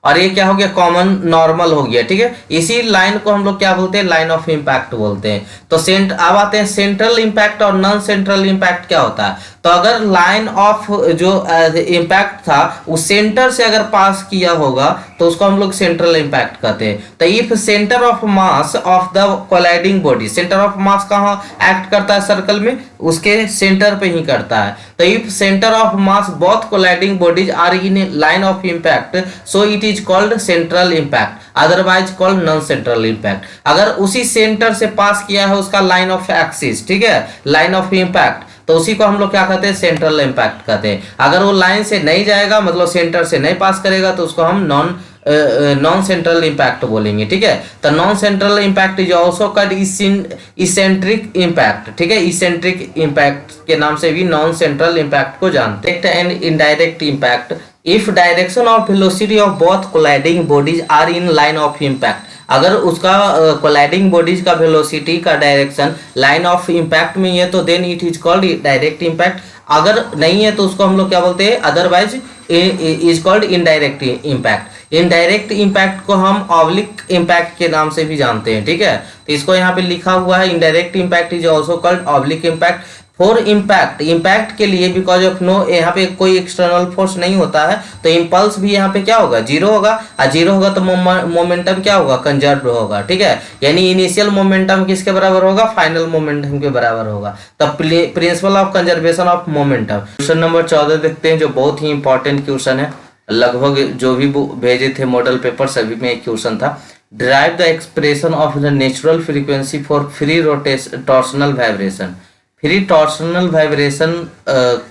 और ये क्या हो गया, कॉमन नॉर्मल हो गया, ठीक है। इसी लाइन को हम लोग क्या बोलते हैं, लाइन ऑफ इम्पैक्ट बोलते हैं। तो अब आते हैं सेंट्रल इम्पैक्ट और नॉन सेंट्रल इम्पैक्ट क्या होता है। तो अगर लाइन ऑफ जो इम्पैक्ट था उस सेंटर से अगर पास किया होगा तो उसको हम लोग सेंट्रल इम्पैक्ट कहते हैं। तो if centre of mass of the colliding body, centre of मास कहाँ एक्ट करता है सर्कल में, उसके सेंटर पे ही करता है। तो if centre of mass both colliding bodies are in line of impact, so it is called central impact, otherwise called non central impact. अगर उसी सेंटर से पास किया है उसका लाइन ऑफ एक्सिस, ठीक है, लाइन ऑफ इम्पैक्ट, तो उसी को हम लोग क्या कहते हैं, सेंट्रल इम्पैक्ट कहते हैं। अगर वो लाइन से नहीं जाएगा, मतलब सेंटर से नहीं पास करेगा, तो उसको हम नॉन सेंट्रल इम्पैक्ट बोलेंगे, ठीक है। तो non central impact is also called eccentric impact, ठीक है। इसेंट्रिक इम्पैक्ट के नाम से भी नॉन सेंट्रल इम्पैक्ट को जानते हैं। And indirect impact, if direction of velocity of both colliding bodies are in line of impact, अगर उसका कोलाइडिंग बॉडीज का वेलोसिटी का डायरेक्शन लाइन ऑफ इम्पैक्ट में है तो then it is called direct impact. अगर नहीं है तो उसको हम लोग क्या बोलते हैं, otherwise is called indirect impact. Indirect impact को हम ऑब्लिक इम्पैक्ट के नाम से भी जानते हैं, ठीक है। तो इसको यहाँ पे लिखा हुआ है, indirect impact is also called oblique impact. For impact, impact के लिए बिकॉज ऑफ नो, यहाँ पे कोई एक्सटर्नल फोर्स नहीं होता है, तो इम्पल्स भी यहाँ पे क्या होगा, जीरो होगा। और जीरो होगा तो मोमेंटम क्या होगा, कंजर्व होगा, ठीक है। यानी इनिशियल मोमेंटम किसके बराबर होगा, फाइनल मोमेंटम के बराबर होगा। तब principle of conservation of momentum. Question number 14 देखते हैं, जो बहुत ही इंपॉर्टेंट क्वेश्चन है। लगभग जो भी भेजे थे मॉडल पेपर सभी में एक क्वेश्चन था। Derive the expression of the natural frequency for free torsional vibration. Free torsional vibration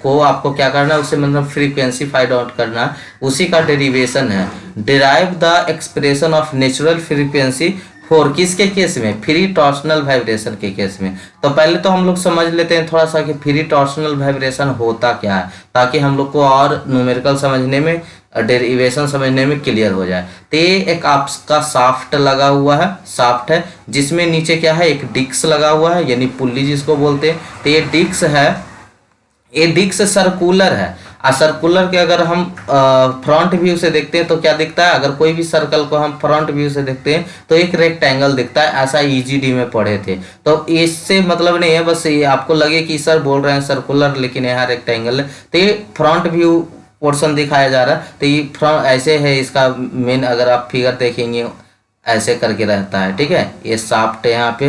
को आपको क्या करना है, उससे मतलब फ्रीक्वेंसी फाइंड आउट करना, उसी का डेरिवेशन है। Derive the expression of natural frequency for, किसके केस में, फ्री टॉर्सनल वाइब्रेशन के केस में। तो पहले तो हम लोग समझ लेते हैं थोड़ा सा कि फ्री टॉर्सनल वाइब्रेशन होता क्या है, ताकि हम लोग को और न्यूमेरिकल समझने में, डेरिवेशन समझने में क्लियर हो जाए। तो ये एक आपका शाफ्ट लगा हुआ है, शाफ्ट है जिसमें नीचे क्या है, एक डिस्क लगा हुआ है, यानी पुल्ली जिसको बोलते हैं। तो ये डिस्क है, ये डिस्क सर्कुलर है। और सर्कुलर के अगर हम फ्रंट व्यू से देखते हैं तो क्या दिखता है, अगर कोई भी सर्कल को हम फ्रंट व्यू से देखते हैं तो एक रेक्टेंगल दिखता है। ऐसा ईजीडी में पढ़े थे। तो इससे मतलब नहीं है, बस ये आपको लगे कि सर बोल रहे हैं सर्कुलर लेकिन यहाँ रेक्टेंगल है, तो ये फ्रंट व्यू पोर्शन दिखाया जा रहा है। तो ये फ्रंट ऐसे है, इसका मेन अगर आप फिगर देखेंगे ऐसे करके रहता है, ठीक है। ये शाफ्ट है, यहाँ पे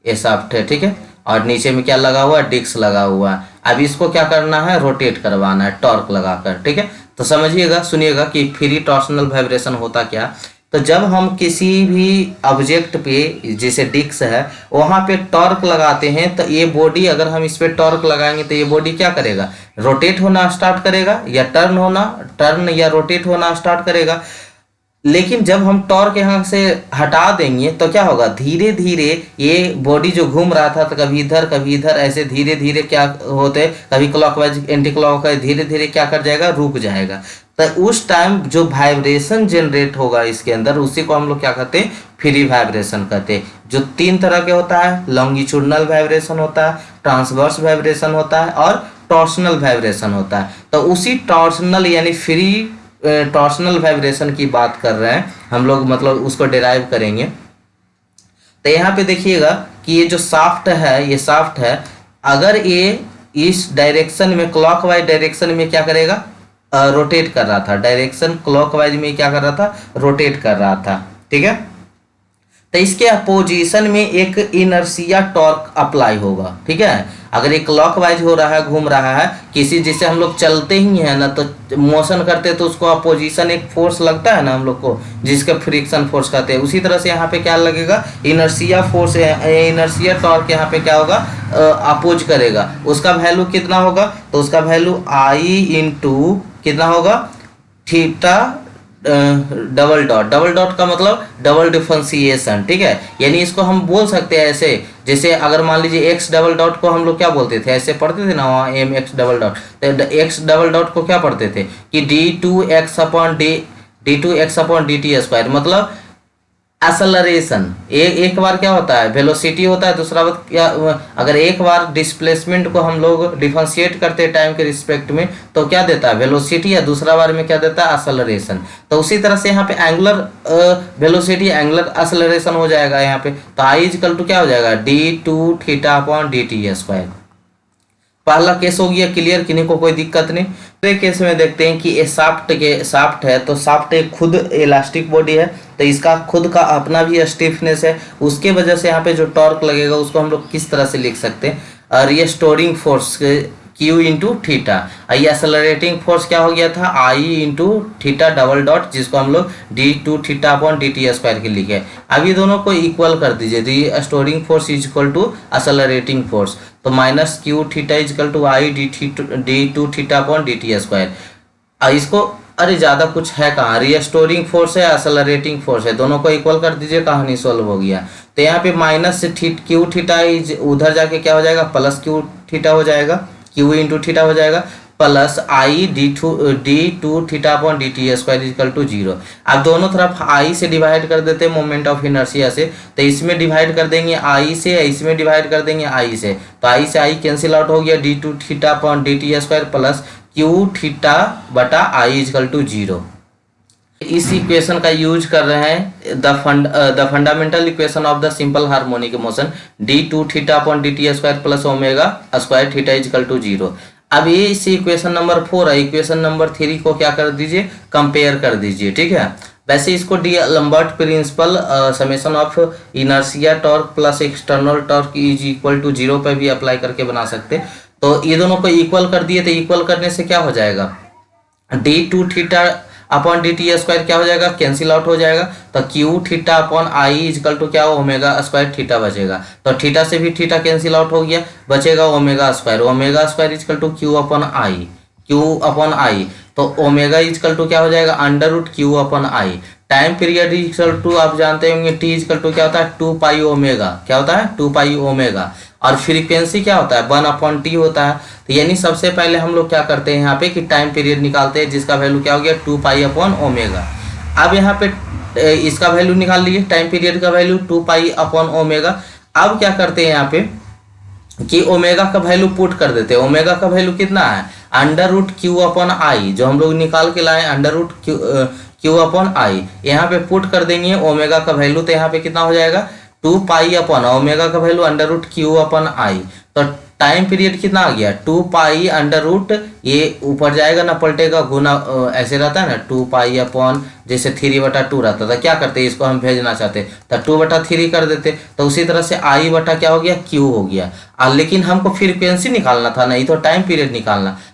ये शाफ्ट है, ठीक है। और नीचे में क्या लगा हुआ है, डिस्क लगा हुआ है। अब इसको क्या करना है, रोटेट करवाना है टॉर्क लगाकर, ठीक है। तो समझिएगा, सुनिएगा कि फ्री टॉर्सनल वाइब्रेशन होता क्या। तो जब हम किसी भी ऑब्जेक्ट पे, जैसे डिस्क है, वहाँ पे टॉर्क लगाते हैं, तो ये बॉडी, अगर हम इस पे टॉर्क लगाएंगे तो ये बॉडी क्या करेगा, रोटेट होना स्टार्ट करेगा, या टर्न या रोटेट होना स्टार्ट करेगा। लेकिन जब हम टॉर्क यहाँ से हटा देंगे तो क्या होगा, धीरे धीरे ये बॉडी जो घूम रहा था तो कभी इधर ऐसे धीरे धीरे क्या होते, कभी क्लॉकवाइज एंटी क्लॉकवाइज, धीरे धीरे क्या कर जाएगा, रुक जाएगा। तो उस टाइम जो वाइब्रेशन जनरेट होगा इसके अंदर, उसी को हम लोग क्या कहते हैं, फ्री वाइब्रेशन कहते हैं। जो 3 तरह के होता है, लॉन्गिट्यूडनल वाइब्रेशन होता है, ट्रांसवर्स वाइब्रेशन होता है, और टॉर्सनल वाइब्रेशन होता है। तो उसी टॉर्सनल यानी फ्री टॉर्सनल वाइब्रेशन की बात कर रहे हैं हम लोग, मतलब उसको डिराइव करेंगे। तो यहाँ पे देखिएगा कि ये जो शाफ्ट है, ये शाफ्ट है, अगर ये इस डायरेक्शन में, क्लॉकवाइज डायरेक्शन में क्या करेगा, रोटेट कर रहा था, डायरेक्शन क्लॉकवाइज में क्या कर रहा था, रोटेट कर रहा था, ठीक है। तो इसके अपोजिशन में एक इनर्शिया टॉर्क अप्लाई होगा, ठीक है। अगर ये क्लॉकवाइज हो रहा है, घूम रहा है, किसी जैसे हम लोग चलते ही हैं ना, तो मोशन करते हैं तो उसको अपोजिशन एक फोर्स लगता है ना हम लोग को, जिसका फ्रिक्शन फोर्स कहते हैं। उसी तरह से यहाँ पे क्या लगेगा, इनर्शिया फोर्स, इनर्शिया टॉर्क यहाँ पे क्या होगा, अपोज करेगा। उसका वैल्यू कितना होगा, तो उसका वैल्यू आई इंटू कितना होगा, थीटा डबल डॉट का मतलब डबल डिफरेंशिएशन, ठीक है। यानी इसको हम बोल सकते हैं ऐसे, जैसे अगर मान लीजिए एक्स डबल डॉट को हम लोग क्या बोलते थे, ऐसे पढ़ते थे ना वहाँ एम एक्स डबल डॉट, तो एक्स डबल डॉट को क्या पढ़ते थे कि d2x/dt स्क्वायर, मतलब एक्सेलरेशन। एक बार क्या होता है, वेलोसिटी होता है, दूसरा बात क्या, अगर एक बार डिस्प्लेसमेंट को हम लोग डिफरेंशिएट करते हैं टाइम के रिस्पेक्ट में तो क्या देता है, वेलोसिटी, या दूसरा बार में क्या देता है, एक्सेलरेशन। तो उसी तरह से यहाँ पे एंगुलर वेलोसिटी, एंगुलर एक्सेलरेशन हो जाएगा यहाँ पे। तो आई इक्वल टू क्या हो जाएगा, d2θ/dt स्क्वायर। पहला केस हो गया क्लियर, किन्हीं को कोई दिक्कत नहीं। दूसरे केस में देखते हैं कि ये शाफ्ट है, तो शाफ्ट एक खुद इलास्टिक बॉडी है, तो इसका खुद का अपना भी स्टिफनेस है, उसके वजह से यहाँ पे जो टॉर्क लगेगा उसको हम लोग किस तरह से लिख सकते हैं, restoring force Q into theta. ये एक्सेलरेटिंग फोर्स क्या हो गया था, I into theta double dot, जिसको हम लोग D two theta upon D T square के लिखे। अब ये दोनों को इक्वल कर दीजिए, the storing force is equal to accelerating force, तो minus Q theta is equal to I D two theta upon D T square. इसको अरे ज़्यादा कुछ है कहाँ, रीस्टोरिंग फोर्स है, एक्सेलरेटिंग फोर्स है, दोनों को इक्वल कर दीजिए, कहानी सॉल्व हो गया। तो यहाँ पे माइनस क्यू थीटा इज उधर जाके क्या हो जाएगा, प्लस क्यू थीटा हो जाएगा, क्यू इंटू थीटा हो जाएगा, plus I D two theta upon D T square equal to zero. अब दोनों तरफ आई से डिवाइड कर देते हैं मोमेंट ऑफ इनर्शिया से, तो इसमें डिवाइड कर देंगे आई से, इसमें डिवाइड कर देंगे आई से, तो आई से आई कैंसिल आउट हो गया, d two theta upon D T square plus q theta बटा आई इक्वल टू जीरो। इस इक्वेशन का यूज कर रहे हैं the fundamental equation of the simple harmonic motion, d two theta upon D T square plus omega square theta equal to zero. अब ये इस इक्वेशन नंबर 4 है, इक्वेशन नंबर 3 को क्या कर दीजिए, कंपेयर कर दीजिए, ठीक है। वैसे इसको D'Alembert principle summation of inertia torque plus external torque is equal to zero पे भी अप्लाई करके बना सकते। तो ये दोनों को इक्वल कर दिए, तो इक्वल करने से क्या हो जाएगा, d two theta upon D T square क्या हो जाएगा, कैंसिल आउट हो जाएगा, तो q theta upon I equal to क्या, ओमेगा स्क्वायर थीटा बचेगा, तो थीटा से भी थीटा कैंसिल आउट हो गया, बचेगा omega square equal to q upon I, तो ओमेगा इजकल टू क्या हो जाएगा, under root q upon I. Time period equal to आप जानते होंगे, टी इजकल टू क्या होता है, 2 पाई ओमेगा, क्या होता है 2 पाई ओमेगा, और फ्रीक्वेंसी क्या होता है 1 अपॉन टी होता है। तो यानी सबसे पहले हम लोग क्या करते हैं यहाँ पे कि टाइम पीरियड निकालते हैं, जिसका वैल्यू क्या हो गया 2 पाई अपॉन ओमेगा। अब यहाँ पे इसका वैल्यू निकाल लिए, टाइम पीरियड का वैल्यू 2 पाई अपॉन ओमेगा। अब क्या करते हैं यहाँ पे कि ओमेगा का वैल्यू पुट कर देते हैं, ओमेगा का वैल्यू कितना है, under root q upon I, जो हम लोग निकाल के लाए under root q upon I, यहाँ पे पुट कर देंगे ओमेगा का वैल्यू, तो यहाँ पे कितना हो जाएगा 2 पाई अपॉन ओमेगा का value under root q upon I, तो टाइम पीरियड कितना आ गया 2 पाई अंडर रूट, ये ऊपर जाएगा ना पलटेगा, गुना ऐसे रहता है ना 2 पाई अपॉन, जैसे 3/2 रहता था, क्या करते इसको हम भेजना चाहते तो 2/3 कर देते, तो उसी तरह से आई बटा क्या हो गया क्यू हो गया। लेकिन हमको फ्रीक्वेंसी निकालना था, नहीं तो टाइम पीरियड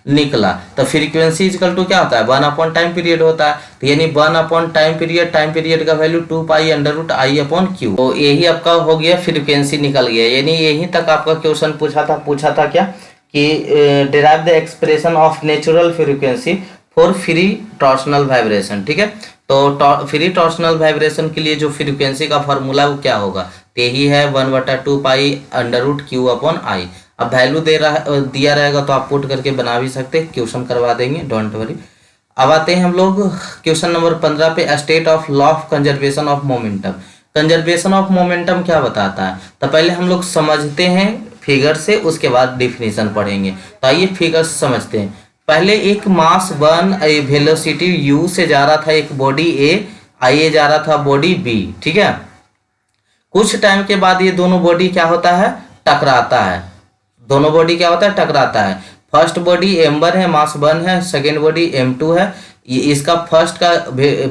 निकला, तो फ्रीक्वेंसी इक्वल टू क्या होता है 1 अपॉन टाइम पीरियड होता है, तो यानी 1 अपॉन टाइम पीरियड का value 2 pi under root I upon q, तो यही आपका हो गया, फ्रीक्वेंसी निकल गया। यानी यहीं तक आपका क्वेश्चन पूछा था क्या कि derive the expression of natural frequency for free torsional vibration, ठीक है। तो फ्री टॉर्सनल वाइब्रेशन के लिए जो फ्रीक्वेंसी का फॉर्मूला वो क्या होगा, तो यही है 1/2 pi under root q upon I. अब वैल्यू दिया रहेगा तो आप पुट करके बना भी सकते, क्वेश्चन करवा देंगे, डोंट वरी। अब आते हैं हम लोग क्वेश्चन नंबर 15 पे, state of law of conservation of momentum. Conservation of momentum क्या बताता है, तो पहले हम लोग समझते हैं फिगर से, उसके बाद डिफिनीशन पढ़ेंगे। तो आइए फिगर से समझते हैं। पहले एक मास 1 वेलोसिटी u से जा रहा था एक बॉडी a, आइए जा रहा था बॉडी b, ठीक है। कुछ टाइम के बाद ये दोनों बॉडी क्या होता है, टकराता है, दोनों बॉडी क्या होता है, टकराता है। फर्स्ट बॉडी m1 है, मास 1 है, सेकेंड बॉडी m2 है, इसका फर्स्ट का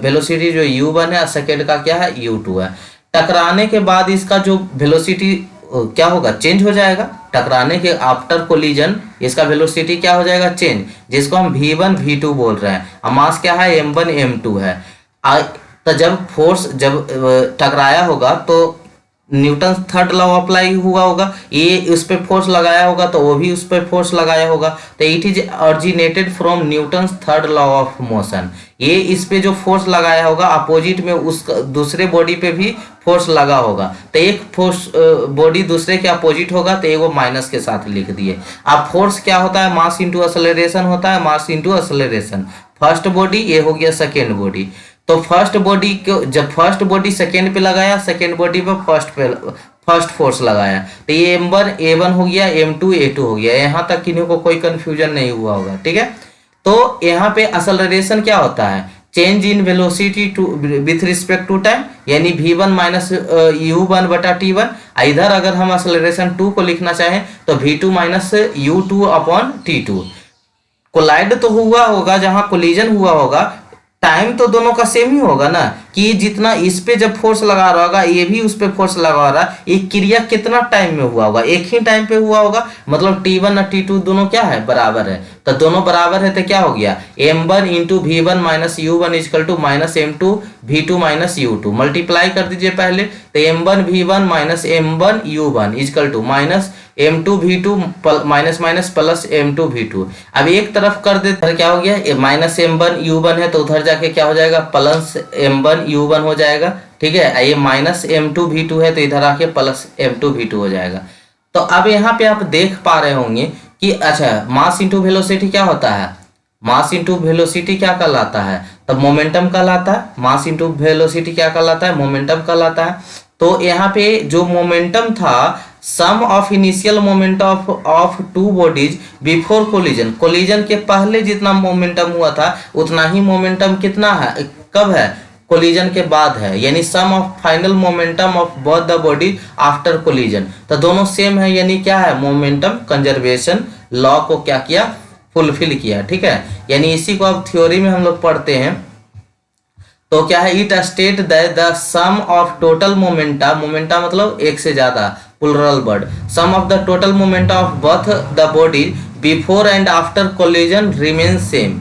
वेलोसिटी जो u1 है, सेकेंड का क्या है u2 है। टकराने के बाद इसका जो वेलोसिटी क्या होगा, चेंज हो जाएगा, टकराने के आफ्टर कोलिजन इसका वेलोसिटी क्या हो जाएगा, चेंज, जिसको हम v1 v2 बोल रहे हैं। और मास क्या है m1 m2 है। तो जब फोर्स टकराया होगा तो न्यूटन थर्ड लॉ अप्लाई हुआ होगा, ये उस पर फोर्स लगाया होगा तो वो भी उस पर फोर्स लगाया होगा, तो it is originated from Newton third law of motion. ये इस पे जो फोर्स लगाया होगा अपोजिट में उस दूसरे बॉडी पे भी फोर्स लगा होगा, तो एक फोर्स बॉडी दूसरे के अपोजिट होगा, तो वो माइनस के साथ लिख दिए। अब फोर्स क्या होता है, मास इंटू एक्सेलरेशन होता है, mass into acceleration. First body ये हो गया सेकेंड बॉडी, तो फर्स्ट बॉडी को जब फर्स्ट बॉडी सेकेंड पे लगाया, सेकेंड बॉडी पे फर्स्ट फोर्स लगाया, तो ये m1 a1 हो गया, m2 a2 हो गया। यहाँ तक किन्हीं को कोई कंफ्यूजन नहीं हुआ होगा, ठीक है। तो यहाँ पे एक्सेलरेशन क्या होता है, change in velocity to with respect to time, यानी v1 माइनस u1 बटा t1। इधर अगर हम एक्सेलरेशन 2 को लिखना चाहें तो v2 minus u2 upon t2। Collide तो हुआ होगा, जहां कोलिजन हुआ होगा टाइम तो दोनों का सेम ही होगा ना, कि जितना इस पे जब फोर्स लगा रहा होगा ये भी उस पे फोर्स लगा रहा है, ये क्रिया कितना टाइम में हुआ होगा, एक ही टाइम पे हुआ होगा, मतलब T1 और T2 दोनों क्या है, बराबर है। तो दोनों बराबर है तो क्या हो गया, m1 into v one minus u one equal to minus m2 v2 minus u2, multiply कर दीजिए पहले, तो m1 v1 minus m1 u1 equal to minus m2 v2 minus minus plus m2 v2। अब एक तरफ कर दे तो क्या हो गया, माइनस m1 u1 है तो उधर जाके क्या हो जाएगा, प्लस m1 u1 हो जाएगा, ठीक है। ये माइनस m2 v2 है तो इधर आके प्लस m2 v2 हो जाएगा। तो अब यहाँ पे आप देख पा रहे होंगे कि अच्छा मास इंटू वेलोसिटी क्या होता है, मास इंटू वेलोसिटी क्या कहलाता है, तब मोमेंटम कहलाता है। मास इंटू वेलोसिटी क्या कहलाता है, मोमेंटम कहलाता है। तो यहाँ पे जो मोमेंटम था, sum of initial moment of two bodies before collision, collision के पहले जितना मोमेंटम हुआ था उतना ही मोमेंटम कितना है, कब है, कोलिजन के बाद है, यानी sum of final momentum of both the body after collision. तो दोनों सेम है, यानी क्या है, मोमेंटम कंजर्वेशन लॉ को क्या किया, फुलफिल किया, ठीक है। यानी इसी को अब थ्योरी में हम लोग पढ़ते हैं तो क्या है, it state that the sum of total momenta, momenta मतलब एक से ज्यादा, plural word, sum of the total momenta of both the body before and after collision remain same.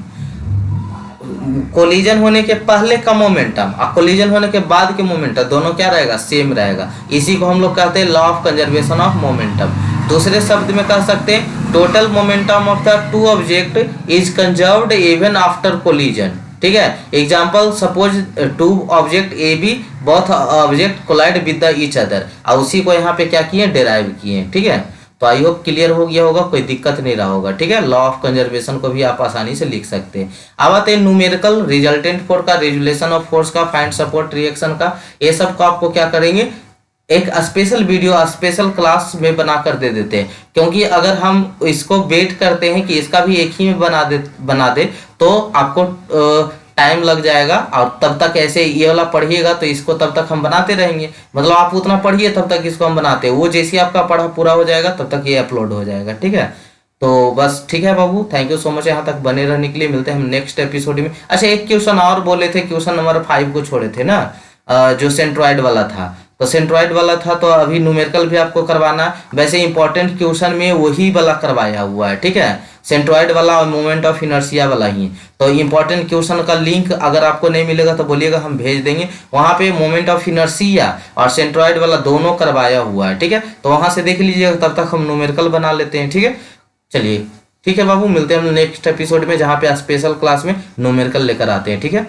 Collision होने के पहले का मोमेंटम और कोलिजन होने के बाद के मोमेंटम दोनों क्या रहेगा, सेम रहेगा। इसी को हम लोग कहते हैं law of conservation of momentum. दूसरे शब्द में कह सकते हैं total momentum of the two object is conserved even after collision, ठीक है। Example suppose two object A B, both object collide with the each other, और उसी को यहाँ पे क्या किए, डिराइव किए, ठीक है। तो आई होप क्लियर हो गया होगा, कोई दिक्कत नहीं रहा होगा, ठीक है। लॉ ऑफ कंजर्वेशन को भी आप आसानी से लिख सकते हैं। अब आते हैं न्यूमेरिकल, रिजल्टेंट फोर्स का, रेजुलेशन ऑफ फोर्स का, फाइंड सपोर्ट रिएक्शन का, ये सब को आपको क्या करेंगे, एक स्पेशल वीडियो स्पेशल क्लास में बनाकर दे देते हैं, क्योंकि अगर हम इसको वेट करते हैं कि इसका भी एक ही में बना दे तो आपको टाइम लग जाएगा, और तब तक ऐसे ये वाला पढ़िएगा तो इसको तब तक हम बनाते रहेंगे, मतलब आप उतना पढ़िए तब तक इसको हम बनाते हैं, वो जैसे आपका पढ़ा पूरा हो जाएगा तब तक ये अपलोड हो जाएगा, ठीक है। तो बस ठीक है बाबू, थैंक यू सो मच यहाँ तक बने रहने के लिए। मिलते हैं हम नेक्स्ट एपिसोड में। अच्छा एक क्वेश्चन और बोले थे, क्वेश्चन नंबर 5 को छोड़े थे ना, जो सेंट्रॉइड वाला था, तो सेंट्रॉइड वाला था तो अभी न्यूमेरिकल भी आपको करवाना है। वैसे इंपॉर्टेंट क्वेश्चन में वही वाला करवाया हुआ है, ठीक है, सेंट्रॉइड वाला और मोमेंट ऑफ इनर्शिया वाला ही। तो इंपॉर्टेंट क्वेश्चन का लिंक अगर आपको नहीं मिलेगा तो बोलिएगा, हम भेज देंगे। वहां पे मोमेंट ऑफ इनर्शिया और सेंट्रॉइड वाला दोनों करवाया हुआ है, ठीक है। तो वहां से देख लीजिएगा, तब तक हम न्यूमेरिकल बना लेते हैं, ठीक है। चलिए ठीक है बाबू, मिलते हैं हम नेक्स्ट एपिसोड में, जहाँ पे स्पेशल क्लास में न्यूमेरिकल लेकर आते हैं, ठीक है।